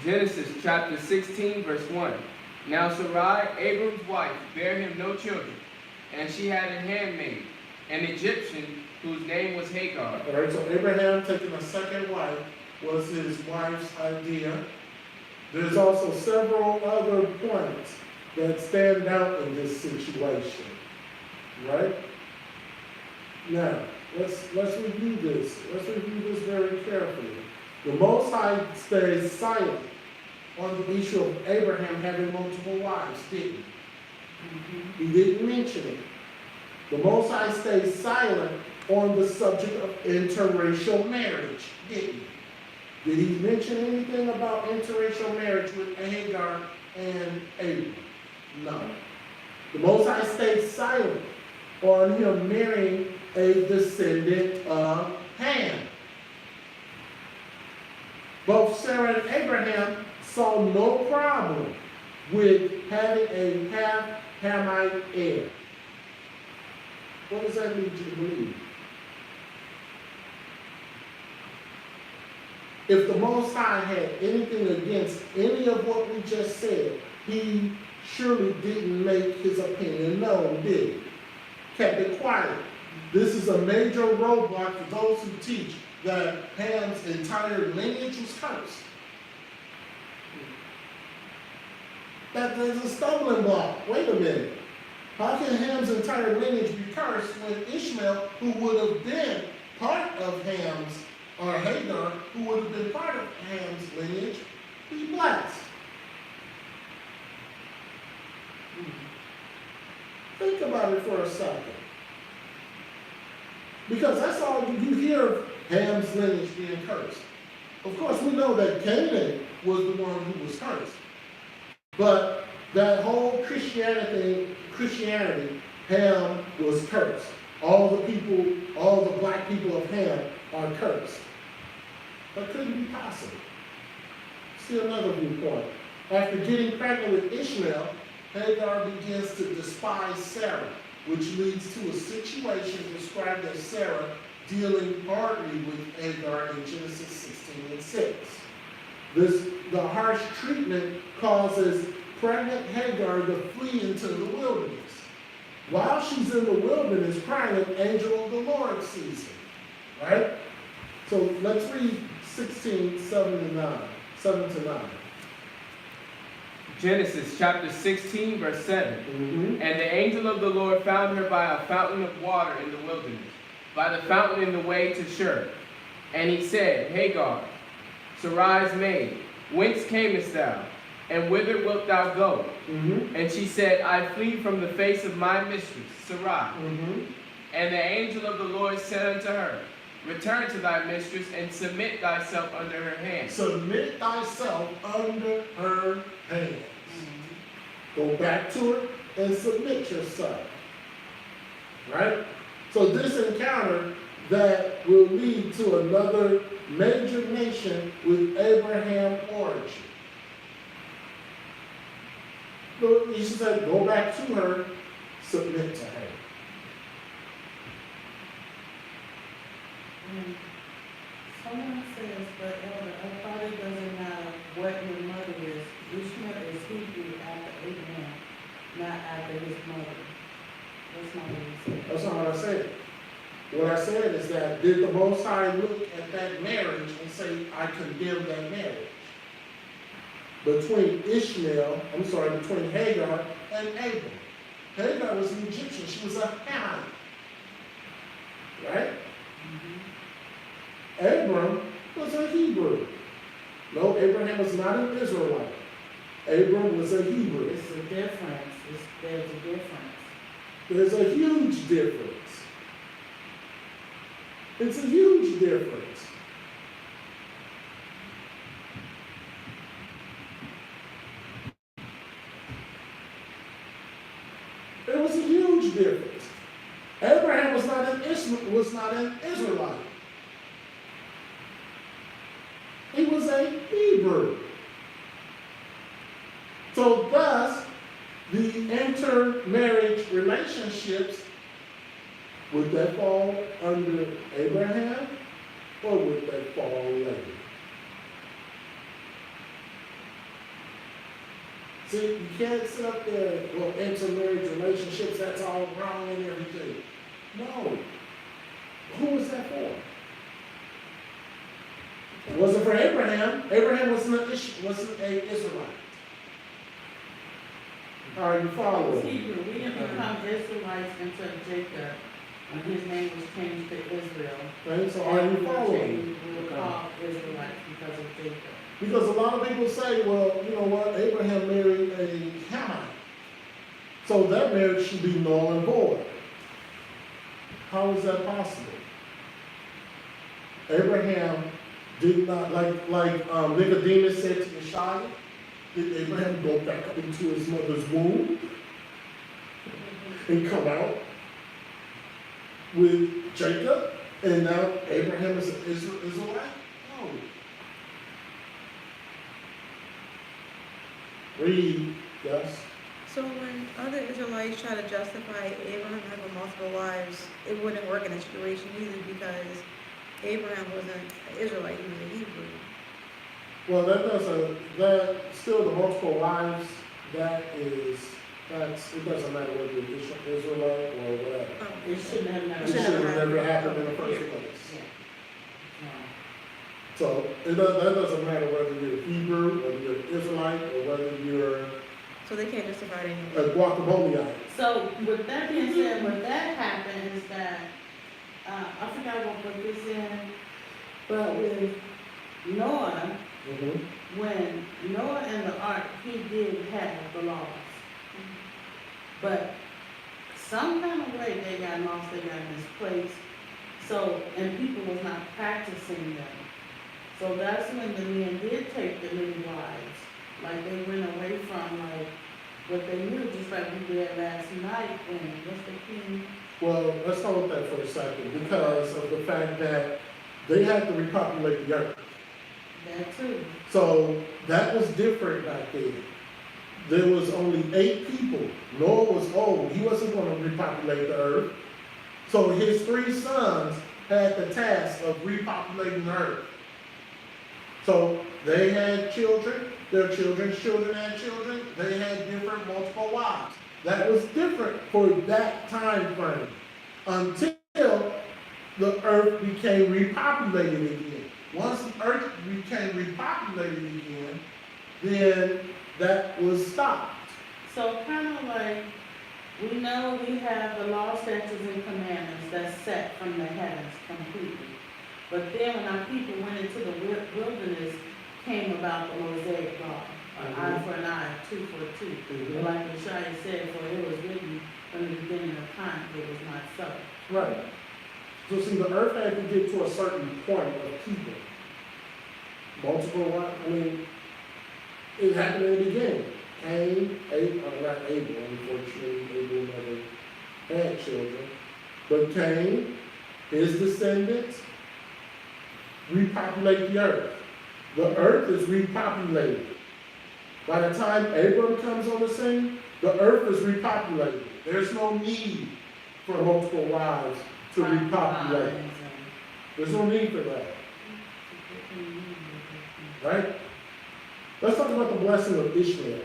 Genesis chapter 16, verse 1. Now Sarai, Abram's wife, bare him no children, and she had a handmaid, an Egyptian, whose name was Hagar.
All right, so Abraham taking a second wife was his wife's idea. There's also several other points that stand out in this situation, right? Now, let's review this. Let's review this very carefully. The Most High stays silent on the issue of Abraham having multiple wives, didn't he? He didn't mention it. The Most High stays silent on the subject of interracial marriage, didn't he? Did he mention anything about interracial marriage with Hagar and Abram? No. The Most High stays silent on him marrying a descendant of Ham. Both Sarah and Abraham saw no problem with having a half-Hamite heir. What does that lead you to believe? If the Most High had anything against any of what we just said, he surely didn't make his opinion known, did he? Kept it quiet. This is a major roadblock for those who teach that Ham's entire lineage was cursed. That there's a stumbling block. Wait a minute. How can Ham's entire lineage be cursed when Ishmael, who would have been part of Ham's, or Hagar, who would have been part of Ham's lineage, be blessed? Think about it for a second. Because that's all you hear of Ham's lineage being cursed. Of course, we know that Canaan was the one who was cursed. But that whole Christianity, Ham was cursed. All the black people of Ham are cursed. That couldn't be possible. See another viewpoint. After getting pregnant with Ishmael, Hagar begins to despise Sarah, which leads to a situation described as Sarah dealing hardly with Hagar in Genesis 16:6. The harsh treatment causes pregnant Hagar to flee into the wilderness. While she's in the wilderness crying, an angel of the Lord sees her. Right? So let's read 7 to 9.
Genesis chapter 16, verse 7.
Mm-hmm.
And the angel of the Lord found her by a fountain of water in the wilderness, by the fountain in the way to Shur. And he said, Hagar, Sarai's maid, whence camest thou? And whither wilt thou go?
Mm-hmm.
And she said, I flee from the face of my mistress, Sarai.
Mm-hmm.
And the angel of the Lord said unto her, Return to thy mistress, and submit thyself under her hand.
Submit thyself under her hands. Go back to her and submit yourself. Right? So this encounter that will lead to another major nation with Abraham origin. So he said, go back to her, submit to her.
Someone says, but Elder, I thought it doesn't matter what your mother is. Ishmael is Hebrew after Abraham, not after his mother. That's not what he said.
That's not what I said. What I said is that, did the Most High look at that marriage and say, I condemn that marriage? Between Hagar and Abram. Hagar was an Egyptian. She was a Hamite. Right? Abram was a Hebrew. No, Abraham was not an Israelite. Abram was a Hebrew.
It's a difference. There's a difference.
There's a huge difference. It's a huge difference. There was a huge difference. Abraham was not an Israelite. He was a Hebrew. So thus, the intermarriage relationships, would that fall under Abraham or would that fall later? See, you can't sit up there, well, intermarriage relationships, that's all wrong and everything. No. Who was that for? It wasn't for Abraham. Abraham wasn't an Israelite. Are you following?
Hebrew. We didn't become Israelites until Jacob, when his name was changed to Israel.
Okay, so are you following?
We were called Israelites because of Jacob.
Because a lot of people say, well, you know what, Abraham married a Hamite. So that marriage should be null and void. How is that possible? Abraham did not, like Nicodemus said to Yeshua, did Abraham go back up into his mother's womb and come out with Jacob? And now Abraham is an Israelite? No. Read, yes.
So when other Israelites try to justify Abraham having multiple wives, it wouldn't work in that situation either because Abraham wasn't an Israelite, he was a Hebrew.
Well, that still the multiple wives, it doesn't matter whether it's Israelite or whatever.
It shouldn't have
It should have never happened in the first place. So that doesn't matter whether you're Hebrew, whether you're Israelite, or whether you're
So they can't justify it
a
anymore.
guacamoleite.
So with that being said, what that happened is that, I forgot what book this in, but with Noah, when Noah and the ark, he did have the laws. But some kind of way they got lost, they got misplaced. So, and people was not practicing them. So that's when the men did take the many wives. Like they went away from like what they knew, just like we did last night when what's the king?
Well, let's hold that for a second because of the fact that they had to repopulate the earth.
That too.
So that was different back then. There was only 8 people. Noah was old. He wasn't going to repopulate the earth. So his 3 sons had the task of repopulating the earth. So they had children, their children's children had children, they had different multiple wives. That was different for that time frame until the earth became repopulated again. Once the earth became repopulated again, then that was stopped.
So kind of like, we know we have the law, statutes, and commandments that's set from the heavens completely. But then when our people went into the wilderness, came about the Mosaic law. An eye for an eye, tooth for a tooth. But like Ishmael said, for it was written from the beginning of time, it was not so.
Right. So see, the earth had to get to a certain point of people. Multiple, I mean, it happened in the beginning. Cain, not Abel, unfortunately, Abel never had children. But Cain, his descendants, repopulate the earth. The earth is repopulated. By the time Abram comes on the scene, the earth is repopulated. There's no need for multiple wives to repopulate. There's no need for that. Right? Let's talk about the blessing of Ishmael.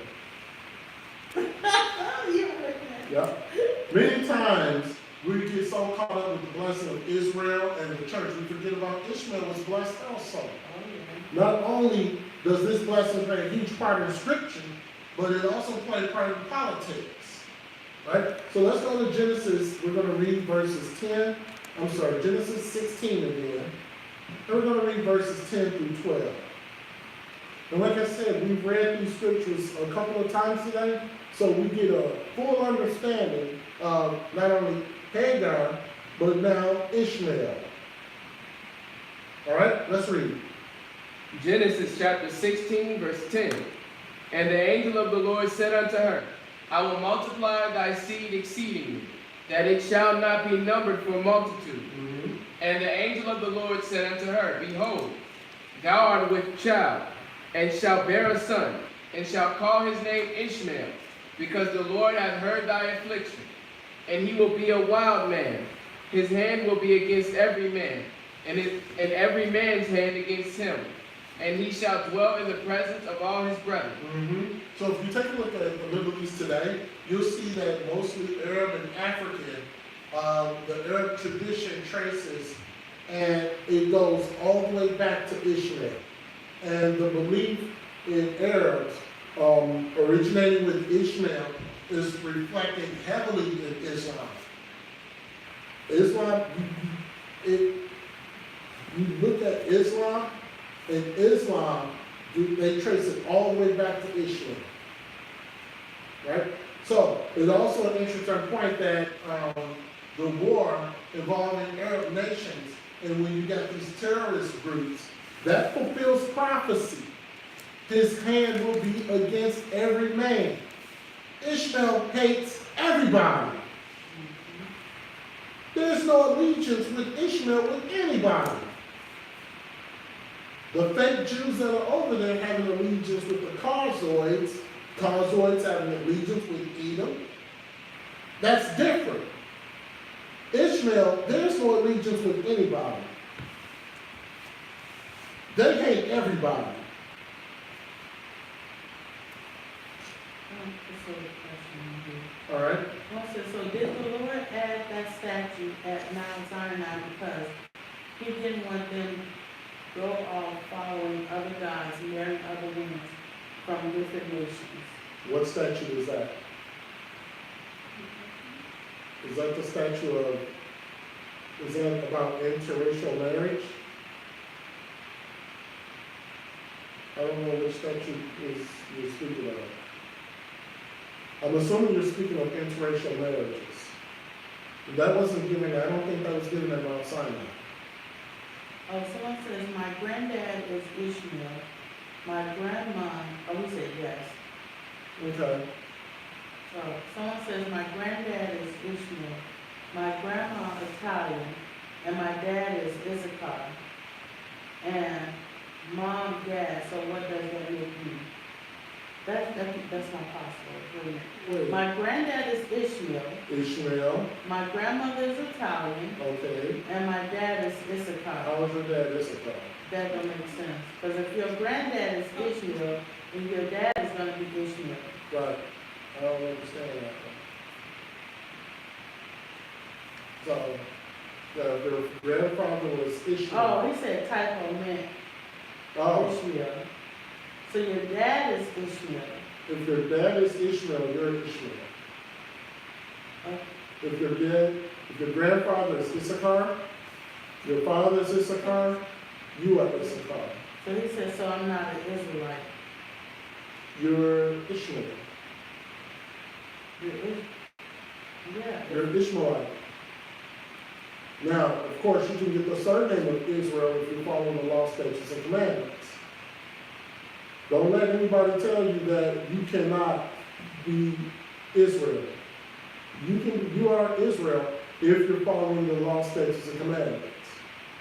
Yeah. Many times we get so caught up with the blessing of Israel and the church, we forget about Ishmael was blessed also. Not only does this blessing play a huge part in Scripture, but it also plays a part in politics. Right? So let's go to Genesis. We're going to read Genesis 16 again. And we're going to read verses 10 through 12. And like I said, we've read these scriptures a couple of times today, so we get a full understanding of not only Hagar, but now Ishmael. All right, let's read.
Genesis chapter 16, verse 10. And the angel of the Lord said unto her, I will multiply thy seed exceedingly, that it shall not be numbered for multitude.
Mm-hmm.
And the angel of the Lord said unto her, Behold, thou art with child, and shalt bear a son, and shalt call his name Ishmael, because the Lord hath heard thy affliction. And he will be a wild man. His hand will be against every man, and every man's hand against him. And he shall dwell in the presence of all his brethren.
Mm-hmm. So if you take a look at the Middle East today, you'll see that mostly Arab and African, the Arab tradition traces, and it goes all the way back to Ishmael. And the belief in Arabs originating with Ishmael is reflected heavily in Islam. You look at Islam, in Islam, they trace it all the way back to Ishmael. Right? So, it's also an interesting point that the war involving Arab nations, and when you got these terrorist groups, that fulfills prophecy. His hand will be against every man. Ishmael hates everybody. There's no allegiance with Ishmael with anybody. The fake Jews that are over there have an allegiance with the Causoids. Causoids have an allegiance with Edom. That's different. Ishmael, there's no allegiance with anybody. They hate everybody. All right.
So did the Lord add that statute at Mount Sinai because he didn't want them to go off following other gods, marrying other women from different nations?
What statute is that? Is that the statute of, is that about interracial marriage? I don't know which statute you're speaking of. I'm assuming you're speaking of interracial marriages. That wasn't given, I don't think that was given at Mount Sinai.
Oh, someone says, my granddad is Ishmael. My grandma, we said yes.
Okay.
So someone says, my granddad is Ishmael. My grandma is Italian. And my dad is Issachar. And mom, dad, so what does that make me? That's not possible. Wait a minute.
Wait,
My granddad is Ishmael,
Ishmael,
my grandmother is Italian,
okay.
and my dad is Issachar.
How was your dad Issachar?
That don't make sense. Because if your granddad is Ishmael, then your dad is gonna be Ishmael.
Right. I don't understand that one. So, the grandfather was Ishmael.
Oh, he said typo meant
Oh,
Ishmael. So your dad is Ishmael.
if your dad is Ishmael, you're Ishmael.
Okay.
If your grandfather is Issachar, your father is Issachar, you are Issachar.
So he said, so I'm not an Israelite.
You're Ishmael.
Yeah.
You're Ishmaelite. Now, of course, you can get the surname of Israel if you follow the law, statutes, and commandments. Don't let anybody tell you that you cannot be Israel. You are Israel if you're following the law, statutes, and commandments.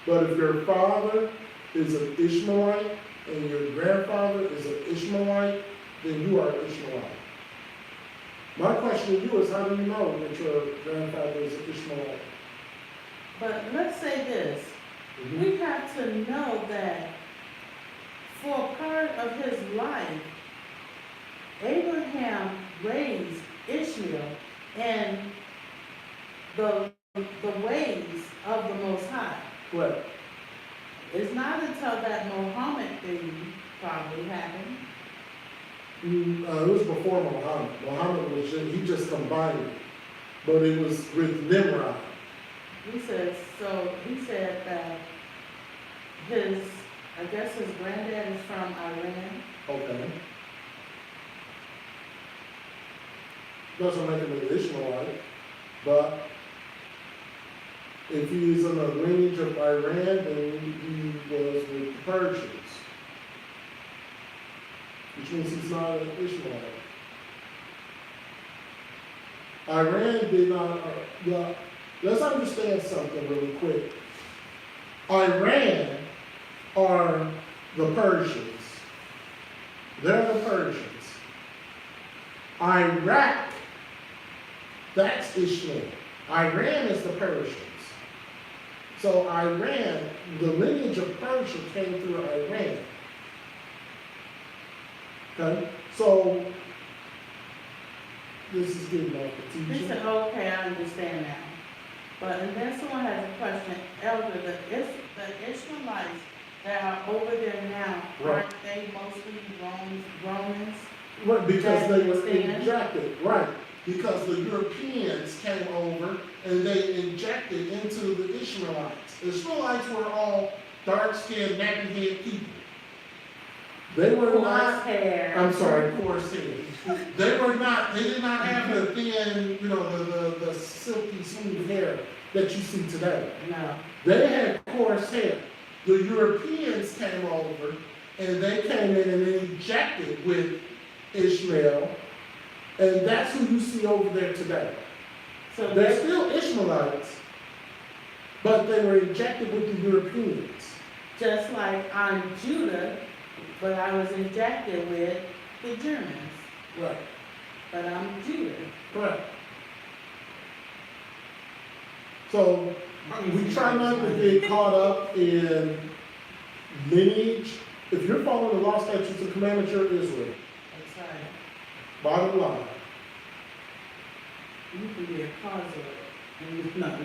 But if your father is an Ishmaelite and your grandfather is an Ishmaelite, then you are Ishmaelite. My question to you is, how do you know that your grandfather is an Ishmaelite?
But let's say this, we have to know that for a part of his life, Abraham raised Ishmael in the ways of the Most High.
Correct.
It's not until that Muhammad thing probably happened.
It was before Muhammad. Muhammad was he just combined it, but it was with Nimrod.
He said that I guess his granddad is from Iran.
Okay. Doesn't make him an Ishmaelite, but if he's in the lineage of Iran, then he was with the Persians, which means he's not an Ishmaelite. Iran did not, let's understand something really quick. Iran are the Persians. They're the Persians. Iraq, that's Ishmael. Iran is the Persians. So Iran, the lineage of Persia came through Iran. Okay? So, this is getting off the
He
teaching.
said, okay, I understand now. But, and then someone has a question, Elder, the Ishmaelites that are over there now,
Right.
aren't they mostly Romans?
Right, because they were
Understand?
injected, right. Because the Europeans came over and they injected into the Ishmaelites. The Ishmaelites were all dark-skinned, nappy-head people. They were
Coarse
not,
hair.
I'm sorry, coarse hair. They did not have the thin, the silky, smooth hair that you see today.
No.
They had coarse hair. The Europeans came over and they came in and injected with Ishmael, and that's who you see over there today.
So
They're still Ishmaelites, but they were injected with the Europeans.
just like I'm Judah, but I was injected with the Germans,
Right.
but I'm Judah.
Correct. So we try not to get caught up in lineage. If you're following the law, statutes, and commandments, you're Israel.
That's right.
Bottom line.
You can be a causoid. No,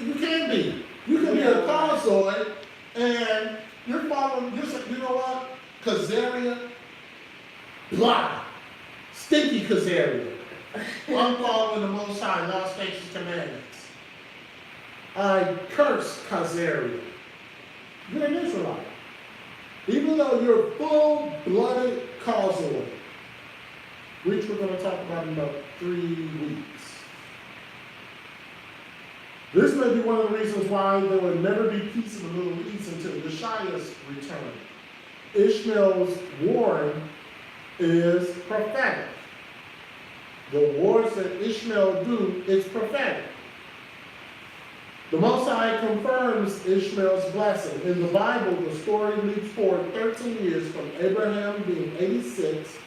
You can be. You can be a causoid, and you're following, you know what? Khazaria, blah. Stinky Khazaria. I'm following the Most High, law, statutes, commandments. I curse Khazaria. You're an Israelite. Even though you're full-blooded causoid, which we're going to talk about in about 3 weeks. This may be one of the reasons why there will never be peace in the Middle East until Yeshua's return. Ishmael's warring is prophetic. The wars that Ishmael do is prophetic. The Most High confirms Ishmael's blessing. In the Bible, the story leaps forward 13 years from Abraham being 86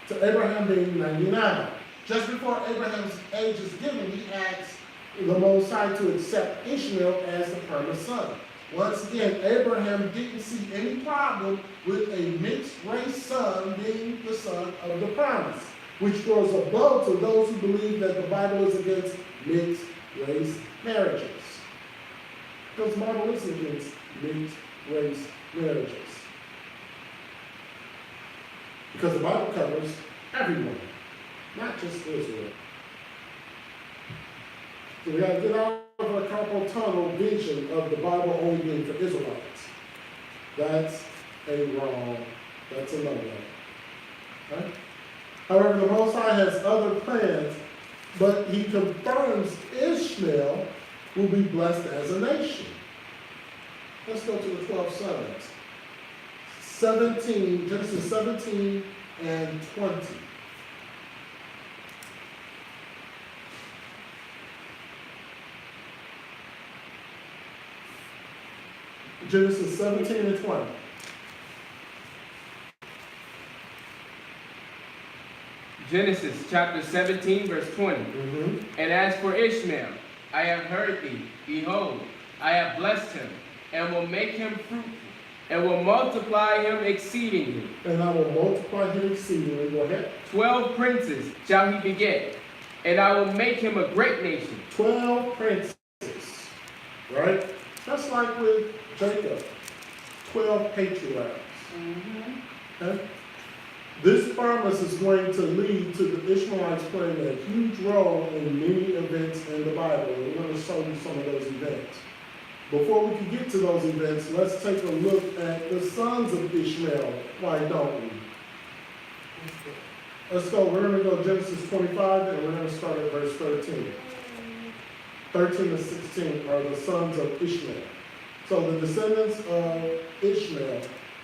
to Abraham being 99. Just before Abraham's age is given, he asks the Most High to accept Ishmael as the promised son. Once again, Abraham didn't see any problem with a mixed race son being the son of the promise, which throws a blow to those who believe that the Bible is against mixed race marriages. Because the Bible is against mixed race marriages. Because the Bible covers everyone, not just Israel. So we got to get out of our carpal tunnel vision of the Bible only being for Israelites. That's a no-no. Right? However, the Most High has other plans, but he confirms Ishmael will be blessed as a nation. Let's go to the 12 sons. 17, Genesis 17 and 20. Genesis 17 and 20.
Genesis chapter 17, verse 20. And as for Ishmael, I have heard thee. Behold, I have blessed him, and will make him fruitful, and will multiply him exceedingly.
And I will multiply him exceedingly. Go ahead.
12 princes shall he beget, and I will make him a great nation.
12 princes. Right? Just like with Jacob. 12 patriarchs. Okay? This promise is going to lead to the Ishmaelites playing a huge role in many events in the Bible. And we're going to show you some of those events. Before we can get to those events, let's take a look at the sons of Ishmael. Why don't we? Let's go. We're going to go Genesis 25, and we're going to start at verse 13. 13 to 16 are the sons of Ishmael. So the descendants of Ishmael,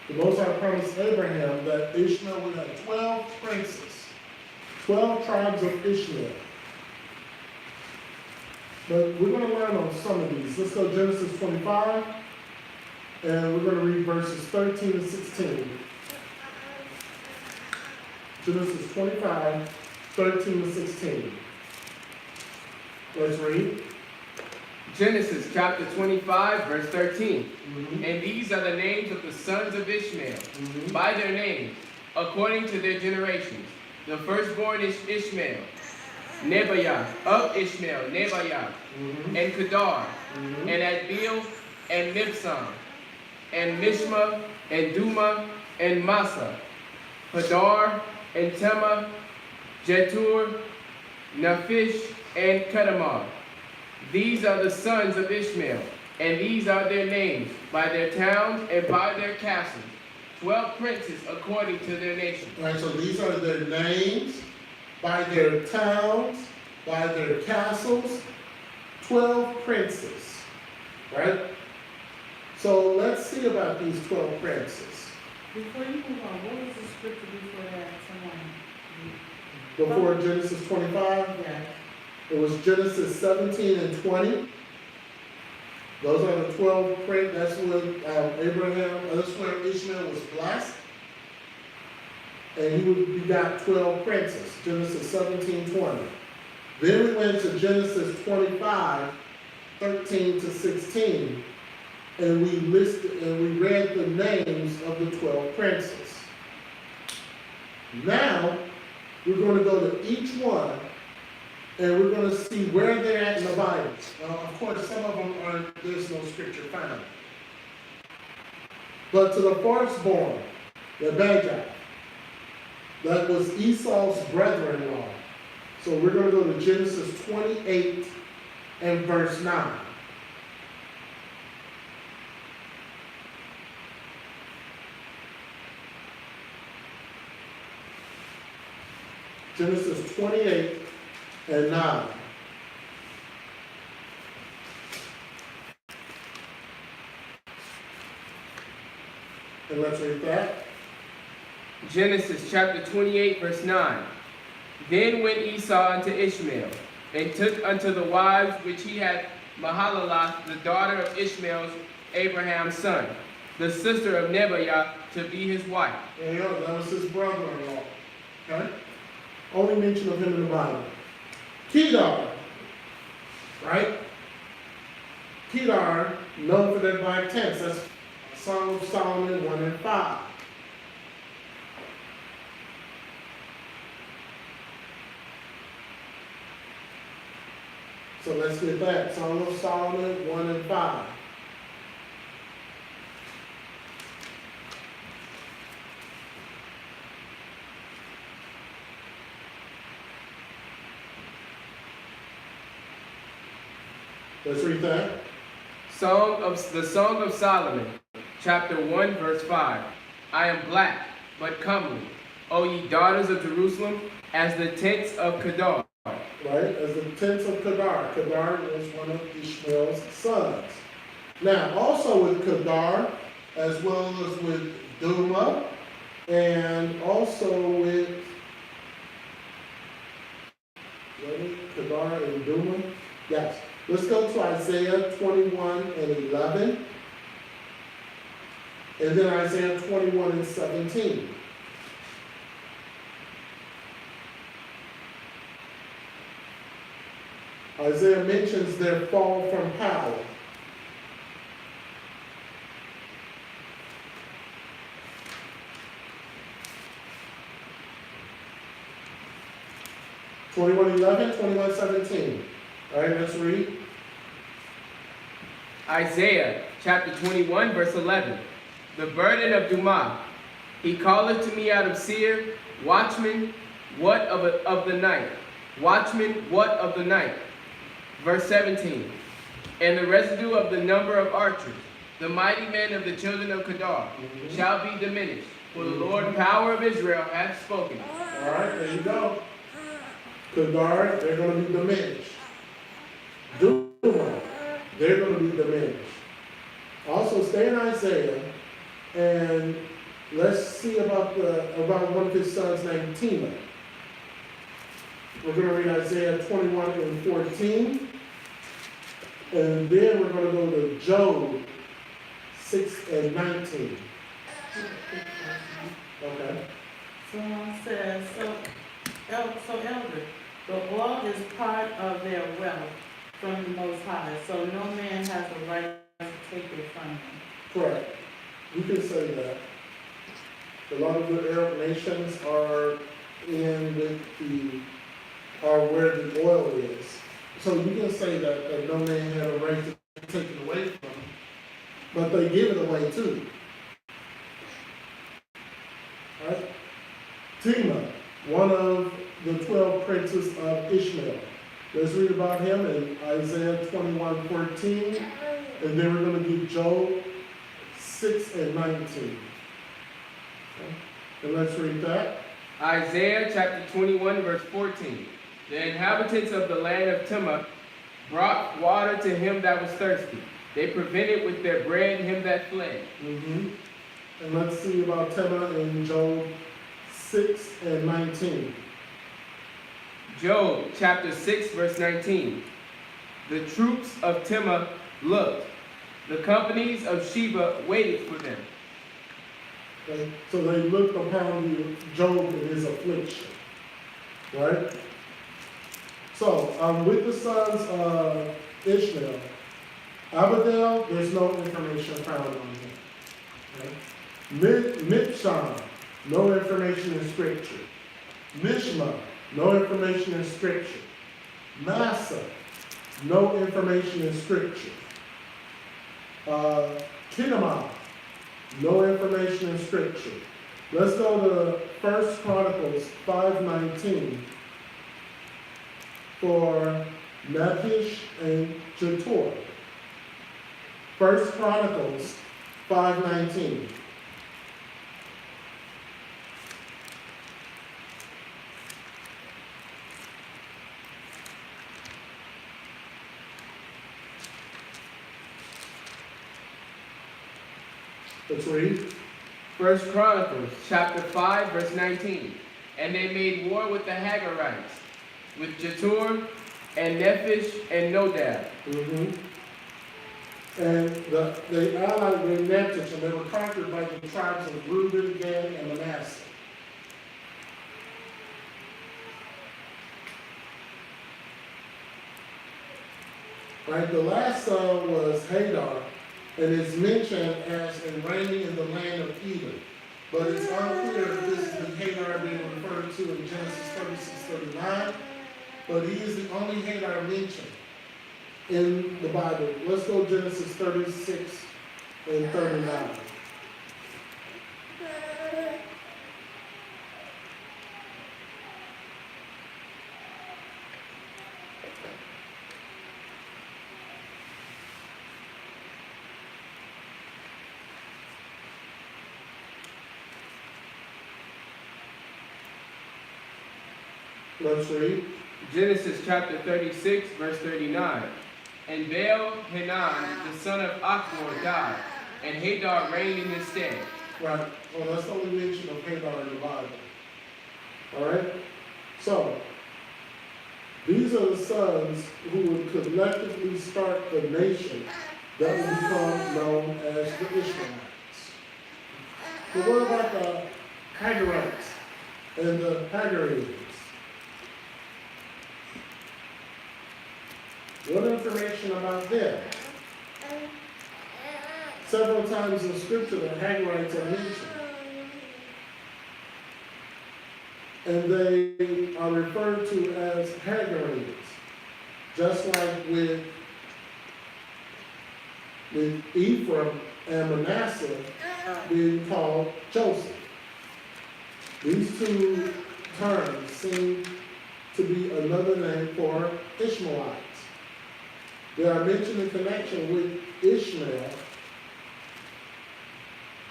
the Most High promised Abraham that Ishmael would have 12 princes, 12 tribes of Ishmael. But we're going to learn on some of these. Let's go Genesis 25, and we're going to read verses 13 to 16. Genesis 25, 13 to 16. Let's read.
Genesis chapter 25, verse 13. And these are the names of the sons of Ishmael, by their names, according to their generations. The firstborn is Ishmael, Nebaioth of Ishmael, Nebaioth, and Kedar, and Adbeel, and Mibsam, and Mishma, and Duma, and Massa, Hadar, and Tema, Jetur, Naphish, and Kedemar. These are the sons of Ishmael, and these are their names, by their towns and by their castles. 12 princes according to their nations.
All right, so these are their names, by their towns, by their castles. 12 princes, right? So let's see about these 12 princes.
Before you move on, what was the scripture before that?
Before Genesis 25,
Yeah.
it was Genesis 17 and 20. Those are the 12 princes. That's when that's where Ishmael was blessed. And he begot 12 princes. Genesis 17, 20. Then we went to Genesis 25, 13 to 16. And we read the names of the 12 princes. Now, we're going to go to each one, and we're going to see where they're at in the Bible. Now, of course, some of them there's no scripture found. But to the firstborn, the Abijah, that was Esau's brother-in-law. So we're going to go to Genesis 28 and verse 9. Genesis 28 and 9. And let's read that.
Genesis chapter 28, verse 9. Then went Esau unto Ishmael, and took unto the wives which he had Mahalath, the daughter of Ishmael's Abraham's son, the sister of Nebaioth, to be his wife.
And that was his brother-in-law. Okay? Only mention of him in the Bible. Kedar, right? Kedar, known for their black tents. That's Song of Solomon 1 and 5. So let's get that. Song of Solomon 1 and 5. Let's read that.
The Song of Solomon, chapter 1, verse 5. I am black, but comely, O ye daughters of Jerusalem, as the tents of Kedar.
Right, as the tents of Kedar. Kedar is one of Ishmael's sons. Now, also with Kedar, as well as with Duma, and also with Kedar and Duma. Yes. Let's go to Isaiah 21 and 11. And then Isaiah 21 and 17. Isaiah mentions their fall from power. All right, let's read.
Isaiah chapter 21, verse 11. The burden of Duma. He calleth to me out of Seir, watchman, what of the night? Watchman, what of the night? Verse 17. And the residue of the number of archers, the mighty men of the children of Kedar, shall be diminished. For the Lord power of Israel hath spoken.
All right, there you go. Kedar, they're going to be diminished. Duma, they're going to be diminished. Also, stay in Isaiah, and let's see about one of his sons named Tema. We're going to read Isaiah 21 and 14, and then we're going to go to Job 6 and 19. Okay.
Someone says, elder, the oil is part of their wealth from the Most High, so no man has a right to take it from him.
Correct. We can say that. A lot of the Arab nations are are where the oil is. So you can say that no man had a right to take it away from them, but they give it away too. Right? Tema, one of the 12 princes of Ishmael. Let's read about him in Isaiah 21:14, and then we're going to do Job 6 and 19. Okay. And let's read that.
Isaiah chapter 21, verse 14. The inhabitants of the land of Tema brought water to him that was thirsty. They prevented with their bread him that fled.
And let's see about Tema in Job 6 and 19.
Job chapter 6, verse 19. The troops of Tema looked. The companies of Sheba waited for them.
Okay. So they looked upon Job in his affliction. Right? So, with the sons of Ishmael, Abedel, there's no information found on him. Okay? Mibshan, no information in Scripture. Mishma, no information in Scripture. Massa, no information in Scripture. Kinamah, no information in Scripture. Let's go to 1 Chronicles 5:19 for Nakish and Jetor. 1 Chronicles 5:19. Let's read.
1 Chronicles chapter 5, verse 19. And they made war with the Hagarites, with Jetur and Nephish and Nodab.
And they allied with Nephish, and they were conquered by the tribes of Reuben, Gad, and Manasseh. Right? The last son was Hagar, and it's mentioned as in reigning in the land of Edom. But it's unclear if this is the Hagar being referred to in Genesis 36:39, but he is the only Hagar mentioned in the Bible. Let's go Genesis 36 and 39. Let's read.
Genesis chapter 36, verse 39. And Baal-Hanan, the son of Achbor, died, and Hagar reigned in his stead.
Right. Well, that's the only mention of Hagar in the Bible. All right. So these are the sons who would collectively start the nation that would become known as the Ishmaelites. But what about the Hagarites and the Hagarites? What information about them? Several times in Scripture, the Hagarites are mentioned. And they are referred to as Hagarites, just like with Ephraim and Manasseh being called Joseph. These two terms seem to be another name for Ishmaelites. They are mentioned in connection with Ishmael,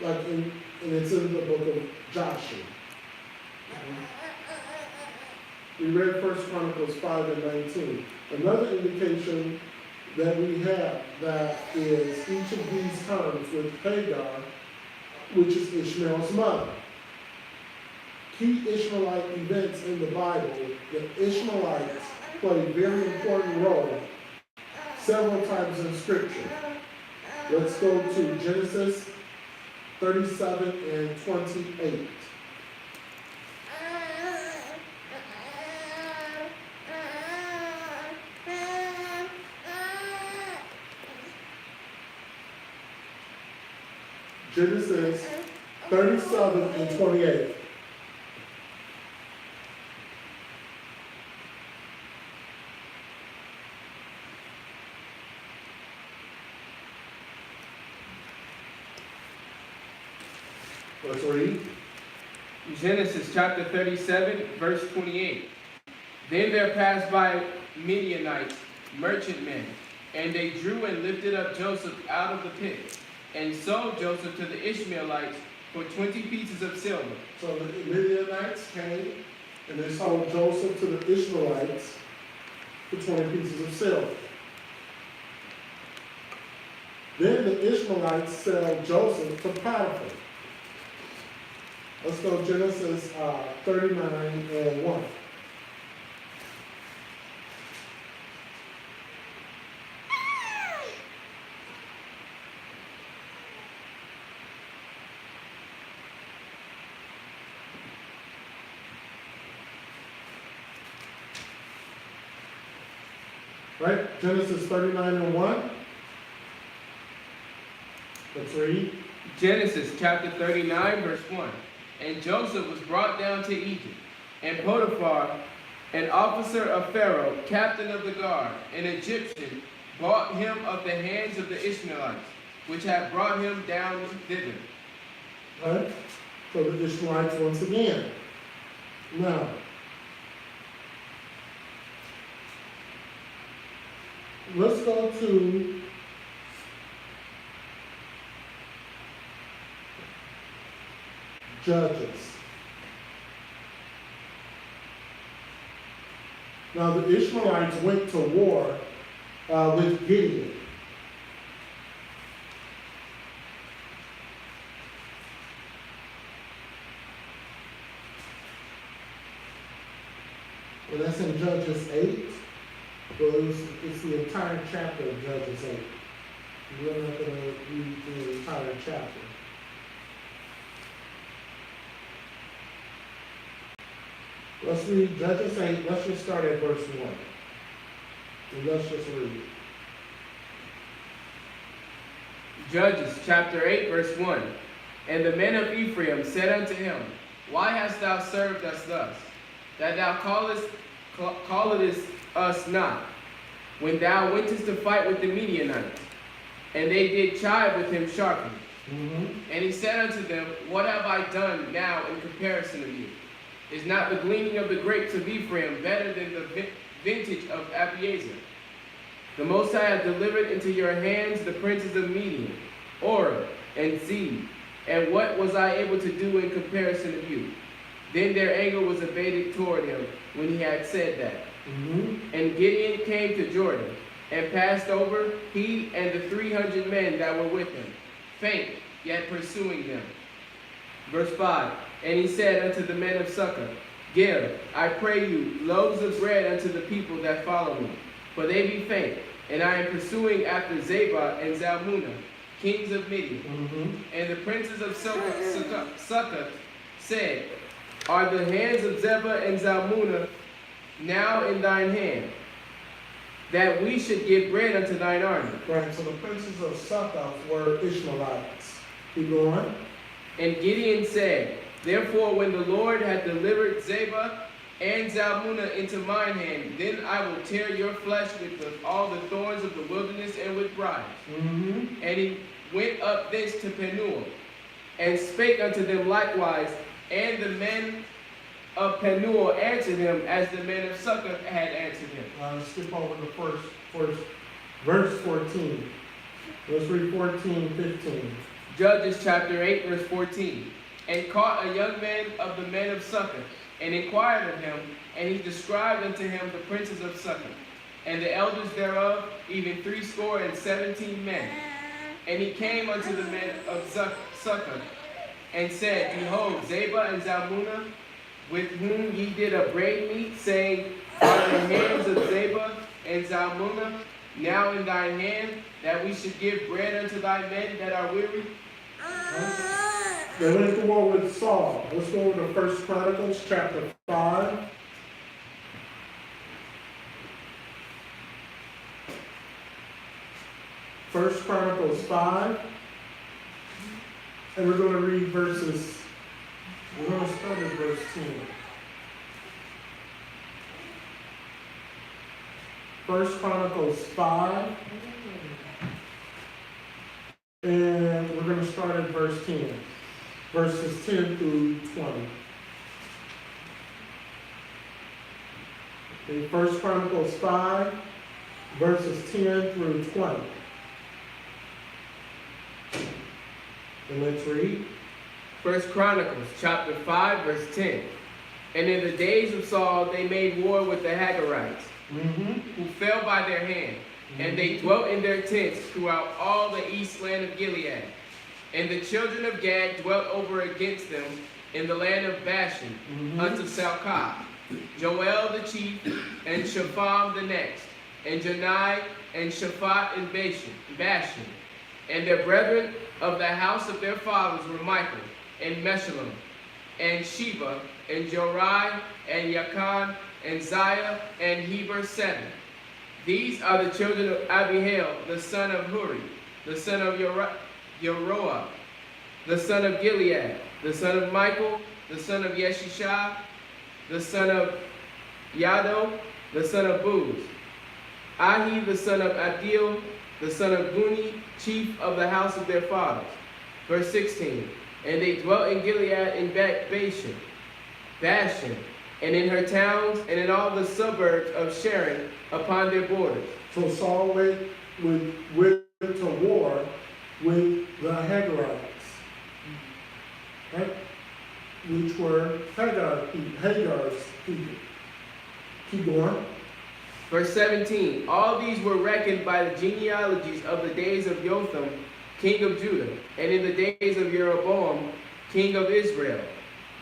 and it's in the book of Joshua. We read 1 Chronicles 5 and 19. Another indication that we have that is each of these terms with Hagar, which is Ishmael's mother. Key Ishmaelite events in the Bible, the Ishmaelites play a very important role several times in Scripture. Let's go to Genesis 37 and 28. Genesis 37 and 28. Let's read.
Genesis chapter 37, verse 28. Then there passed by Midianites, merchantmen, and they drew and lifted up Joseph out of the pit, and sold Joseph to the Ishmaelites for 20 pieces of silver.
So the Midianites came and they sold Joseph to the Ishmaelites for 20 pieces of silver. Then the Ishmaelites sell Joseph to Potiphar. Let's go Genesis 39 and 1. Right? Genesis 39 and 1. Let's read.
Genesis chapter 39, verse 1. And Joseph was brought down to Egypt, and Potiphar, an officer of Pharaoh, captain of the guard, an Egyptian, bought him of the hands of the Ishmaelites, which had brought him down thither.
Right? So the Ishmaelites once again. Now, let's go to Judges. Now the Ishmaelites went to war with Gideon. Well, that's in Judges 8. Well, it's the entire chapter of Judges 8. We're not going to read the entire chapter. Let's read Judges 8. Let's just start at verse 1. And let's just read.
Judges chapter 8, verse 1. And the men of Ephraim said unto him, Why hast thou served us thus, that thou callest us not, when thou wentest to fight with the Midianites? And they did chide with him sharply. And he said unto them, What have I done now in comparison of you? Is not the gleaning of the grapes of Ephraim better than the vintage of Abiezer? The Most High hath delivered into your hands the princes of Midian, Oreb, and Zeb. And what was I able to do in comparison of you? Then their anger was abated toward him when he had said that. And Gideon came to Jordan, and passed over, he and the 300 men that were with him, faint, yet pursuing them. Verse 5. And he said unto the men of Succoth, Give, I pray you, loaves of bread unto the people that follow me, for they be faint, and I am pursuing after Zebah and Zalmunna, kings of Midian. And the princes of Succoth said, Are the hands of Zebah and Zalmunna now in thine hand, that we should give bread unto thine army?
Right, so the princes of Succoth were Ishmaelites. Keep going.
And Gideon said, Therefore, when the Lord hath delivered Zebah and Zalmunna into mine hand, then I will tear your flesh with all the thorns of the wilderness and with briars. And he went up thence to Penuel, and spake unto them likewise, and the men of Penuel answered him as the men of Succoth had answered him.
Let's skip over the first verse 14. Let's read 14, 15.
Judges chapter 8, verse 14. And caught a young man of the men of Succoth, and inquired of him, and he described unto him the princes of Succoth, and the elders thereof, even 17 men. And he came unto the men of Succoth, and said, Behold, Zebah and Zalmunna, with whom ye did upbraid me, saying, Are the hands of Zebah and Zalmunna now in thine hand, that we should give bread unto thy men that are weary?
They went to war with Saul. Let's go over to 1 Chronicles chapter 5. First Chronicles 5. And we're going to read we're going to start at verse 10. First Chronicles 5. And we're going to start at verse 10. Verses 10 through 20. In 1 Chronicles 5, verses 10 through 20. And let's read.
1 Chronicles chapter 5, verse 10. And in the days of Saul they made war with the Hagarites, who fell by their hand, and they dwelt in their tents throughout all the east land of Gilead. And the children of Gad dwelt over against them in the land of Bashan, unto Salcah, Joel the chief, and Shapham the next, and Janai, and Shaphat in Bashan. And their brethren of the house of their fathers were Michael, and Meshullam, and Sheba, and Jorai, and Yakan, and Ziah, and Heber 7. These are the children of Abihail, the son of Huri, the son of Yeroah, the son of Gilead, the son of Michael, the son of Yeshishah, the son of Yado, the son of Buz, Ahi, the son of Adil, the son of Guni, chief of the house of their fathers. Verse 16. And they dwelt in Gilead in Bashan, and in her towns, and in all the suburbs of Sharon upon their borders.
So Saul went to war with the Hagarites, right? Which were Hagar's people. Keep going.
Verse 17. All these were reckoned by the genealogies of the days of Jotham, king of Judah, and in the days of Jeroboam, king of Israel,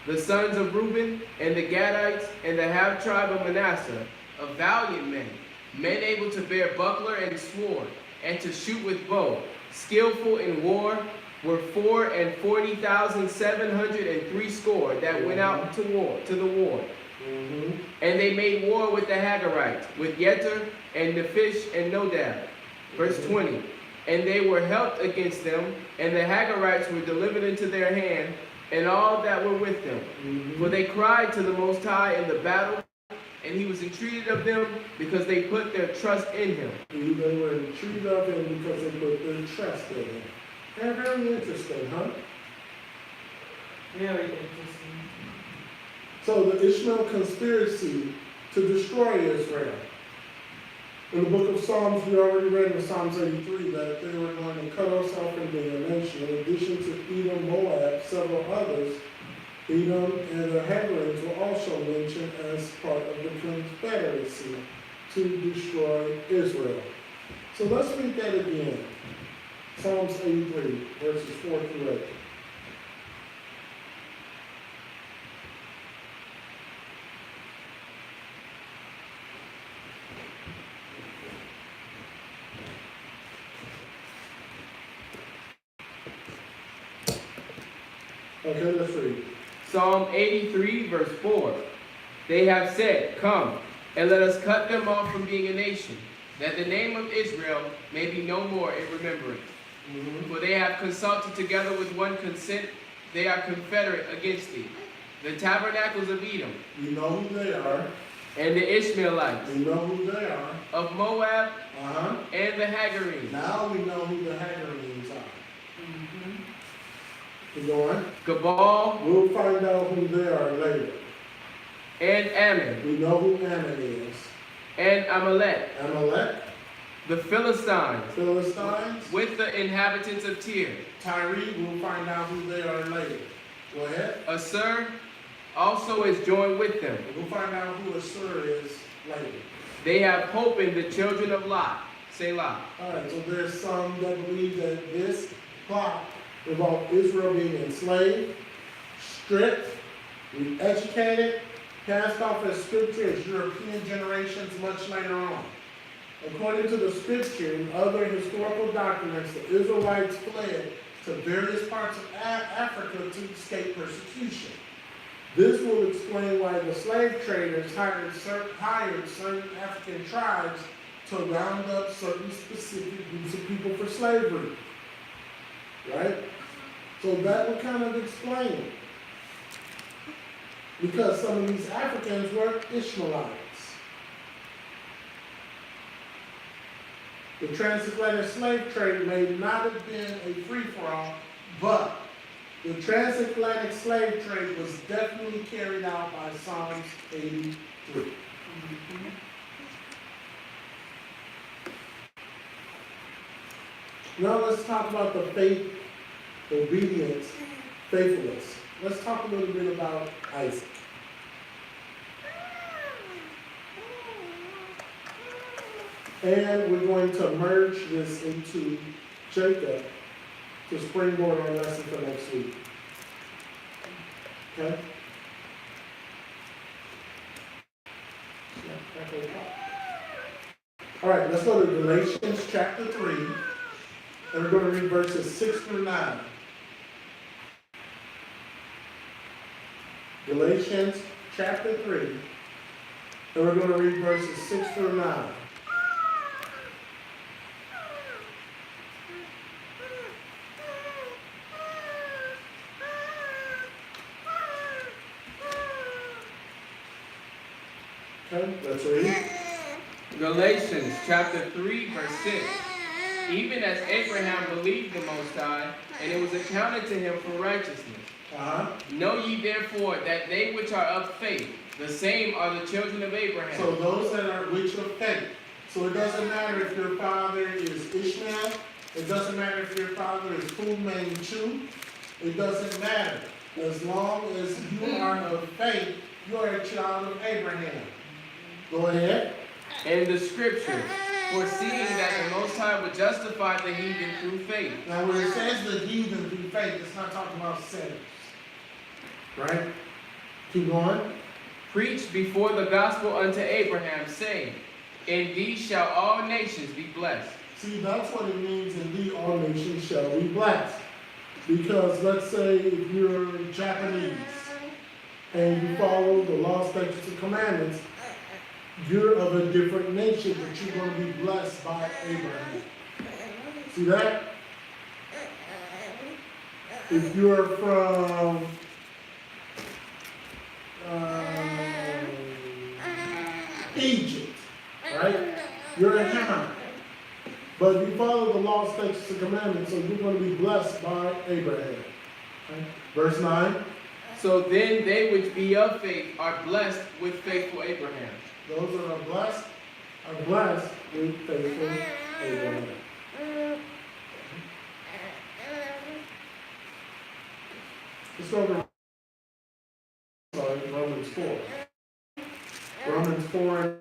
the sons of Reuben, and the Gadites, and the half-tribe of Manasseh, of valiant men, men able to bear buckler and sword, and to shoot with bow, skillful in war, were 44,760 that went out to the war. And they made war with the Hagarites, with Yeter, and Nephish, and Nodab. Verse 20. And they were helped against them, and the Hagarites were delivered into their hand, and all that were with them. For they cried to the Most High in the battle, and he was entreated of them because they put their trust in him.
They were entreated of him because they put their trust in him. And very interesting, huh?
Very interesting.
So the Ishmael conspiracy to destroy Israel. In the book of Psalms, we already read in Psalms 83 that they were going to cut us off from being a nation. In addition to Edom, Moab, several others, Edom and the Hagarites were also mentioned as part of the confederacy to destroy Israel. So let's read that again. Psalms 83, verses 4 through 8. Okay, let's read.
Psalm 83, verse 4. They have said, Come, and let us cut them off from being a nation, that the name of Israel may be no more in remembrance. For they have consulted together with one consent, they are confederate against thee. The tabernacles of Edom,
We know who they are.
and the Ishmaelites,
We know who they are.
of Moab,
Uh-huh.
and the Hagarites,
Now we know who the Hagarites are.
Mm-hmm.
Keep going.
Gabal,
We'll find out who they are later.
and Ammon,
We know who Ammon is.
and Amalek,
Amalek,
the Philistines,
Philistines,
with the inhabitants of Tyre.
Tyre, we'll find out who they are later. Go ahead.
Assur also is joined with them.
We'll find out who Assur is later.
They have hope in the children of Lot. Selah.
All right, so there's some that believe that this plot involved Israel being enslaved, stripped, re-educated, cast off as scripture as European generations much later on. According to the scripture and other historical documents, the Israelites fled to various parts of Africa to escape persecution. This will explain why the slave traders hired certain African tribes to round up certain specific groups of people for slavery. Right? So that would kind of explain it. Because some of these Africans were Ishmaelites. The transatlantic slave trade may not have been a free-for-all, but the transatlantic slave trade was definitely carried out by Psalms 83. Now let's talk about the faith, obedience, faithfulness. Let's talk a little bit about Isaac. And we're going to merge this into Jacob to springboard our lesson for next week. Okay? All right, let's go to Galatians chapter 3, and we're going to read verses 6 through 9. Galatians chapter 3, and we're going to read verses 6 through 9. Okay, let's read.
Galatians chapter 3, verse 6. Even as Abraham believed the Most High, and it was accounted to him for righteousness. Know ye therefore that they which are of faith, the same are the children of Abraham.
So those that are which of faith. So it doesn't matter if your father is Ishmael. It doesn't matter if your father is Fu Manchu. It doesn't matter. As long as you are of faith, you are a child of Abraham. Go ahead.
And the scripture, foreseeing that the Most High would justify the heathen through faith.
Now where it says the heathen through faith, it's not talking about sinners. Right? Keep going.
Preached before the gospel unto Abraham, saying, In thee shall all nations be blessed.
See, that's what it means, in thee all nations shall be blessed. Because let's say if you're Japanese and you follow the law, statutes, and commandments, you're of a different nation, but you're going to be blessed by Abraham. See that? If you're from Egypt, right? You're a Hamite. But you follow the law, statutes, and commandments, so you're going to be blessed by Abraham. Okay? Verse 9.
So then they which be of faith are blessed with faithful Abraham.
Those that are blessed with faithful Abraham. Let's go over Romans 4. Romans 4.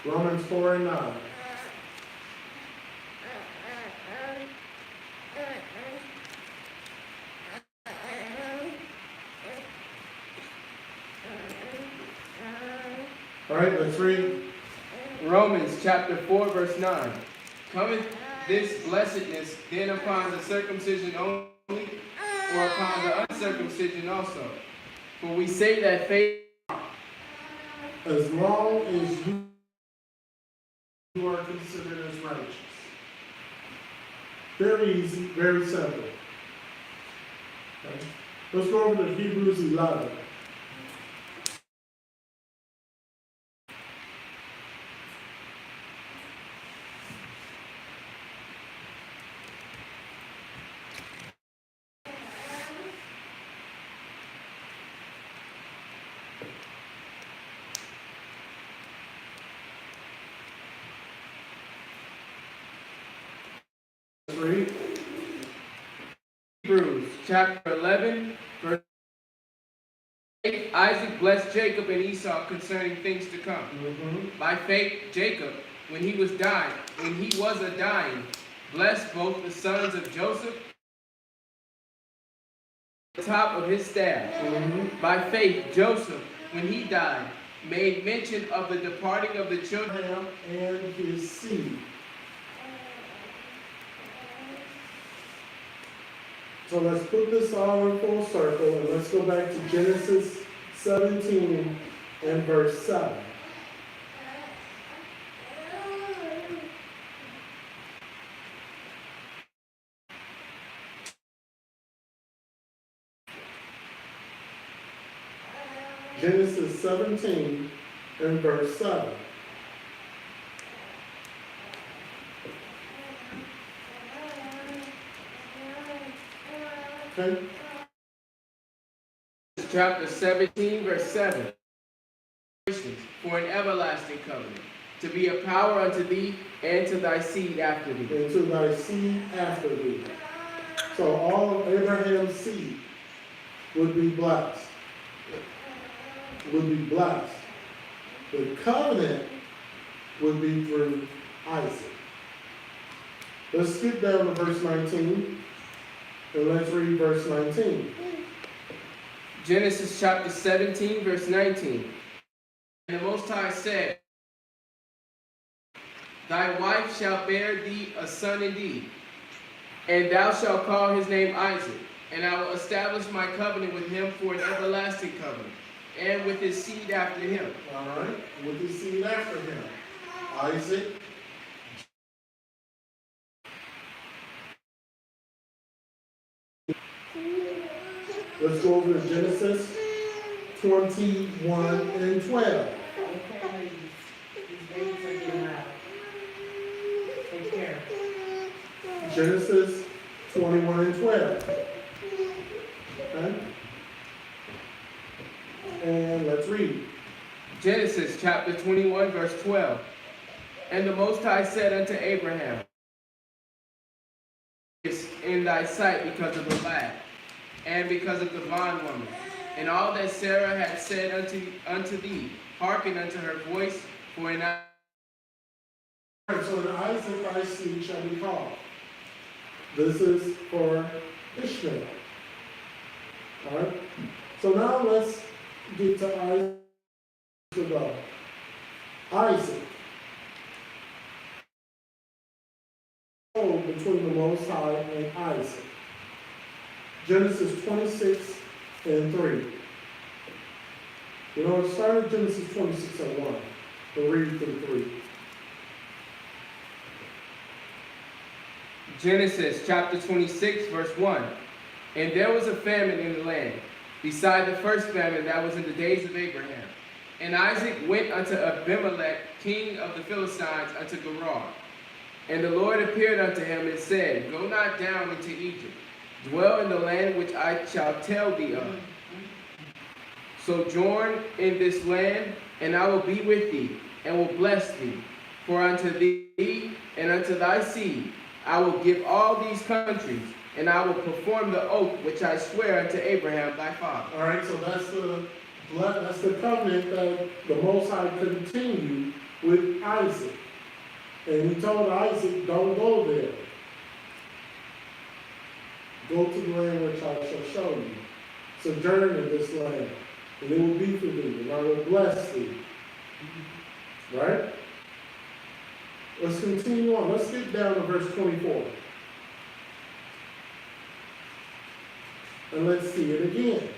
Romans 4 and 9. All right, let's read.
Romans chapter 4, verse 9. Cometh this blessedness then upon the circumcision only, or upon the uncircumcision also? For we say that faith,
As long as you are considered as righteous. Very easy, very simple. Okay. Let's go over to Hebrews 11. Read.
Hebrews chapter 11, verse 8. Isaac blessed Jacob and Esau concerning things to come. By faith, Jacob, when he was a dying, blessed both the sons of Joseph the top of his staff. By faith, Joseph, when he died, made mention of the departing of the children
Abraham and his seed. So let's put this all in full circle and let's go back to Genesis 17 and verse 7. Genesis 17 and verse 7. Okay.
Chapter 17, verse 7. For an everlasting covenant, to be a power unto thee and to thy seed after thee.
And to thy seed after thee. So all of Abraham's seed would be blessed. Would be blessed. The covenant would be through Isaac. Let's skip down to verse 19. And let's read verse 19.
Genesis chapter 17, verse 19. And the Most High said, Thy wife shall bear thee a son indeed, and thou shalt call his name Isaac, and I will establish my covenant with him for an everlasting covenant, and with his seed after him.
All right, with his seed after him. Isaac. Let's go over to Genesis 21 and 12.
Okay, ladies. These babies are getting loud. Take care.
Genesis 21 and 12. Okay? And let's read.
Genesis chapter 21, verse 12. And the Most High said unto Abraham, in thy sight because of the lad, and because of the bondwoman, and all that Sarah had said unto thee, hearken unto her voice, for in
All right, so in Isaac thy seed shall be called. This is for Ishmael. All right? So now let's get to Isaac. Isaac. Between the Most High and Isaac. Genesis 26 and 3. You know, start at Genesis 26 and 1. We'll read through 3.
Genesis chapter 26, verse 1. And there was a famine in the land, beside the first famine that was in the days of Abraham. And Isaac went unto Abimelech, king of the Philistines, unto Gerar. And the Lord appeared unto him and said, Go not down into Egypt, dwell in the land which I shall tell thee of. Sojourn in this land, and I will be with thee, and will bless thee. For unto thee and unto thy seed I will give all these countries, and I will perform the oath which I swear unto Abraham thy father.
All right, so that's the covenant that the Most High continued with Isaac. And he told Isaac, don't go there. Go to the land which I shall show you. Sojourn in this land, and it will be for thee, and I will bless thee. Right? Let's continue on. Let's get down to verse 24. And let's see it again.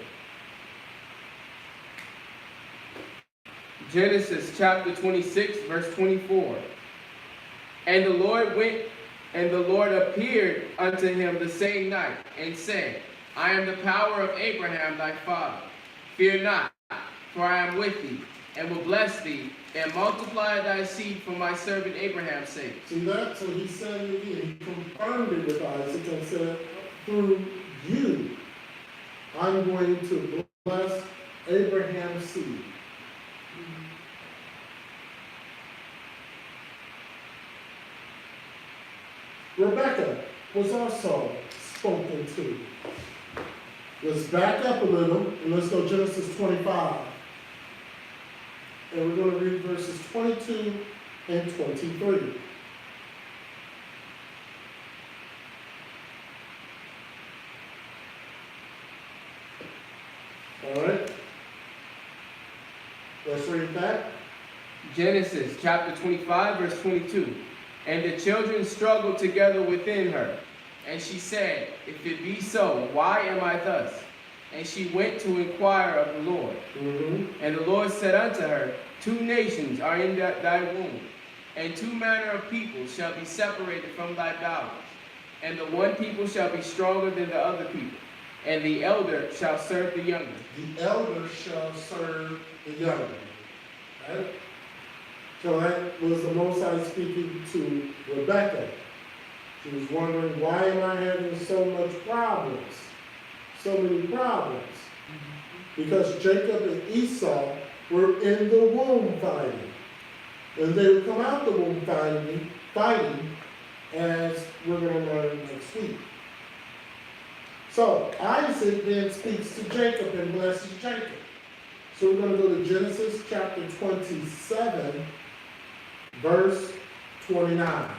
Genesis chapter 26, verse 24. And the Lord went, and the Lord appeared unto him the same night, and said, I am the power of Abraham thy father. Fear not, for I am with thee, and will bless thee, and multiply thy seed for my servant Abraham's sake.
See that? So he said it again. He confirmed it with Isaac and said, through you, I'm going to bless Abraham's seed. Rebecca was also spoken to. Let's back up a little and let's go Genesis 25. And we're going to read verses 22 and 23. All right. Let's read that.
Genesis chapter 25, verse 22. And the children struggled together within her. And she said, If it be so, why am I thus? And she went to inquire of the Lord. And the Lord said unto her, 2 nations are in thy womb, and 2 manner of people shall be separated from thy bowels. And the one people shall be stronger than the other people, and the elder shall serve the younger.
The elder shall serve the younger. Right? So that was the Most High speaking to Rebecca. She was wondering, why am I having so much problems? So many problems. Because Jacob and Esau were in the womb fighting. And they would come out the womb fighting, as we're going to learn next week. So Isaac then speaks to Jacob and blesses Jacob. So we're going to go to Genesis chapter 27, verse 29.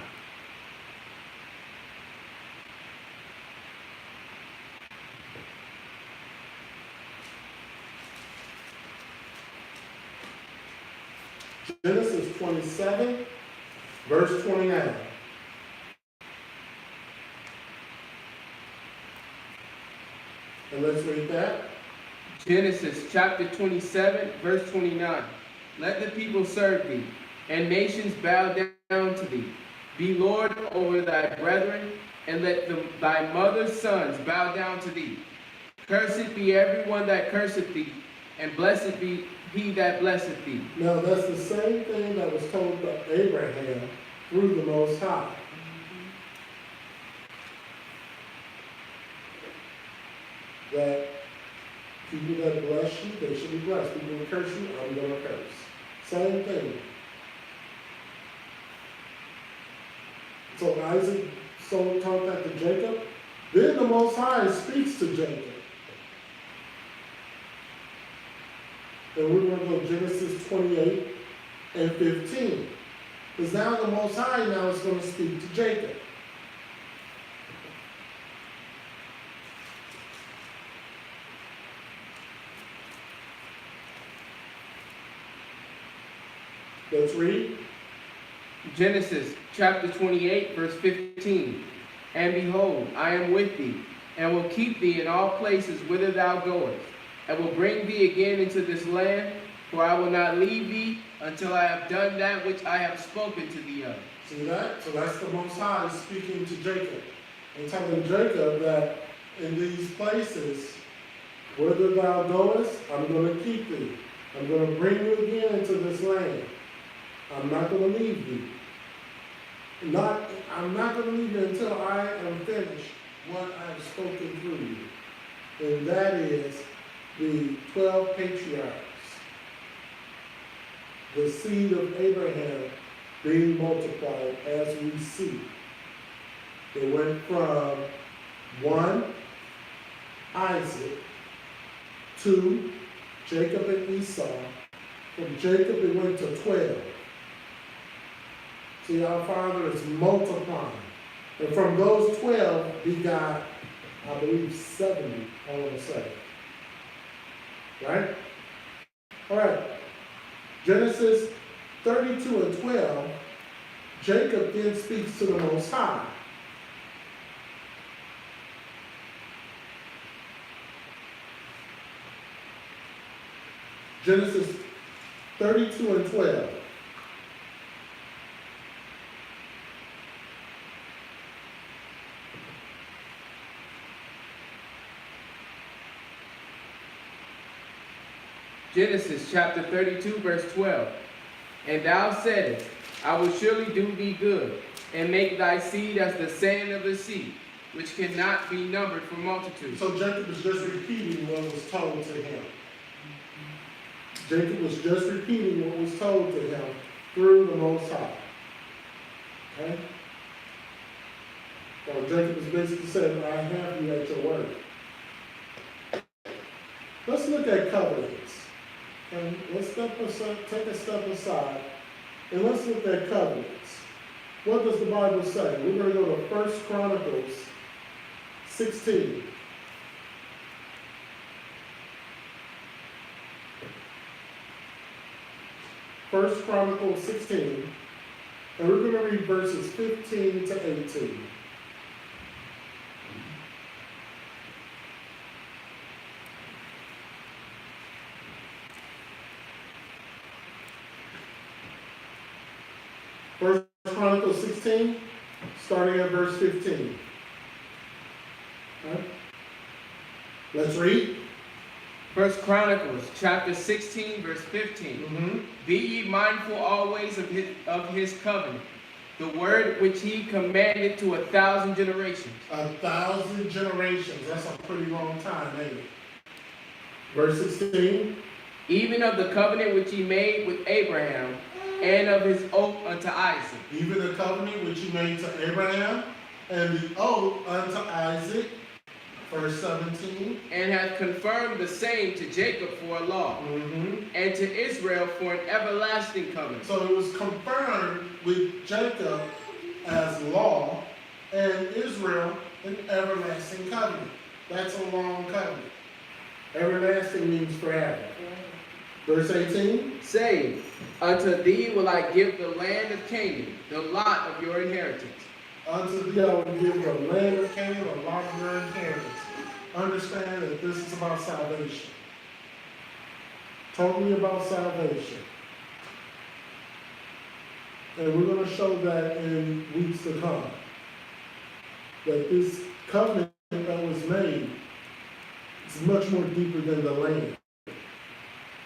Genesis 27, verse 29. And let's read that.
Genesis chapter 27, verse 29. Let the people serve thee, and nations bow down to thee. Be Lord over thy brethren, and let thy mother's sons bow down to thee. Cursed be everyone that curseth thee, and blessed be he that blesseth thee.
Now that's the same thing that was told to Abraham through the Most High. That people that bless you, they should be blessed. People that curse you, I'm going to curse. Same thing. So Isaac taught that to Jacob. Then the Most High speaks to Jacob. And we're going to go Genesis 28 and 15. Because now the Most High now is going to speak to Jacob. Let's read.
Genesis chapter 28, verse 15. And behold, I am with thee, and will keep thee in all places whither thou goest, and will bring thee again into this land, for I will not leave thee until I have done that which I have spoken to thee of.
See that? So that's the Most High speaking to Jacob and telling Jacob that in these places, whither thou goest, I'm going to keep thee. I'm going to bring you again into this land. I'm not going to leave thee. I'm not going to leave you until I am finished what I have spoken through you. And that is the 12 patriarchs, the seed of Abraham being multiplied as we see. It went from 1, Isaac, 2, Jacob and Esau. From Jacob it went to 12. See, our Father is multiplying. And from those 12, he got, I believe, 70, I want to say. Right? All right. Genesis 32 and 12, Jacob then speaks to the Most High. Genesis 32 and 12.
Genesis chapter 32, verse 12. And thou saidest, I will surely do thee good, and make thy seed as the sand of the sea, which cannot be numbered for multitude.
So Jacob is just repeating what was told to him. Jacob was just repeating what was told to him through the Most High. Okay? So Jacob is basically saying, I have you at your word. Let's look at covenants. And let's take a step aside, and let's look at covenants. What does the Bible say? We're going to go to 1 Chronicles 16. First Chronicles 16, and we're going to read verses 15 to 18. First Chronicles 16, starting at verse 15. Right? Let's read.
First Chronicles chapter 16, verse 15. Be ye mindful always of his covenant, the word which he commanded to 1,000 generations.
1,000 generations. That's a pretty long time, ain't it? Verse 16.
Even of the covenant which he made with Abraham, and of his oath unto Isaac.
Even the covenant which he made to Abraham, and the oath unto Isaac. Verse 17.
And hath confirmed the same to Jacob for a law, and to Israel for an everlasting covenant.
So it was confirmed with Jacob as law, and Israel an everlasting covenant. That's a long covenant. Everlasting means forever. Verse 18.
Say, unto thee will I give the land of Canaan, the lot of your inheritance.
Unto thee I will give the land of Canaan, the lot of your inheritance. Understand that this is about salvation. Totally about salvation. And we're going to show that in weeks to come. That this covenant that was made is much more deeper than the land.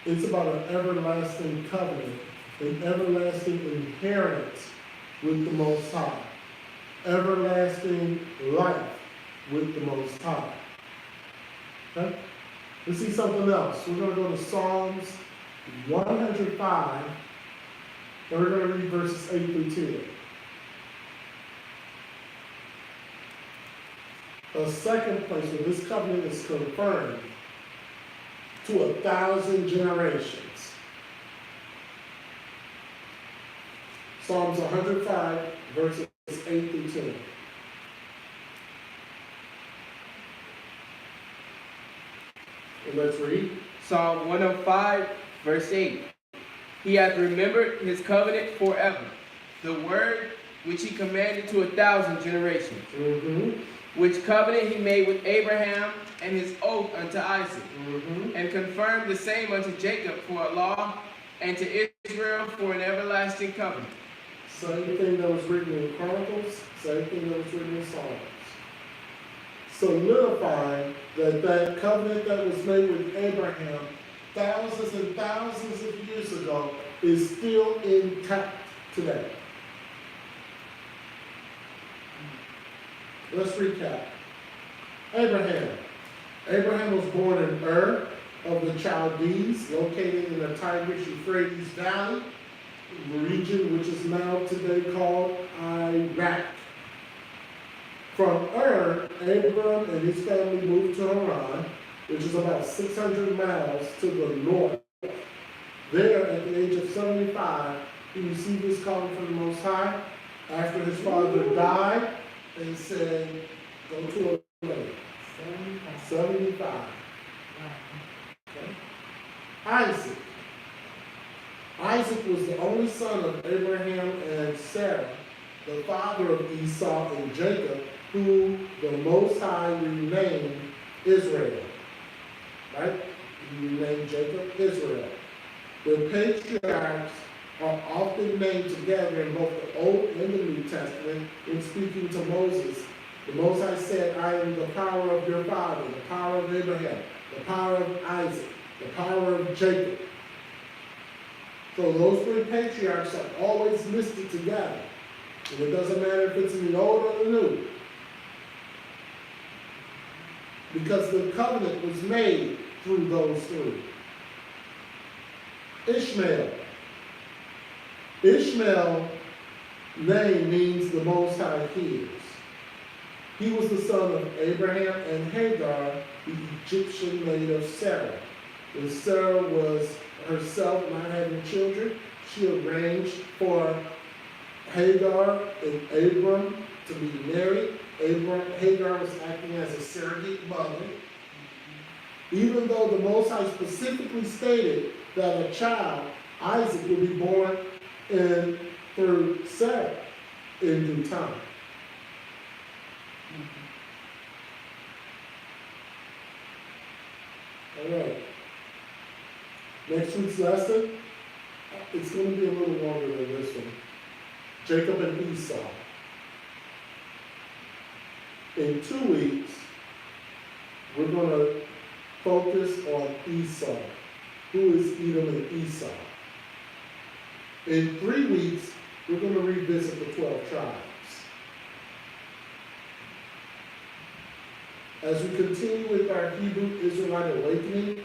It's about an everlasting covenant, an everlasting inheritance with the Most High. Everlasting life with the Most High. Okay? Let's see something else. We're going to go to Psalms 105, and we're going to read verses 8 through 10. A second place where this covenant is confirmed to 1,000 generations. Psalms 105, verses 8 through 10. And let's read.
Psalm 105, verse 8. He hath remembered his covenant forever, the word which he commanded to 1,000 generations. which covenant he made with Abraham and his oath unto Isaac, and confirmed the same unto Jacob for a law, and to Israel for an everlasting covenant.
Same thing that was written in Chronicles, same thing that was written in Psalms. Solidifying that covenant that was made with Abraham thousands and thousands of years ago is still intact today. Let's recap. Abraham was born in Ur of the Chaldees, located in the Tigris-Euphrates Valley, region which is now today called Iraq. From Ur, Abram and his family moved to Haran, which is about 600 miles to the north. There, at the age of 75, he received his calling from the Most High. After his father died, they said, go to a lake. 75. Okay. Isaac was the only son of Abraham and Sarah, the father of Esau and Jacob, who the Most High renamed Israel. Right? He renamed Jacob Israel. The patriarchs are often named together in both the Old and the New Testament in speaking to Moses. The Most High said, I am the power of your father, the power of Abraham, the power of Isaac, the power of Jacob. So those three patriarchs are always listed together. And it doesn't matter if it's in the Old or the New. Because the covenant was made through those three. Ishmael name means the Most High hears. He was the son of Abraham and Hagar, the Egyptian maid of Sarah. When Sarah was herself not having children, she arranged for Hagar and Abram to be married. Hagar was acting as a surrogate mother. Even though the Most High specifically stated that a child, Isaac, would be born through Sarah in due time. All right. Next week's lesson, it's going to be a little longer than this one. Jacob and Esau. In 2 weeks, we're going to focus on Esau. Who is Edom and Esau? In 3 weeks, we're going to revisit the 12 tribes. As we continue with our Hebrew Israelite awakening,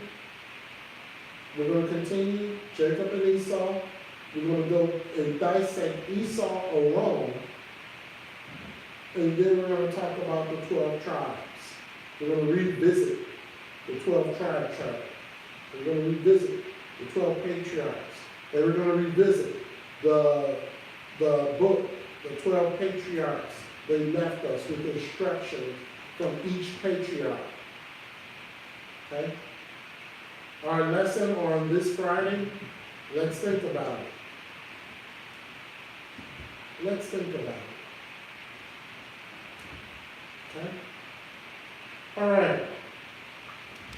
we're going to continue Jacob and Esau. We're going to go and dissect Esau alone. And then we're going to talk about the 12 tribes. We're going to revisit the 12 tribe chart. We're going to revisit the 12 patriarchs. And we're going to revisit the book, the 12 patriarchs. They left us with instructions from each patriarch. Okay? Our lesson on this Friday, let's think about it. Let's think about it. Okay? All right.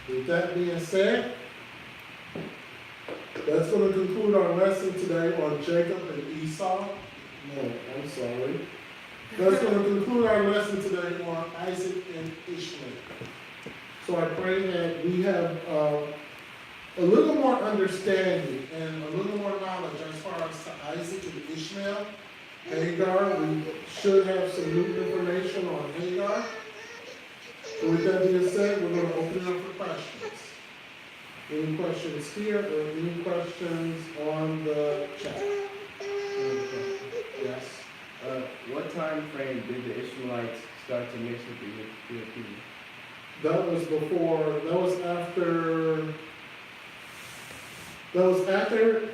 With that being said, that's going to conclude our lesson today on Jacob and Esau. No, I'm sorry. That's going to conclude our lesson today on Isaac and Ishmael. So I pray that we have a little more understanding and a little more knowledge as far as to Isaac and Ishmael. Hagar, we should have some new information on Hagar. So with that being said, we're going to open it up for questions. Any questions here or any questions on the chat? Yes.
What time frame did the Ishmaelites start to mix with the Europeans?
That was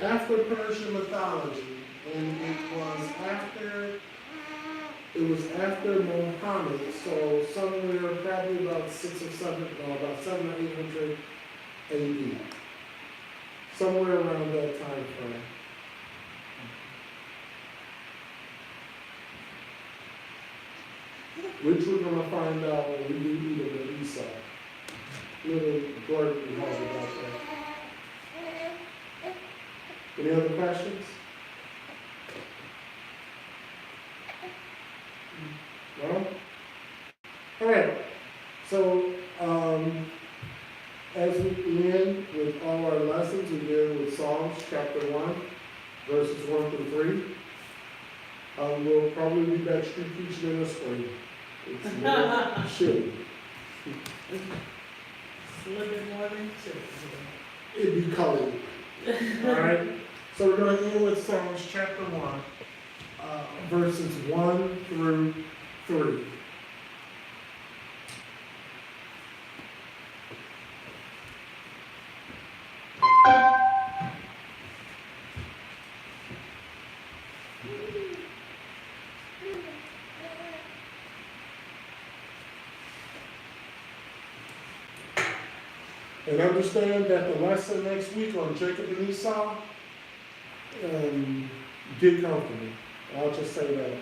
after Persian mythology, and it was after Muhammad, so somewhere probably about 700 or 800 AD. Somewhere around that time frame. which we're gonna find out when we do Edom and Esau. Little Gordon we have about that. Any other questions? No? All right, so, as we end with all our lessons, we end with Psalms chapter 1, verses 1 through 3. We'll probably be back street preaching in the spring. It's should.
A little bit more than two.
It'd be colored. All right? So we're going to end with Psalms chapter 1, verses 1 through 3. And understand that the lesson next week on Jacob and Esau, get comfortable. I'll just say that.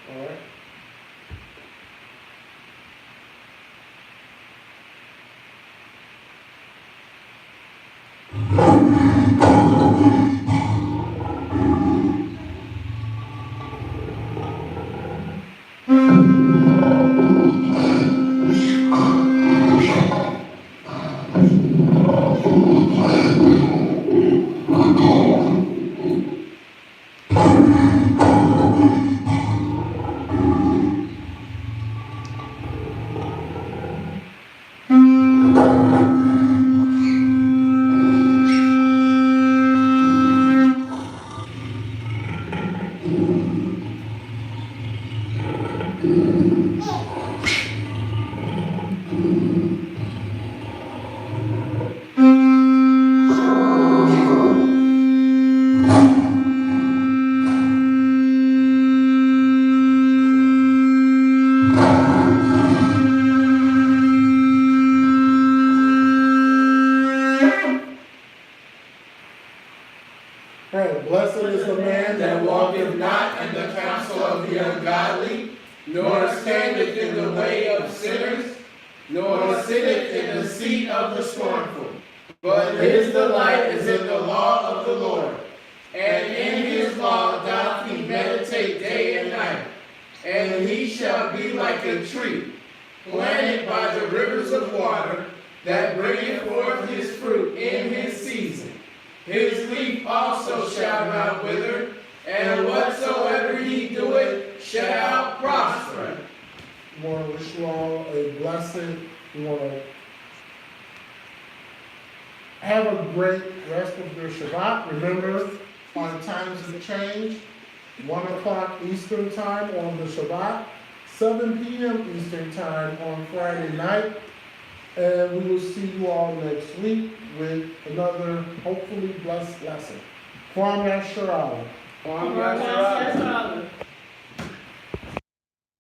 All right? Blessed is the man
that walketh not in the counsel of the ungodly, nor standeth in the way of sinners, nor sitteth in the seat of the scornful. But his delight is in the law of the Lord, and in his law doth he meditate day and night. And he shall be like a tree planted by the rivers of water, that bringeth forth his fruit in his season. His leaf also shall not wither, and whatsoever he doeth shall prosper.
We want to wish you all a blessed, we want to have a great rest of your Shabbat. Remember, our times have changed. 1 o'clock Eastern time on the Shabbat, 7 p.m. Eastern time on Friday night. And we will see you all next week with another hopefully blessed lesson. Kwame Sharala.
Kwame Sharala.